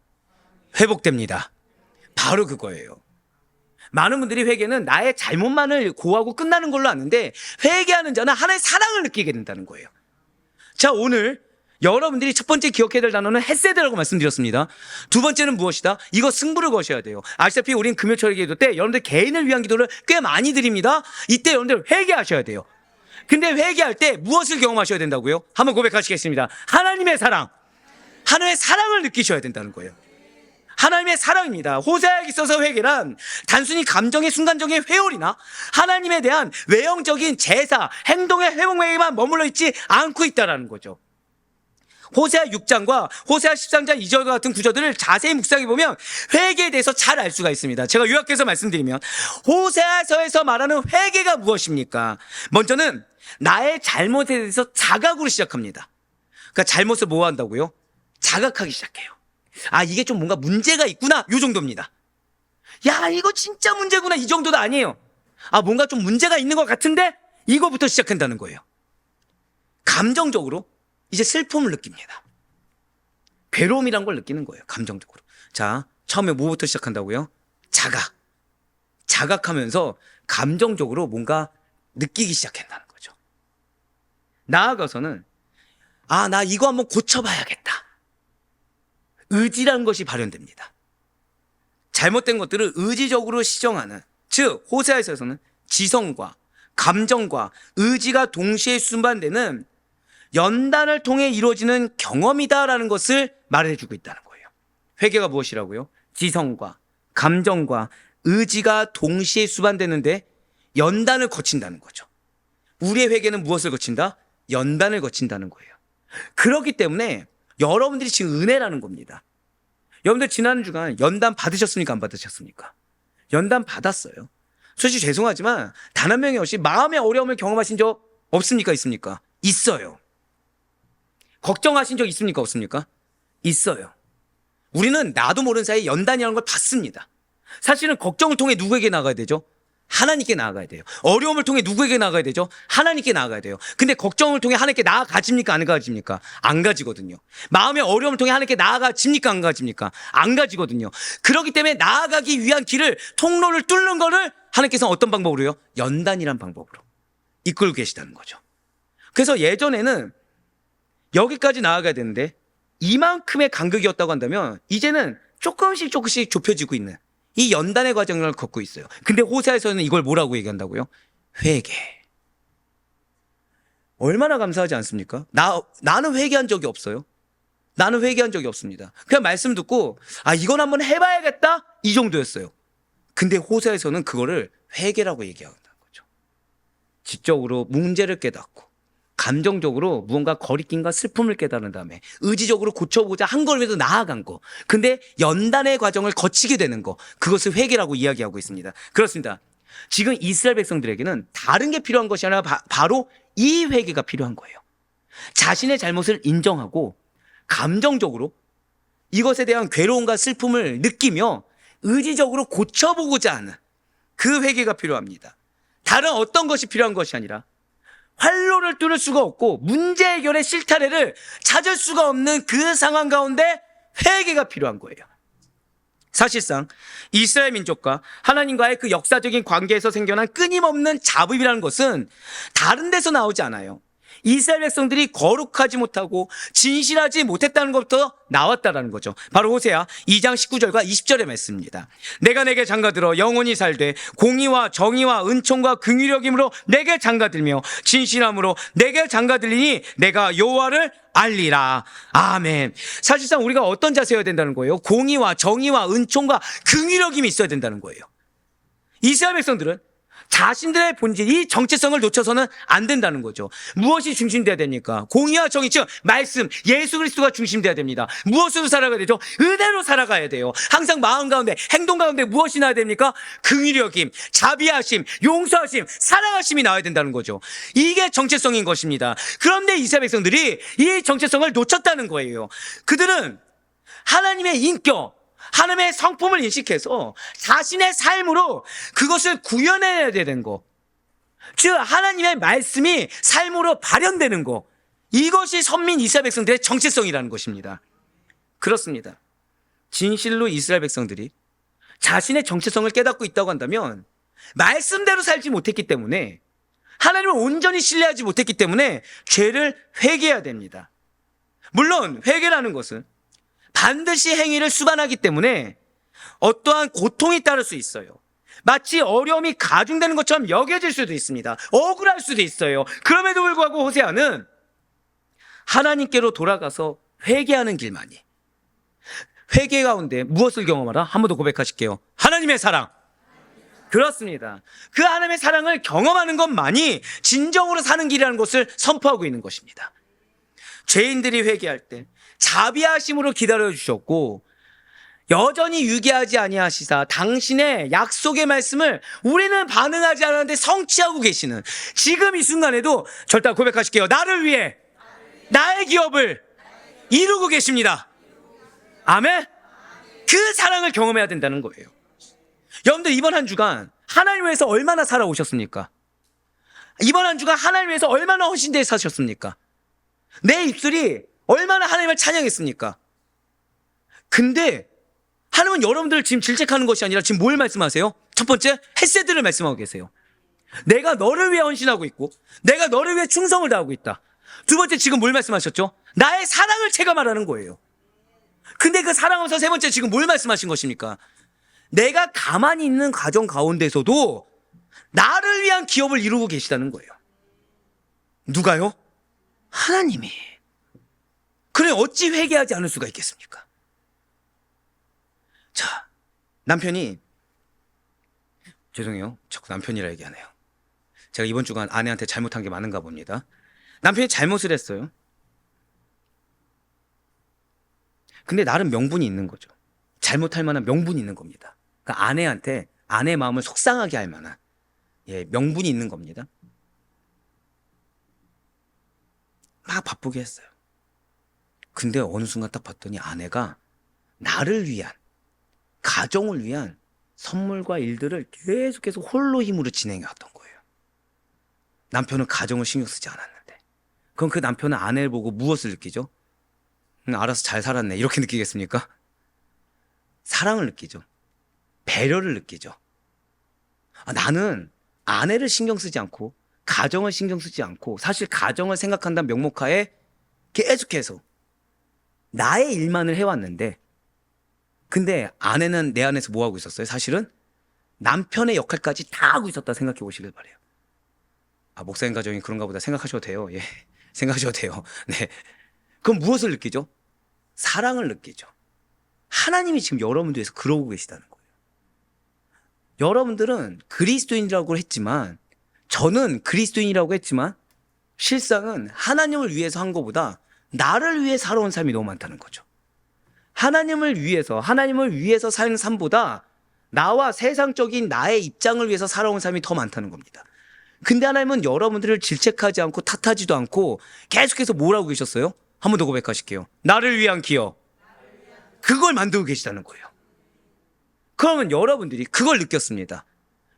회복됩니다. 바로 그거예요. 많은 분들이 회개는 나의 잘못만을 고하고 끝나는 걸로 아는데, 회개하는 자는 하나의 사랑을 느끼게 된다는 거예요. 자, 오늘 여러분들이 첫 번째 기억해야 될 단어는 헤세드라고 말씀드렸습니다. 두 번째는 무엇이다? 이거 승부를 거셔야 돼요. 아시다시피 우린 금요철 기도 때 여러분들 개인을 위한 기도를 꽤 많이 드립니다. 이때 여러분들 회개하셔야 돼요. 근데 회개할 때 무엇을 경험하셔야 된다고요? 한번 고백하시겠습니다. 하나님의 사랑, 하나님의 사랑을 느끼셔야 된다는 거예요. 하나님의 사랑입니다. 호세아에게 있어서 회개란 단순히 감정의 순간적인 회오리나 하나님에 대한 외형적인 제사, 행동의 회복에만 머물러 있지 않고 있다는 거죠. 호세아 6장과 호세아 13장 2절 같은 구절들을 자세히 묵상해 보면 회개에 대해서 잘 알 수가 있습니다. 제가 요약해서 말씀드리면, 호세아서에서 말하는 회개가 무엇입니까? 먼저는 나의 잘못에 대해서 자각으로 시작합니다. 그러니까 잘못을 뭐 한다고요? 자각하기 시작해요. 아, 이게 좀 뭔가 문제가 있구나, 요 정도입니다. 야, 이거 진짜 문제구나, 이 정도도 아니에요. 아, 뭔가 좀 문제가 있는 것 같은데, 이거부터 시작한다는 거예요. 감정적으로 이제 슬픔을 느낍니다. 괴로움이란 걸 느끼는 거예요, 감정적으로. 자, 처음에 뭐부터 시작한다고요? 자각하면서 감정적으로 뭔가 느끼기 시작한다는 거죠. 나아가서는, 아, 나 이거 한번 고쳐봐야겠다. 의지라는 것이 발현됩니다. 잘못된 것들을 의지적으로 시정하는, 즉 호세아에서는 지성과 감정과 의지가 동시에 순반되는 연단을 통해 이루어지는 경험이다라는 것을 말해주고 있다는 거예요. 회개가 무엇이라고요? 지성과 감정과 의지가 동시에 수반되는데 연단을 거친다는 거죠. 우리의 회개는 무엇을 거친다? 연단을 거친다는 거예요. 그렇기 때문에 여러분들이 지금 은혜라는 겁니다. 여러분들 지난 주간 연단 받으셨습니까? 안 받으셨습니까? 연단 받았어요. 솔직히 죄송하지만 단 한 명이 없이 마음의 어려움을 경험하신 적 없습니까? 있습니까? 있어요. 걱정하신 적 있습니까? 없습니까? 있어요. 우리는 나도 모르는 사이에 연단이라는 걸 받습니다. 사실은 걱정을 통해 누구에게 나가야 되죠? 하나님께 나아가야 돼요. 어려움을 통해 누구에게 나아가야 되죠? 하나님께 나아가야 돼요. 근데 걱정을 통해 하나님께 나아가집니까? 안 가집니까? 안 가지거든요. 마음의 어려움을 통해 하나님께 나아가집니까? 안 가집니까? 안 가지거든요. 그렇기 때문에 나아가기 위한 길을, 통로를 뚫는 거를 하나님께서는 어떤 방법으로요? 연단이란 방법으로 이끌고 계시다는 거죠. 그래서 예전에는 여기까지 나아가야 되는데 이만큼의 간극이었다고 한다면 이제는 조금씩 좁혀지고 있는 이 연단의 과정을 걷고 있어요. 근데 호세아에서는 이걸 뭐라고 얘기한다고요? 회개. 얼마나 감사하지 않습니까? 나는 회개한 적이 없어요. 나는 회개한 적이 없습니다. 그냥 말씀 듣고, 아, 이건 한번 해봐야겠다, 이 정도였어요. 근데 호세아에서는 그거를 회개라고 얘기한다는 거죠. 지적으로 문제를 깨닫고 감정적으로 무언가 거리낌과 슬픔을 깨달은 다음에 의지적으로 고쳐보자 한 걸음에도 나아간 거. 근데 연단의 과정을 거치게 되는 거. 그것을 회개라고 이야기하고 있습니다. 그렇습니다. 지금 이스라엘 백성들에게는 다른 게 필요한 것이 아니라 바로 이 회개가 필요한 거예요. 자신의 잘못을 인정하고 감정적으로 이것에 대한 괴로움과 슬픔을 느끼며 의지적으로 고쳐보고자 하는 그 회개가 필요합니다. 다른 어떤 것이 필요한 것이 아니라 활로를 뚫을 수가 없고 문제 해결의 실타래를 찾을 수가 없는 그 상황 가운데 회개가 필요한 거예요. 사실상 이스라엘 민족과 하나님과의 그 역사적인 관계에서 생겨난 끊임없는 잡음이라는 것은 다른 데서 나오지 않아요. 이스라엘 백성들이 거룩하지 못하고 진실하지 못했다는 것부터 나왔다라는 거죠. 바로 호세아 2장 19절과 20절의 말씀입니다. 내가 내게 장가들어 영원히 살되 공의와 정의와 은총과 긍휼력임으로 내게 장가들며 진실함으로 내게 장가들리니 내가 여호와를 알리라. 아멘. 사실상 우리가 어떤 자세여야 된다는 거예요? 공의와 정의와 은총과 긍휼력임이 있어야 된다는 거예요. 이스라엘 백성들은 자신들의 본질, 이 정체성을 놓쳐서는 안 된다는 거죠. 무엇이 중심돼야 됩니까? 공의와 정의, 즉 말씀, 예수 그리스도가 중심돼야 됩니다. 무엇으로 살아가야 되죠? 은혜로 살아가야 돼요. 항상 마음 가운데, 행동 가운데 무엇이 나야 됩니까? 긍휼력임, 자비하심, 용서하심, 사랑하심이 나와야 된다는 거죠. 이게 정체성인 것입니다. 그런데 이스라엘 백성들이 이 정체성을 놓쳤다는 거예요. 그들은 하나님의 인격, 하나님의 성품을 인식해서 자신의 삶으로 그것을 구현해야 되는 거. 즉 하나님의 말씀이 삶으로 발현되는 거, 이것이 선민 이스라엘 백성들의 정체성이라는 것입니다. 그렇습니다. 진실로 이스라엘 백성들이 자신의 정체성을 깨닫고 있다고 한다면 말씀대로 살지 못했기 때문에, 하나님을 온전히 신뢰하지 못했기 때문에 죄를 회개해야 됩니다. 물론 회개라는 것은 반드시 행위를 수반하기 때문에 어떠한 고통이 따를 수 있어요. 마치 어려움이 가중되는 것처럼 여겨질 수도 있습니다. 억울할 수도 있어요. 그럼에도 불구하고 호세아는 하나님께로 돌아가서 회개하는 길만이, 회개 가운데 무엇을 경험하라? 한 번 더 고백하실게요. 하나님의 사랑. 그렇습니다. 그 하나님의 사랑을 경험하는 것만이 진정으로 사는 길이라는 것을 선포하고 있는 것입니다. 죄인들이 회개할 때 자비하심으로 기다려 주셨고 여전히 유기하지 아니하시사 당신의 약속의 말씀을 우리는 반응하지 않았는데 성취하고 계시는 지금 이 순간에도 절대 고백하실게요. 나를 위해 나의 기업을 이루고 계십니다. 아멘. 그 사랑을 경험해야 된다는 거예요. 여러분들 이번 한 주간 하나님 위해서 얼마나 살아오셨습니까? 이번 한 주간 하나님 위해서 얼마나 헌신되어 사셨습니까? 내 입술이 얼마나 하나님을 찬양했습니까? 근데 하나님은 여러분들을 지금 질책하는 것이 아니라 지금 뭘 말씀하세요? 첫 번째, 헤세드를 말씀하고 계세요. 내가 너를 위해 헌신하고 있고 내가 너를 위해 충성을 다하고 있다. 두 번째, 지금 뭘 말씀하셨죠? 나의 사랑을 체감하라는 거예요. 근데 그 사랑하면서 세 번째, 지금 뭘 말씀하신 것입니까? 내가 가만히 있는 과정 가운데서도 나를 위한 기업을 이루고 계시다는 거예요. 누가요? 하나님이. 그래 어찌 회개하지 않을 수가 있겠습니까? 자, 남편이, 죄송해요, 자꾸 남편이라 얘기하네요. 제가 이번 주간 아내한테 잘못한 게 많은가 봅니다. 남편이 잘못을 했어요. 근데 나름 명분이 있는 거죠. 잘못할 만한 명분이 있는 겁니다. 그러니까 아내한테 아내의 마음을 속상하게 할 만한 명분이 있는 겁니다. 막 바쁘게 했어요. 근데 어느 순간 딱 봤더니 아내가 나를 위한, 가정을 위한 선물과 일들을 계속해서 홀로 힘으로 진행해왔던 거예요. 남편은 가정을 신경 쓰지 않았는데. 그럼 그 남편은 아내를 보고 무엇을 느끼죠? 알아서 잘 살았네, 이렇게 느끼겠습니까? 사랑을 느끼죠. 배려를 느끼죠. 나는 아내를 신경 쓰지 않고 가정을 신경 쓰지 않고 사실 가정을 생각한다는 명목하에 계속해서 나의 일만을 해왔는데, 근데 아내는 내 안에서 뭐 하고 있었어요? 사실은 남편의 역할까지 다 하고 있었다 생각해 보시길 바래요. 목사님 가정이 그런가 보다 생각하셔도 돼요. 예, 생각하셔도 돼요. 네. 그럼 무엇을 느끼죠? 사랑을 느끼죠. 하나님이 지금 여러분들 위해서 그러고 계시다는 거예요. 여러분들은 그리스도인이라고 했지만, 저는 그리스도인이라고 했지만 실상은 하나님을 위해서 한 것보다 나를 위해 살아온 삶이 너무 많다는 거죠. 하나님을 위해서 사는 삶보다 나와 세상적인 나의 입장을 위해서 살아온 삶이 더 많다는 겁니다. 근데 하나님은 여러분들을 질책하지 않고 탓하지도 않고 계속해서 뭘 하고 계셨어요? 한 번 더 고백하실게요. 나를 위한 기업. 그걸 만들고 계시다는 거예요. 그러면 여러분들이 그걸 느꼈습니다.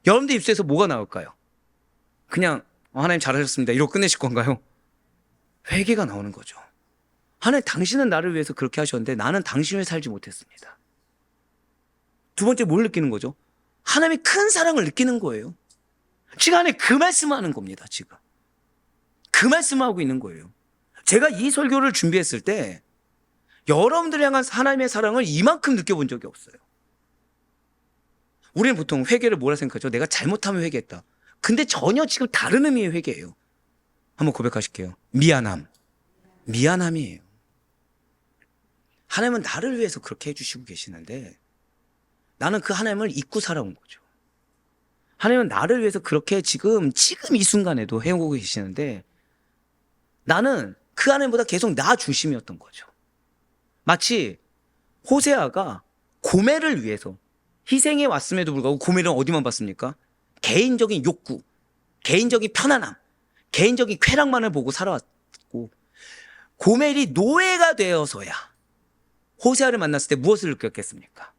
여러분들 입술에서 뭐가 나올까요? 그냥 하나님 잘하셨습니다 이러고 끝내실 건가요? 회개가 나오는 거죠. 하나님, 당신은 나를 위해서 그렇게 하셨는데 나는 당신을 살지 못했습니다. 두 번째, 뭘 느끼는 거죠? 하나님의 큰 사랑을 느끼는 거예요. 지금 하나님 그 말씀하는 겁니다. 지금 그 말씀하고 있는 거예요. 제가 이 설교를 준비했을 때 여러분들을 향한 하나님의 사랑을 이만큼 느껴본 적이 없어요. 우리는 보통 회개를 뭐라 생각하죠? 내가 잘못하면 회개했다. 근데 전혀 지금 다른 의미의 회개예요. 한번 고백하실게요. 미안함이에요. 하나님은 나를 위해서 그렇게 해주시고 계시는데 나는 그 하나님을 잊고 살아온 거죠. 하나님은 나를 위해서 그렇게 지금 이 순간에도 해오고 계시는데 나는 그 하나님보다 계속 나 중심이었던 거죠. 마치 호세아가 고멜을 위해서 희생해 왔음에도 불구하고 고멜은 어디만 봤습니까? 개인적인 욕구, 개인적인 편안함, 개인적인 쾌락만을 보고 살아왔고, 고멜이 노예가 되어서야 호세아를 만났을 때 무엇을 느꼈겠습니까?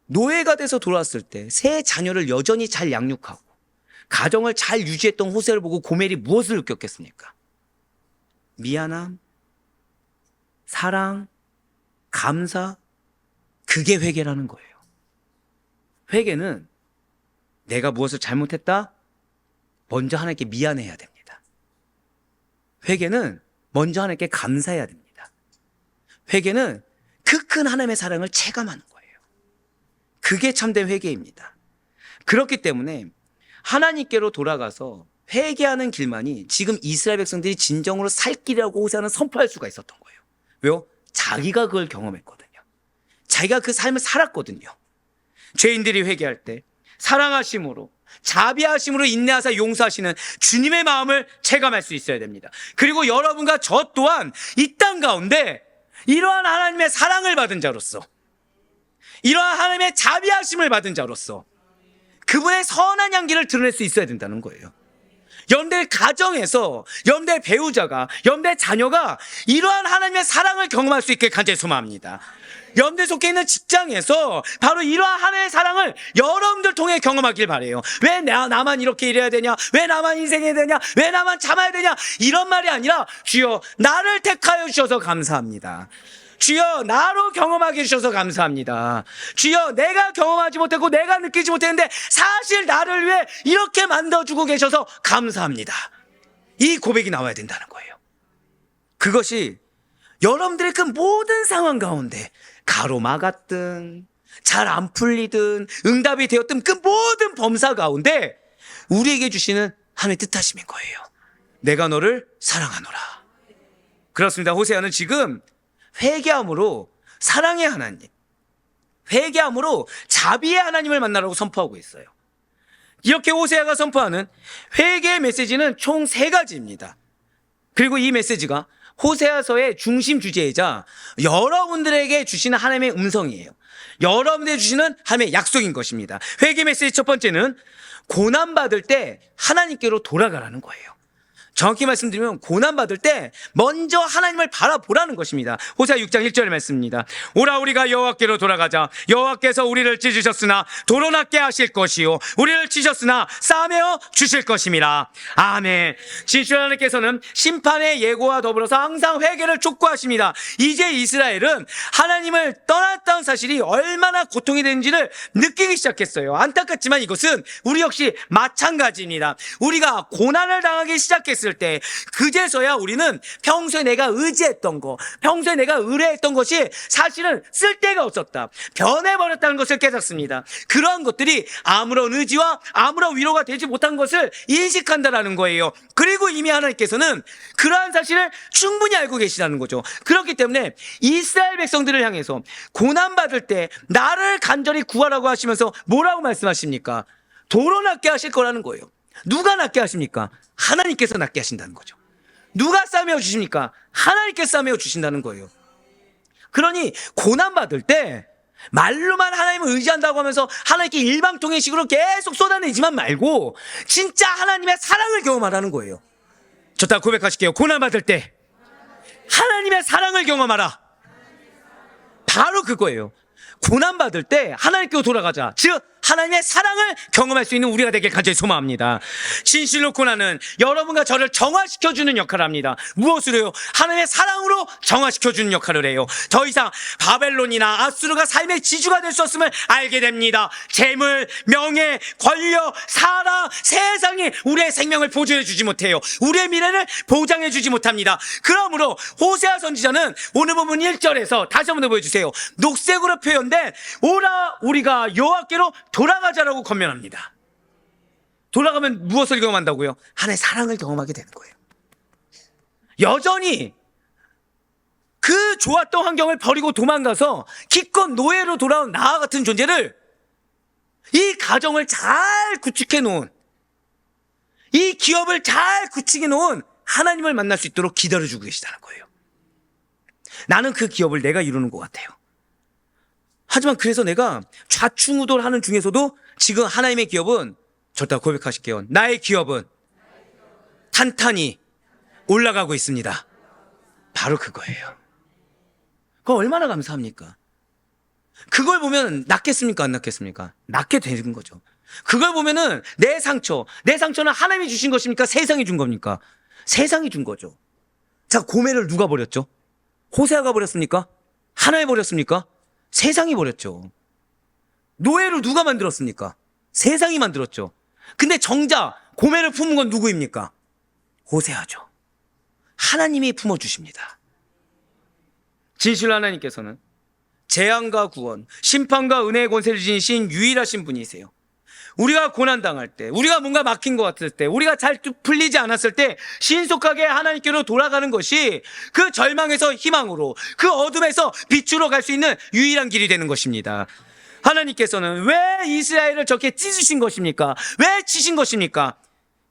노예가 돼서 돌아왔을 때 새 자녀를 여전히 잘 양육하고 가정을 잘 유지했던 호세를 보고 고멜이 무엇을 느꼈겠습니까? 미안함, 사랑, 감사, 그게 회개라는 거예요. 회개는 내가 무엇을 잘못했다? 먼저 하나님께 미안해야 됩니다. 회개는 먼저 하나님께 감사해야 됩니다. 회개는 그 큰 하나님의 사랑을 체감하는 거예요. 그게 참된 회개입니다. 그렇기 때문에 하나님께로 돌아가서 회개하는 길만이 지금 이스라엘 백성들이 진정으로 살 길이라고 호세아는 선포할 수가 있었던 거예요. 왜요? 자기가 그걸 경험했거든요. 자기가 그 삶을 살았거든요. 죄인들이 회개할 때 사랑하심으로, 자비하심으로 인내하사 용서하시는 주님의 마음을 체감할 수 있어야 됩니다. 그리고 여러분과 저 또한 이 땅 가운데 이러한 하나님의 사랑을 받은 자로서, 이러한 하나님의 자비하심을 받은 자로서 그분의 선한 향기를 드러낼 수 있어야 된다는 거예요. 여러분들 가정에서, 여러분들 배우자가, 여러분들 자녀가 이러한 하나님의 사랑을 경험할 수 있게 간절히 소망합니다. 여러분들 속해 있는 직장에서 바로 이러한 하나님의 사랑을 여러분들 통해 경험하길 바래요. 왜 나만 이렇게 일해야 되냐? 왜 나만 인생해야 되냐? 왜 나만 참아야 되냐? 이런 말이 아니라 주여 나를 택하여 주셔서 감사합니다. 주여 나로 경험하게 해주셔서 감사합니다. 주여 내가 경험하지 못했고 내가 느끼지 못했는데 사실 나를 위해 이렇게 만들어주고 계셔서 감사합니다. 이 고백이 나와야 된다는 거예요. 그것이 여러분들의 그 모든 상황 가운데 가로막았든 잘 안 풀리든 응답이 되었든 그 모든 범사 가운데 우리에게 주시는 하나님의 뜻하심인 거예요. 내가 너를 사랑하노라. 그렇습니다. 호세아는 지금 회개함으로 사랑의 하나님, 회개함으로 자비의 하나님을 만나라고 선포하고 있어요. 이렇게 호세아가 선포하는 회개의 메시지는 총 3가지입니다. 그리고 이 메시지가 호세아서의 중심 주제이자 여러분들에게 주시는 하나님의 음성이에요. 여러분들에게 주시는 하나님의 약속인 것입니다. 회개 메시지 첫 번째는 고난받을 때 하나님께로 돌아가라는 거예요. 정확히 말씀드리면 고난받을 때 먼저 하나님을 바라보라는 것입니다. 호세아 6장 1절의 말씀입니다. 오라 우리가 여호와께로 돌아가자. 여호와께서 우리를 찢으셨으나 도로낫게 하실 것이요 우리를 찢으셨으나 싸매어 주실 것임이라. 아멘. 진실 하나님께서는 심판의 예고와 더불어서 항상 회개를 촉구하십니다. 이제 이스라엘은 하나님을 떠났다는 사실이 얼마나 고통이 되는지를 느끼기 시작했어요. 안타깝지만 이것은 우리 역시 마찬가지입니다. 우리가 고난을 당하기 시작했을 때 그제서야 우리는 평소에 내가 의지했던 거, 평소에 내가 의뢰했던 것이 사실은 쓸데가 없었다, 변해버렸다는 것을 깨닫습니다. 그러한 것들이 아무런 의지와 아무런 위로가 되지 못한 것을 인식한다라는 거예요. 그리고 이미 하나님께서는 그러한 사실을 충분히 알고 계시다는 거죠. 그렇기 때문에 이스라엘 백성들을 향해서 고난받을 때 나를 간절히 구하라고 하시면서 뭐라고 말씀하십니까? 도로 낫게 하실 거라는 거예요. 누가 낫게 하십니까? 하나님께서 낫게 하신다는 거죠. 누가 싸매어 주십니까? 하나님께서 싸매어 주신다는 거예요. 그러니 고난받을 때 말로만 하나님을 의지한다고 하면서 하나님께 일방통행식으로 계속 쏟아내지만 말고 진짜 하나님의 사랑을 경험하라는 거예요. 저 다 고백하실게요. 고난받을 때 하나님의 사랑을 경험하라. 바로 그거예요. 고난받을 때 하나님께로 돌아가자. 즉 하나님의 사랑을 경험할 수 있는 우리가 되길 간절히 소망합니다. 진실로 고난은 여러분과 저를 정화시켜주는 역할을 합니다. 무엇으로요? 하나님의 사랑으로 정화시켜주는 역할을 해요. 더 이상 바벨론이나 아수르가 삶의 지주가 될 수 없음을 알게 됩니다. 재물, 명예, 권력, 사랑, 세상이 우리의 생명을 보존해 주지 못해요. 우리의 미래를 보장해 주지 못합니다. 그러므로 호세아 선지자는 오늘 본문 1절에서 다시 한번 더 보여주세요. 녹색으로 표현된 오라 우리가 여호와께로 돌아가자라고 권면합니다. 돌아가면 무엇을 경험한다고요? 하나님의 사랑을 경험하게 되는 거예요. 여전히 그 좋았던 환경을 버리고 도망가서 기껏 노예로 돌아온 나와 같은 존재를 이 가정을 잘 구축해 놓은, 이 기업을 잘 구축해 놓은 하나님을 만날 수 있도록 기다려주고 계시다는 거예요. 나는 그 기업을 내가 이루는 것 같아요. 하지만 그래서 내가 좌충우돌하는 중에서도 지금 하나님의 기업은, 저다 고백하실게요. 나의 기업은 탄탄히 올라가고 있습니다. 바로 그거예요. 그거 얼마나 감사합니까? 그걸 보면 낫겠습니까? 안 낫겠습니까? 낫게 되는 거죠. 그걸 보면은 내 상처는 하나님이 주신 것입니까? 세상이 준 겁니까? 세상이 준 거죠. 자, 고멜을 누가 버렸죠? 호세아가 버렸습니까? 하나님이 버렸습니까? 세상이 버렸죠. 노예를 누가 만들었습니까? 세상이 만들었죠. 근데 정작 고멜을 품은 건 누구입니까? 호세아죠. 하나님이 품어주십니다. 진실로 하나님께서는 재앙과 구원, 심판과 은혜의 권세를 지니신 유일하신 분이세요. 우리가 고난당할 때, 우리가 뭔가 막힌 것 같을 때, 우리가 잘 풀리지 않았을 때 신속하게 하나님께로 돌아가는 것이 그 절망에서 희망으로, 그 어둠에서 빛으로 갈 수 있는 유일한 길이 되는 것입니다. 하나님께서는 왜 이스라엘을 저렇게 찢으신 것입니까? 왜 치신 것입니까?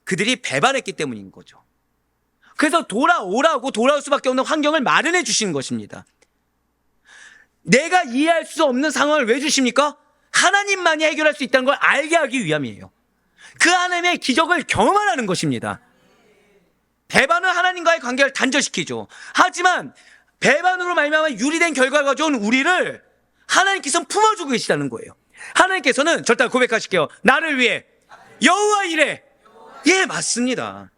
그들이 배반했기 때문인 거죠. 그래서 돌아올 수밖에 없는 환경을 마련해 주시는 것입니다. 내가 이해할 수 없는 상황을 왜 주십니까? 하나님만이 해결할 수 있다는 걸 알게 하기 위함이에요. 그 하나님의 기적을 경험하라는 것입니다. 배반은 하나님과의 관계를 단절시키죠. 하지만 배반으로 말미암아 유리된 결과를 가져온 우리를 하나님께서는 품어주고 계시다는 거예요. 하나님께서는 절대 고백하실게요. 나를 위해 여호와 이레. 예, 맞습니다.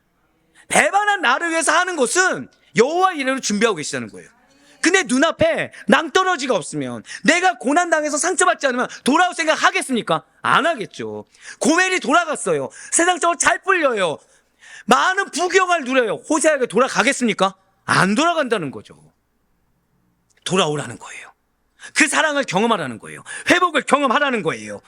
배반한 나를 위해서 하는 것은 여호와 이레로 준비하고 계시다는 거예요. 근데 눈앞에 낭떠러지가 없으면, 내가 고난당해서 상처받지 않으면 돌아올 생각 하겠습니까? 안 하겠죠. 고멜이 돌아갔어요. 세상적으로 잘 풀려요. 많은 부경을 누려요. 호세아에게 돌아가겠습니까? 안 돌아간다는 거죠. 돌아오라는 거예요. 그 사랑을 경험하라는 거예요. 회복을 경험하라는 거예요.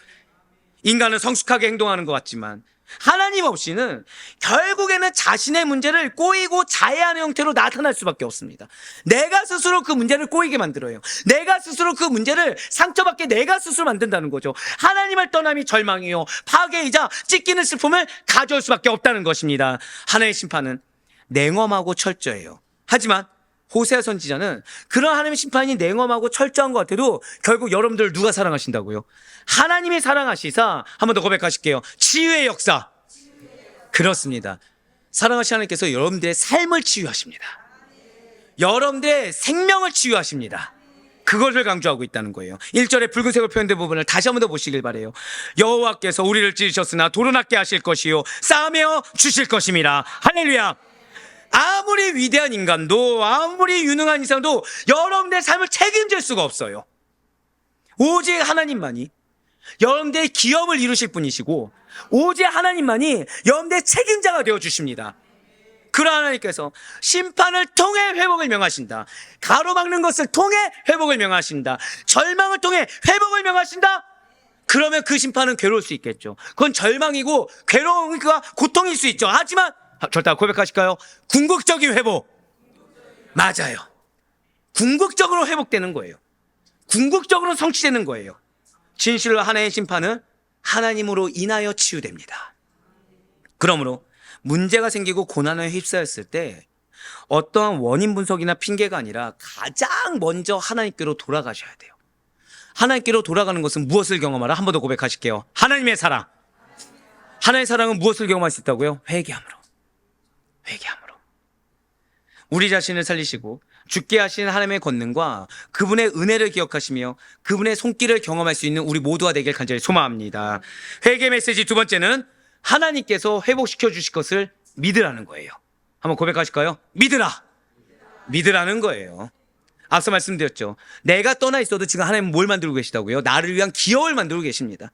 인간은 성숙하게 행동하는 것 같지만 하나님 없이는 결국에는 자신의 문제를 꼬이고 자해하는 형태로 나타날 수밖에 없습니다. 내가 스스로 그 문제를 꼬이게 만들어요. 내가 스스로 그 문제를 상처받게 내가 스스로 만든다는 거죠. 하나님을 떠남이 절망이요, 파괴이자 찢기는 슬픔을 가져올 수밖에 없다는 것입니다. 하나님의 심판은 냉엄하고 철저해요. 하지만 호세아 선지자는 그런 하나님의 심판이 냉엄하고 철저한 것 같아도 결국 여러분들을 누가 사랑하신다고요? 하나님이 사랑하시사, 한 번 더 고백하실게요. 치유의 역사. 그렇습니다. 사랑하시는 하나님께서 여러분들의 삶을 치유하십니다. 여러분들의 생명을 치유하십니다. 그것을 강조하고 있다는 거예요. 1절에 붉은색으로 표현된 부분을 다시 한 번 더 보시길 바라요. 여호와께서 우리를 찢으셨으나 돌을 낫게 하실 것이요 싸매어 주실 것임이라. 할렐루야. 아무리 위대한 인간도, 아무리 유능한 이상도 여러분들의 삶을 책임질 수가 없어요. 오직 하나님만이 여러분들의 기업을 이루실 분이시고, 오직 하나님만이 여러분들의 책임자가 되어주십니다. 그러한 하나님께서 심판을 통해 회복을 명하신다. 가로막는 것을 통해 회복을 명하신다. 절망을 통해 회복을 명하신다. 그러면 그 심판은 괴로울 수 있겠죠. 그건 절망이고 괴로움과 고통일 수 있죠. 하지만 절대 고백하실까요? 궁극적인 회복. 맞아요. 궁극적으로 회복되는 거예요. 궁극적으로 성취되는 거예요. 진실로 하나님의 심판은 하나님으로 인하여 치유됩니다. 그러므로 문제가 생기고 고난에 휩싸였을 때 어떠한 원인 분석이나 핑계가 아니라 가장 먼저 하나님께로 돌아가셔야 돼요. 하나님께로 돌아가는 것은 무엇을 경험하라? 한 번 더 고백하실게요. 하나님의 사랑. 하나님의 사랑은 무엇을 경험할 수 있다고요? 회개함으로. 우리 자신을 살리시고 죽게 하신 하나님의 권능과 그분의 은혜를 기억하시며 그분의 손길을 경험할 수 있는 우리 모두가 되길 간절히 소망합니다. 회개 메시지 두 번째는 하나님께서 회복시켜 주실 것을 믿으라는 거예요. 한번 고백하실까요? 믿으라는 거예요. 앞서 말씀드렸죠. 내가 떠나 있어도 지금 하나님은 뭘 만들고 계시다고요? 나를 위한 기업을 만들고 계십니다.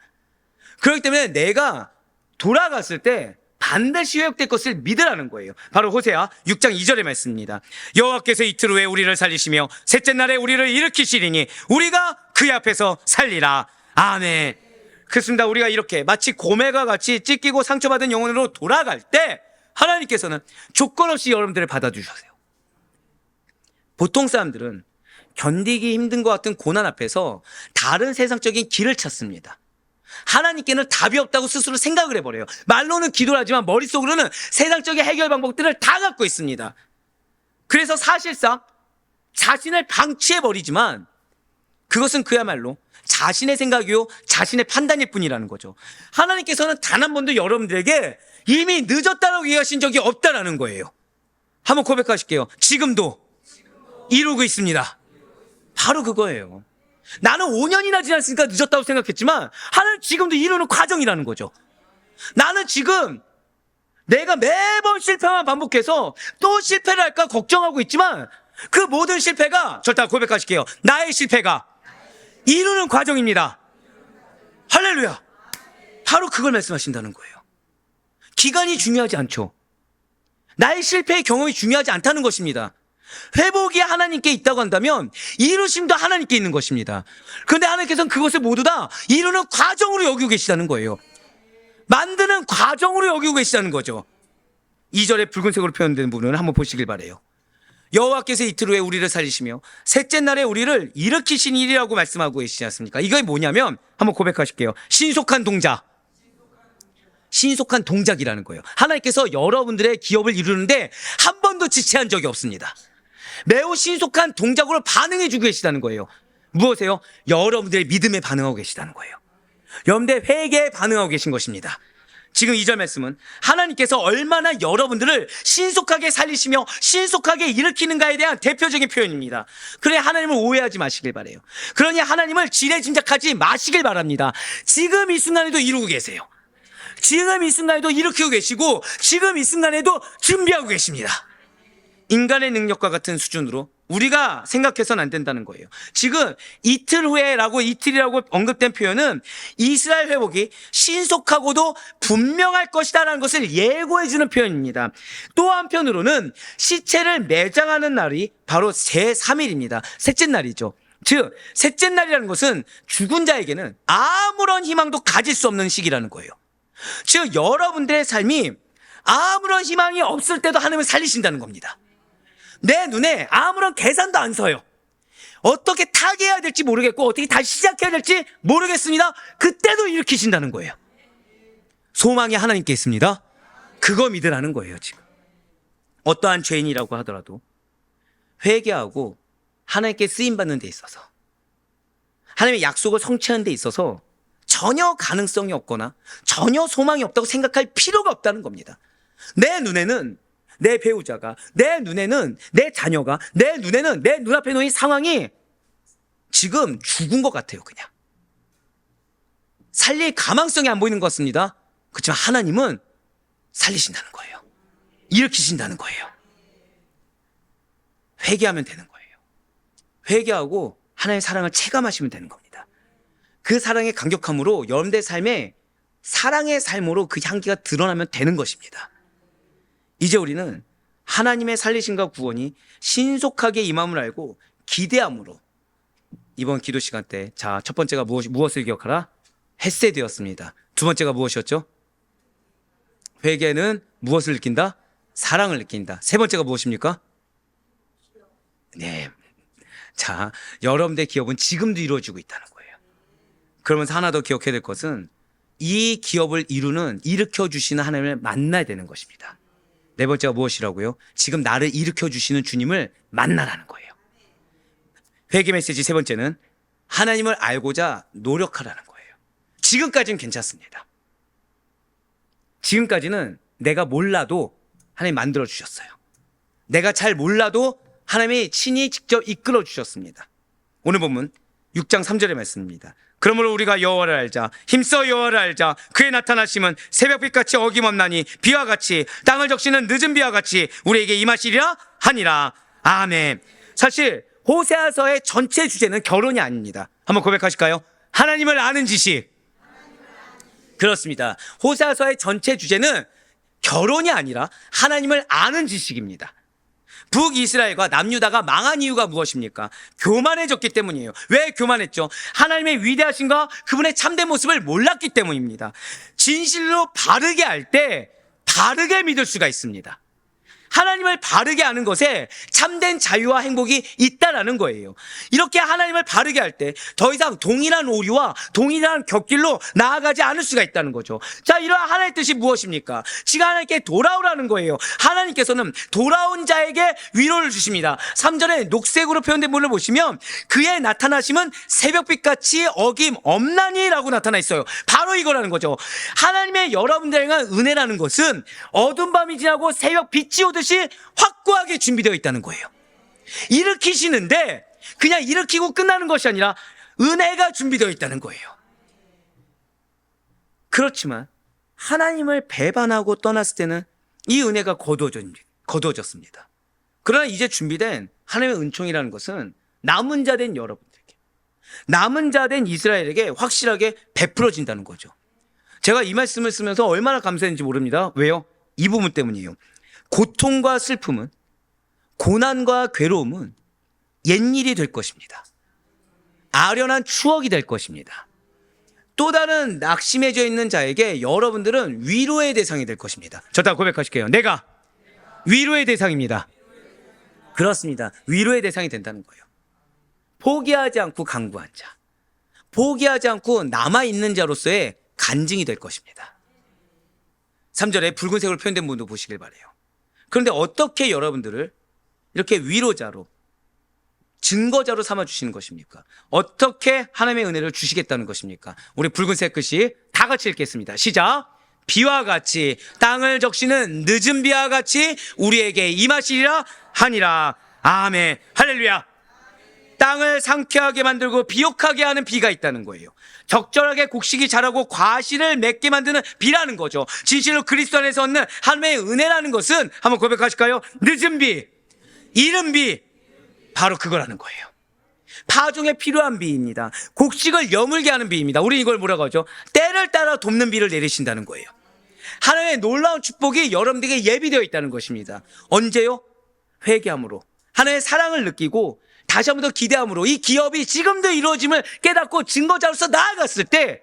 그렇기 때문에 내가 돌아갔을 때 반드시 회복될 것을 믿으라는 거예요. 바로 호세아 6장 2절의 말씀입니다. 여호와께서 이틀 후에 우리를 살리시며 셋째 날에 우리를 일으키시리니 우리가 그의 앞에서 살리라. 아멘. 그렇습니다. 우리가 이렇게 마치 고멜과 같이 찢기고 상처받은 영혼으로 돌아갈 때 하나님께서는 조건 없이 여러분들을 받아주셨어요. 보통 사람들은 견디기 힘든 것 같은 고난 앞에서 다른 세상적인 길을 찾습니다. 하나님께는 답이 없다고 스스로 생각을 해버려요. 말로는 기도를 하지만 머릿속으로는 세상적인 해결 방법들을 다 갖고 있습니다. 그래서 사실상 자신을 방치해버리지만 그것은 그야말로 자신의 생각이요 자신의 판단일 뿐이라는 거죠. 하나님께서는 단 한 번도 여러분들에게 이미 늦었다라고 얘기하신 적이 없다라는 거예요. 한번 고백하실게요. 지금도 이루고 있습니다. 바로 그거예요. 나는 5년이나 지났으니까 늦었다고 생각했지만 하나님 지금도 이루는 과정이라는 거죠. 나는 지금 내가 매번 실패만 반복해서 또 실패를 할까 걱정하고 있지만 그 모든 실패가, 절대 고백하실게요, 나의 실패가 이루는 과정입니다. 할렐루야. 바로 그걸 말씀하신다는 거예요. 기간이 중요하지 않죠. 나의 실패의 경험이 중요하지 않다는 것입니다. 회복이 하나님께 있다고 한다면 이루심도 하나님께 있는 것입니다. 그런데 하나님께서는 그것을 모두 다 이루는 과정으로 여기고 계시다는 거예요. 만드는 과정으로 여기고 계시다는 거죠. 2절에 붉은색으로 표현된 부분을 한번 보시길 바라요. 여호와께서 이틀 후에 우리를 살리시며 셋째 날에 우리를 일으키신 일이라고 말씀하고 계시지 않습니까? 이게 뭐냐면 한번 고백하실게요. 신속한 동작. 신속한 동작이라는 거예요. 하나님께서 여러분들의 기업을 이루는데 한 번도 지체한 적이 없습니다. 매우 신속한 동작으로 반응해 주고 계시다는 거예요. 무엇이에요? 여러분들의 믿음에 반응하고 계시다는 거예요. 여러분들의 회개에 반응하고 계신 것입니다. 지금 2절 말씀은 하나님께서 얼마나 여러분들을 신속하게 살리시며 신속하게 일으키는가에 대한 대표적인 표현입니다. 그래 하나님을 오해하지 마시길 바라요. 그러니 하나님을 지레짐작하지 마시길 바랍니다. 지금 이 순간에도 이루고 계세요. 지금 이 순간에도 일으키고 계시고 지금 이 순간에도 준비하고 계십니다. 인간의 능력과 같은 수준으로 우리가 생각해서는 안 된다는 거예요. 지금 이틀 후에라고, 이틀이라고 언급된 표현은 이스라엘 회복이 신속하고도 분명할 것이다 라는 것을 예고해주는 표현입니다. 또 한편으로는 시체를 매장하는 날이 바로 제3일입니다. 셋째 날이죠. 즉 셋째 날이라는 것은 죽은 자에게는 아무런 희망도 가질 수 없는 시기라는 거예요. 즉 여러분들의 삶이 아무런 희망이 없을 때도 하나님을 살리신다는 겁니다. 내 눈에 아무런 계산도 안 서요. 어떻게 타개해야 될지 모르겠고 어떻게 다시 시작해야 될지 모르겠습니다. 그때도 일으키신다는 거예요. 소망이 하나님께 있습니다. 그거 믿으라는 거예요. 지금 어떠한 죄인이라고 하더라도 회개하고 하나님께 쓰임받는 데 있어서, 하나님의 약속을 성취하는 데 있어서 전혀 가능성이 없거나 전혀 소망이 없다고 생각할 필요가 없다는 겁니다. 내 눈에는 내 배우자가, 내 눈에는 내 자녀가, 내 눈에는 내 눈앞에 놓인 상황이 지금 죽은 것 같아요. 그냥 살릴 가망성이 안 보이는 것 같습니다. 그렇지만 하나님은 살리신다는 거예요. 일으키신다는 거예요. 회개하면 되는 거예요. 회개하고 하나님의 사랑을 체감하시면 되는 겁니다. 그 사랑의 강력함으로 여러분들의 삶에 사랑의 삶으로 그 향기가 드러나면 되는 것입니다. 이제 우리는 하나님의 살리심과 구원이 신속하게 임함을 알고 기대함으로 이번 기도 시간 때, 자, 첫 번째가 무엇을 기억하라? 헤세드였습니다. 두 번째가 무엇이었죠? 회개는 무엇을 느낀다? 사랑을 느낀다. 세 번째가 무엇입니까? 네. 자, 여러분들의 기업은 지금도 이루어지고 있다는 거예요. 그러면서 하나 더 기억해야 될 것은 이 기업을 일으켜 주시는 하나님을 만나야 되는 것입니다. 네 번째가 무엇이라고요? 지금 나를 일으켜 주시는 주님을 만나라는 거예요. 회개 메시지 세 번째는 하나님을 알고자 노력하라는 거예요. 지금까지는 괜찮습니다. 지금까지는 내가 몰라도 하나님 만들어 주셨어요. 내가 잘 몰라도 하나님이 친히 직접 이끌어 주셨습니다. 오늘 본문 6장 3절의 말씀입니다. 그러므로 우리가 여호와를 알자, 힘써 여호와를 알자. 그의 나타나심은 새벽빛같이 어김없나니 비와 같이 땅을 적시는 늦은 비와 같이 우리에게 임하시리라 하니라. 아멘. 사실 호세아서의 전체 주제는 결혼이 아닙니다. 한번 고백하실까요? 하나님을 아는 지식. 그렇습니다. 호세아서의 전체 주제는 결혼이 아니라 하나님을 아는 지식입니다. 북이스라엘과 남유다가 망한 이유가 무엇입니까? 교만해졌기 때문이에요. 왜 교만했죠? 하나님의 위대하신가 그분의 참된 모습을 몰랐기 때문입니다. 진실로 바르게 알 때 바르게 믿을 수가 있습니다. 하나님을 바르게 아는 것에 참된 자유와 행복이 있다라는 거예요. 이렇게 하나님을 바르게 할 때 더 이상 동일한 오류와 동일한 곁길로 나아가지 않을 수가 있다는 거죠. 자, 이러한 하나님의 뜻이 무엇입니까? 지금 하나님께 돌아오라는 거예요. 하나님께서는 돌아온 자에게 위로를 주십니다. 3절에 녹색으로 표현된 부분을 보시면 그의 나타나심은 새벽빛같이 어김없나니 라고 나타나 있어요. 바로 이거라는 거죠. 하나님의 여러분들에 대한 은혜라는 것은 어두운 밤이 지나고 새벽 빛이 오듯이 확고하게 준비되어 있다는 거예요. 일으키시는데 그냥 일으키고 끝나는 것이 아니라 은혜가 준비되어 있다는 거예요. 그렇지만 하나님을 배반하고 떠났을 때는 이 은혜가 거두어졌습니다. 그러나 이제 준비된 하나님의 은총이라는 것은 남은 자 된 여러분들에게, 남은 자 된 이스라엘에게 확실하게 베풀어진다는 거죠. 제가 이 말씀을 쓰면서 얼마나 감사했는지 모릅니다. 왜요? 이 부분 때문이에요. 고통과 슬픔은, 고난과 괴로움은 옛일이 될 것입니다. 아련한 추억이 될 것입니다. 또 다른 낙심해져 있는 자에게 여러분들은 위로의 대상이 될 것입니다. 저 다 고백하실게요. 내가 위로의 대상입니다. 그렇습니다. 위로의 대상이 된다는 거예요. 포기하지 않고 강구한 자, 포기하지 않고 남아있는 자로서의 간증이 될 것입니다. 3절에 붉은색으로 표현된 부분도 보시길 바라요. 그런데 어떻게 여러분들을 이렇게 위로자로, 증거자로 삼아주시는 것입니까? 어떻게 하나님의 은혜를 주시겠다는 것입니까? 우리 붉은색 글씨 다 같이 읽겠습니다. 시작. 비와 같이 땅을 적시는 늦은 비와 같이 우리에게 임하시리라 하니라. 아멘. 할렐루야. 땅을 상쾌하게 만들고 비옥하게 하는 비가 있다는 거예요. 적절하게 곡식이 자라고 과실을 맺게 만드는 비라는 거죠. 진실로 그리스도 안에서 얻는 하나님의 은혜라는 것은, 한번 고백하실까요? 늦은 비, 이른 비, 바로 그거라는 거예요. 파종에 필요한 비입니다. 곡식을 여물게 하는 비입니다. 우리 이걸 뭐라고 하죠? 때를 따라 돕는 비를 내리신다는 거예요. 하나님의 놀라운 축복이 여러분들에게 예비되어 있다는 것입니다. 언제요? 회개함으로, 하나님의 사랑을 느끼고 다시 한 번 더 기대함으로 이 기업이 지금도 이루어짐을 깨닫고 증거자로서 나아갔을 때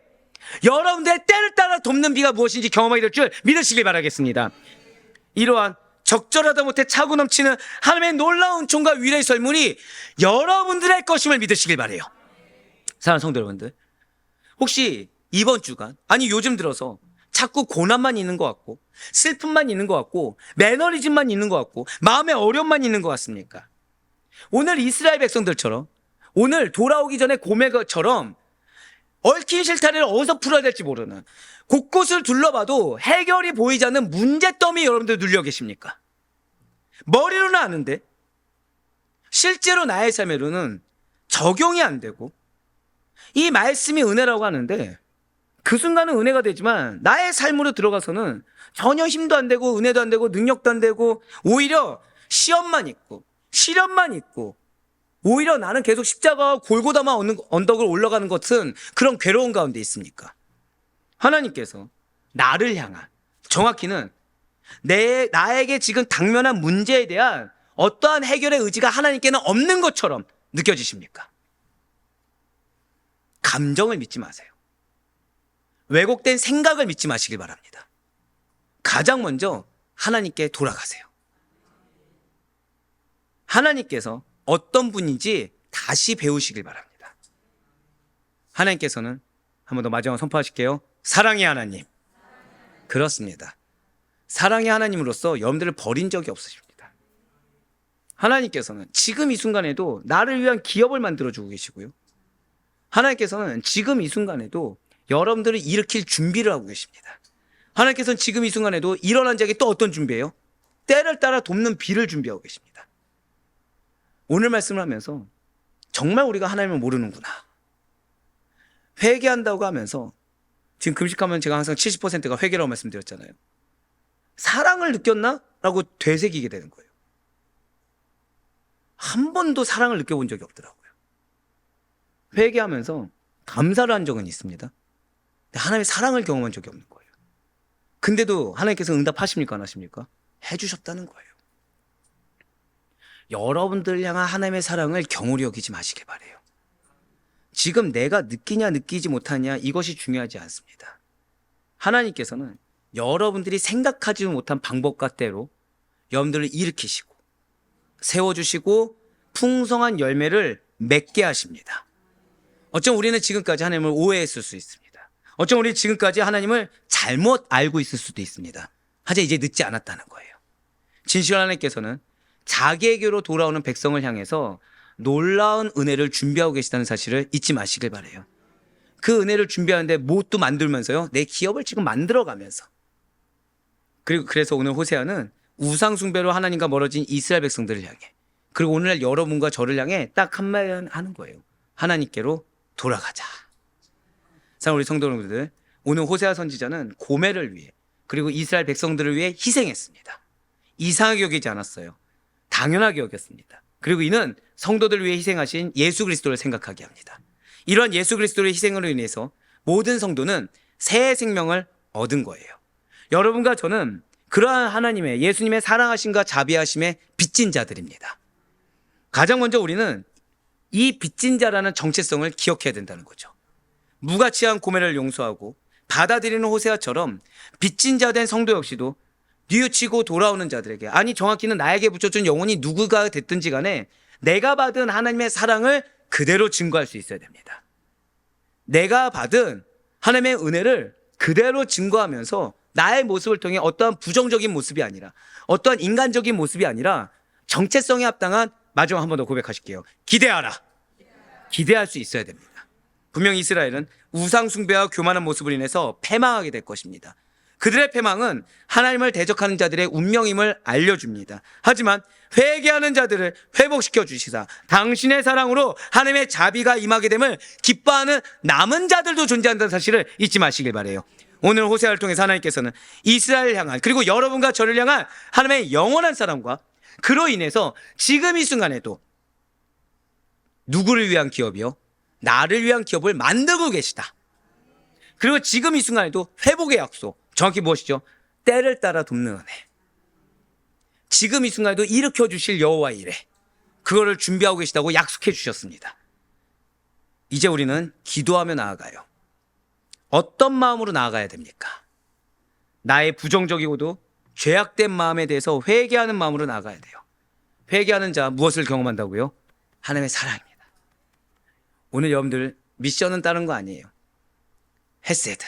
여러분들의 때를 따라 돕는 비가 무엇인지 경험하게 될 줄 믿으시길 바라겠습니다. 이러한 적절하다 못해 차고 넘치는 하나님의 놀라운 은총과 위로의 설문이 여러분들의 것임을 믿으시길 바라요. 사랑하는 성도 여러분들, 혹시 이번 주간, 아니 요즘 들어서 자꾸 고난만 있는 것 같고, 슬픔만 있는 것 같고, 매너리즘만 있는 것 같고, 마음의 어려움만 있는 것 같습니까? 오늘 이스라엘 백성들처럼, 오늘 돌아오기 전에 고멜처럼 얽힌 실타래를 어디서 풀어야 될지 모르는, 곳곳을 둘러봐도 해결이 보이지 않는 문제더미 여러분들 눌려 계십니까? 머리로는 아는데 실제로 나의 삶으로는 적용이 안 되고, 이 말씀이 은혜라고 하는데 그 순간은 은혜가 되지만 나의 삶으로 들어가서는 전혀 힘도 안 되고 은혜도 안 되고 능력도 안 되고, 오히려 시험만 있고 시련만 있고, 오히려 나는 계속 십자가와 골고다만 언덕을 올라가는 것은 그런 괴로운 가운데 있습니까? 하나님께서 나를 향한, 정확히는 나에게 지금 당면한 문제에 대한 어떠한 해결의 의지가 하나님께는 없는 것처럼 느껴지십니까? 감정을 믿지 마세요. 왜곡된 생각을 믿지 마시길 바랍니다. 가장 먼저 하나님께 돌아가세요. 하나님께서 어떤 분인지 다시 배우시길 바랍니다. 하나님께서는, 한 번 더 마지막으로 선포하실게요. 사랑의 하나님. 그렇습니다. 사랑의 하나님으로서 여러분들을 버린 적이 없으십니다. 하나님께서는 지금 이 순간에도 나를 위한 기업을 만들어주고 계시고요. 하나님께서는 지금 이 순간에도 여러분들을 일으킬 준비를 하고 계십니다. 하나님께서는 지금 이 순간에도 일어난 자에게 또 어떤 준비예요? 때를 따라 돕는 비를 준비하고 계십니다. 오늘 말씀을 하면서 정말 우리가 하나님을 모르는구나, 회개한다고 하면서, 지금 금식하면 제가 항상 70%가 회개라고 말씀드렸잖아요. 사랑을 느꼈나? 라고 되새기게 되는 거예요. 한 번도 사랑을 느껴본 적이 없더라고요. 회개하면서 감사를 한 적은 있습니다. 하나님의 사랑을 경험한 적이 없는 거예요. 근데도 하나님께서 응답하십니까? 안 하십니까? 해주셨다는 거예요. 여러분들 향한 하나님의 사랑을 경홀히 여기지 마시길 바래요. 지금 내가 느끼냐 느끼지 못하냐 이것이 중요하지 않습니다. 하나님께서는 여러분들이 생각하지 못한 방법과 때로 여러분들을 일으키시고 세워주시고 풍성한 열매를 맺게 하십니다. 어쩜 우리는 지금까지 하나님을 오해했을 수 있습니다. 어쩜 우리는 지금까지 하나님을 잘못 알고 있을 수도 있습니다. 하지만 이제 늦지 않았다는 거예요. 진실한 하나님께서는 자기에게로 돌아오는 백성을 향해서 놀라운 은혜를 준비하고 계시다는 사실을 잊지 마시길 바라요. 그 은혜를 준비하는데 뭣도 만들면서요, 내 기업을 지금 만들어가면서, 그리고 그래서 오늘 호세아는 우상 숭배로 하나님과 멀어진 이스라엘 백성들을 향해, 그리고 오늘날 여러분과 저를 향해 딱 한마디 하는 거예요. 하나님께로 돌아가자. 사랑 우리 성도 여러분들, 오늘 호세아 선지자는 고멜을 위해 그리고 이스라엘 백성들을 위해 희생했습니다. 이상하게 여기지 않았어요. 당연하게 여겼습니다. 그리고 이는 성도들을 위해 희생하신 예수 그리스도를 생각하게 합니다. 이러한 예수 그리스도의 희생으로 인해서 모든 성도는 새 생명을 얻은 거예요. 여러분과 저는 그러한 하나님의 예수님의 사랑하심과 자비하심의 빚진 자들입니다. 가장 먼저 우리는 이 빚진 자라는 정체성을 기억해야 된다는 거죠. 무가치한 고멜을 용서하고 받아들이는 호세아처럼 빚진 자 된 성도 역시도 뉘우치고 돌아오는 자들에게, 아니 정확히는 나에게 붙여준 영혼이 누구가 됐든지 간에 내가 받은 하나님의 사랑을 그대로 증거할 수 있어야 됩니다. 내가 받은 하나님의 은혜를 그대로 증거하면서 나의 모습을 통해 어떠한 부정적인 모습이 아니라, 어떠한 인간적인 모습이 아니라 정체성에 합당한, 마지막 한 번 더 고백하실게요. 기대하라. 기대할 수 있어야 됩니다. 분명 이스라엘은 우상 숭배와 교만한 모습을 인해서 패망하게 될 것입니다. 그들의 패망은 하나님을 대적하는 자들의 운명임을 알려줍니다. 하지만 회개하는 자들을 회복시켜 주시사 당신의 사랑으로 하나님의 자비가 임하게 됨을 기뻐하는 남은 자들도 존재한다는 사실을 잊지 마시길 바라요. 오늘 호세아를 통해서 하나님께서는 이스라엘을 향한, 그리고 여러분과 저를 향한 하나님의 영원한 사랑과 그로 인해서 지금 이 순간에도 누구를 위한 기업이요? 나를 위한 기업을 만들고 계시다. 그리고 지금 이 순간에도 회복의 약속, 정확히 무엇이죠? 때를 따라 돕는 은혜. 지금 이 순간에도 일으켜 주실 여호와의 일에 그거를 준비하고 계시다고 약속해 주셨습니다. 이제 우리는 기도하며 나아가요. 어떤 마음으로 나아가야 됩니까? 나의 부정적이고도 죄악된 마음에 대해서 회개하는 마음으로 나아가야 돼요. 회개하는 자 무엇을 경험한다고요? 하나님의 사랑입니다. 오늘 여러분들 미션은 다른 거 아니에요. 헤세드.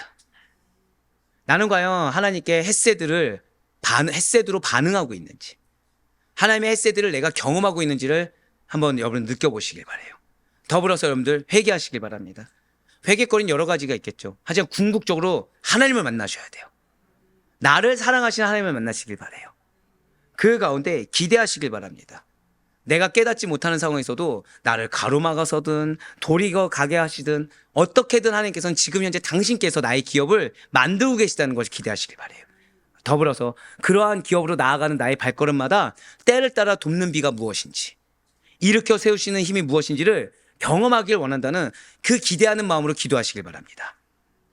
나는 과연 하나님께 헤세드로 반응하고 있는지, 하나님의 헤세드를 내가 경험하고 있는지를 한번 여러분 느껴보시길 바라요. 더불어서 여러분들 회개하시길 바랍니다. 회개거리는 여러 가지가 있겠죠. 하지만 궁극적으로 하나님을 만나셔야 돼요. 나를 사랑하시는 하나님을 만나시길 바라요. 그 가운데 기대하시길 바랍니다. 내가 깨닫지 못하는 상황에서도 나를 가로막아서든 도리어 가게 하시든 어떻게든 하나님께서는 지금 현재 당신께서 나의 기업을 만들고 계시다는 것을 기대하시길 바라요. 더불어서 그러한 기업으로 나아가는 나의 발걸음마다 때를 따라 돕는 비가 무엇인지, 일으켜 세우시는 힘이 무엇인지를 경험하길 원한다는 그 기대하는 마음으로 기도하시길 바랍니다.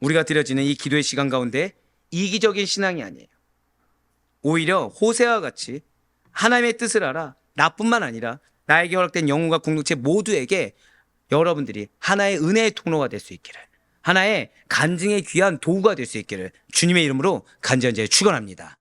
우리가 드려지는 이 기도의 시간 가운데 이기적인 신앙이 아니에요. 오히려 호세아와 같이 하나님의 뜻을 알아 나뿐만 아니라 나에게 허락된 영혼과 공동체 모두에게 여러분들이 하나의 은혜의 통로가 될 수 있기를, 하나의 간증의 귀한 도구가 될 수 있기를 주님의 이름으로 간절히 축원합니다.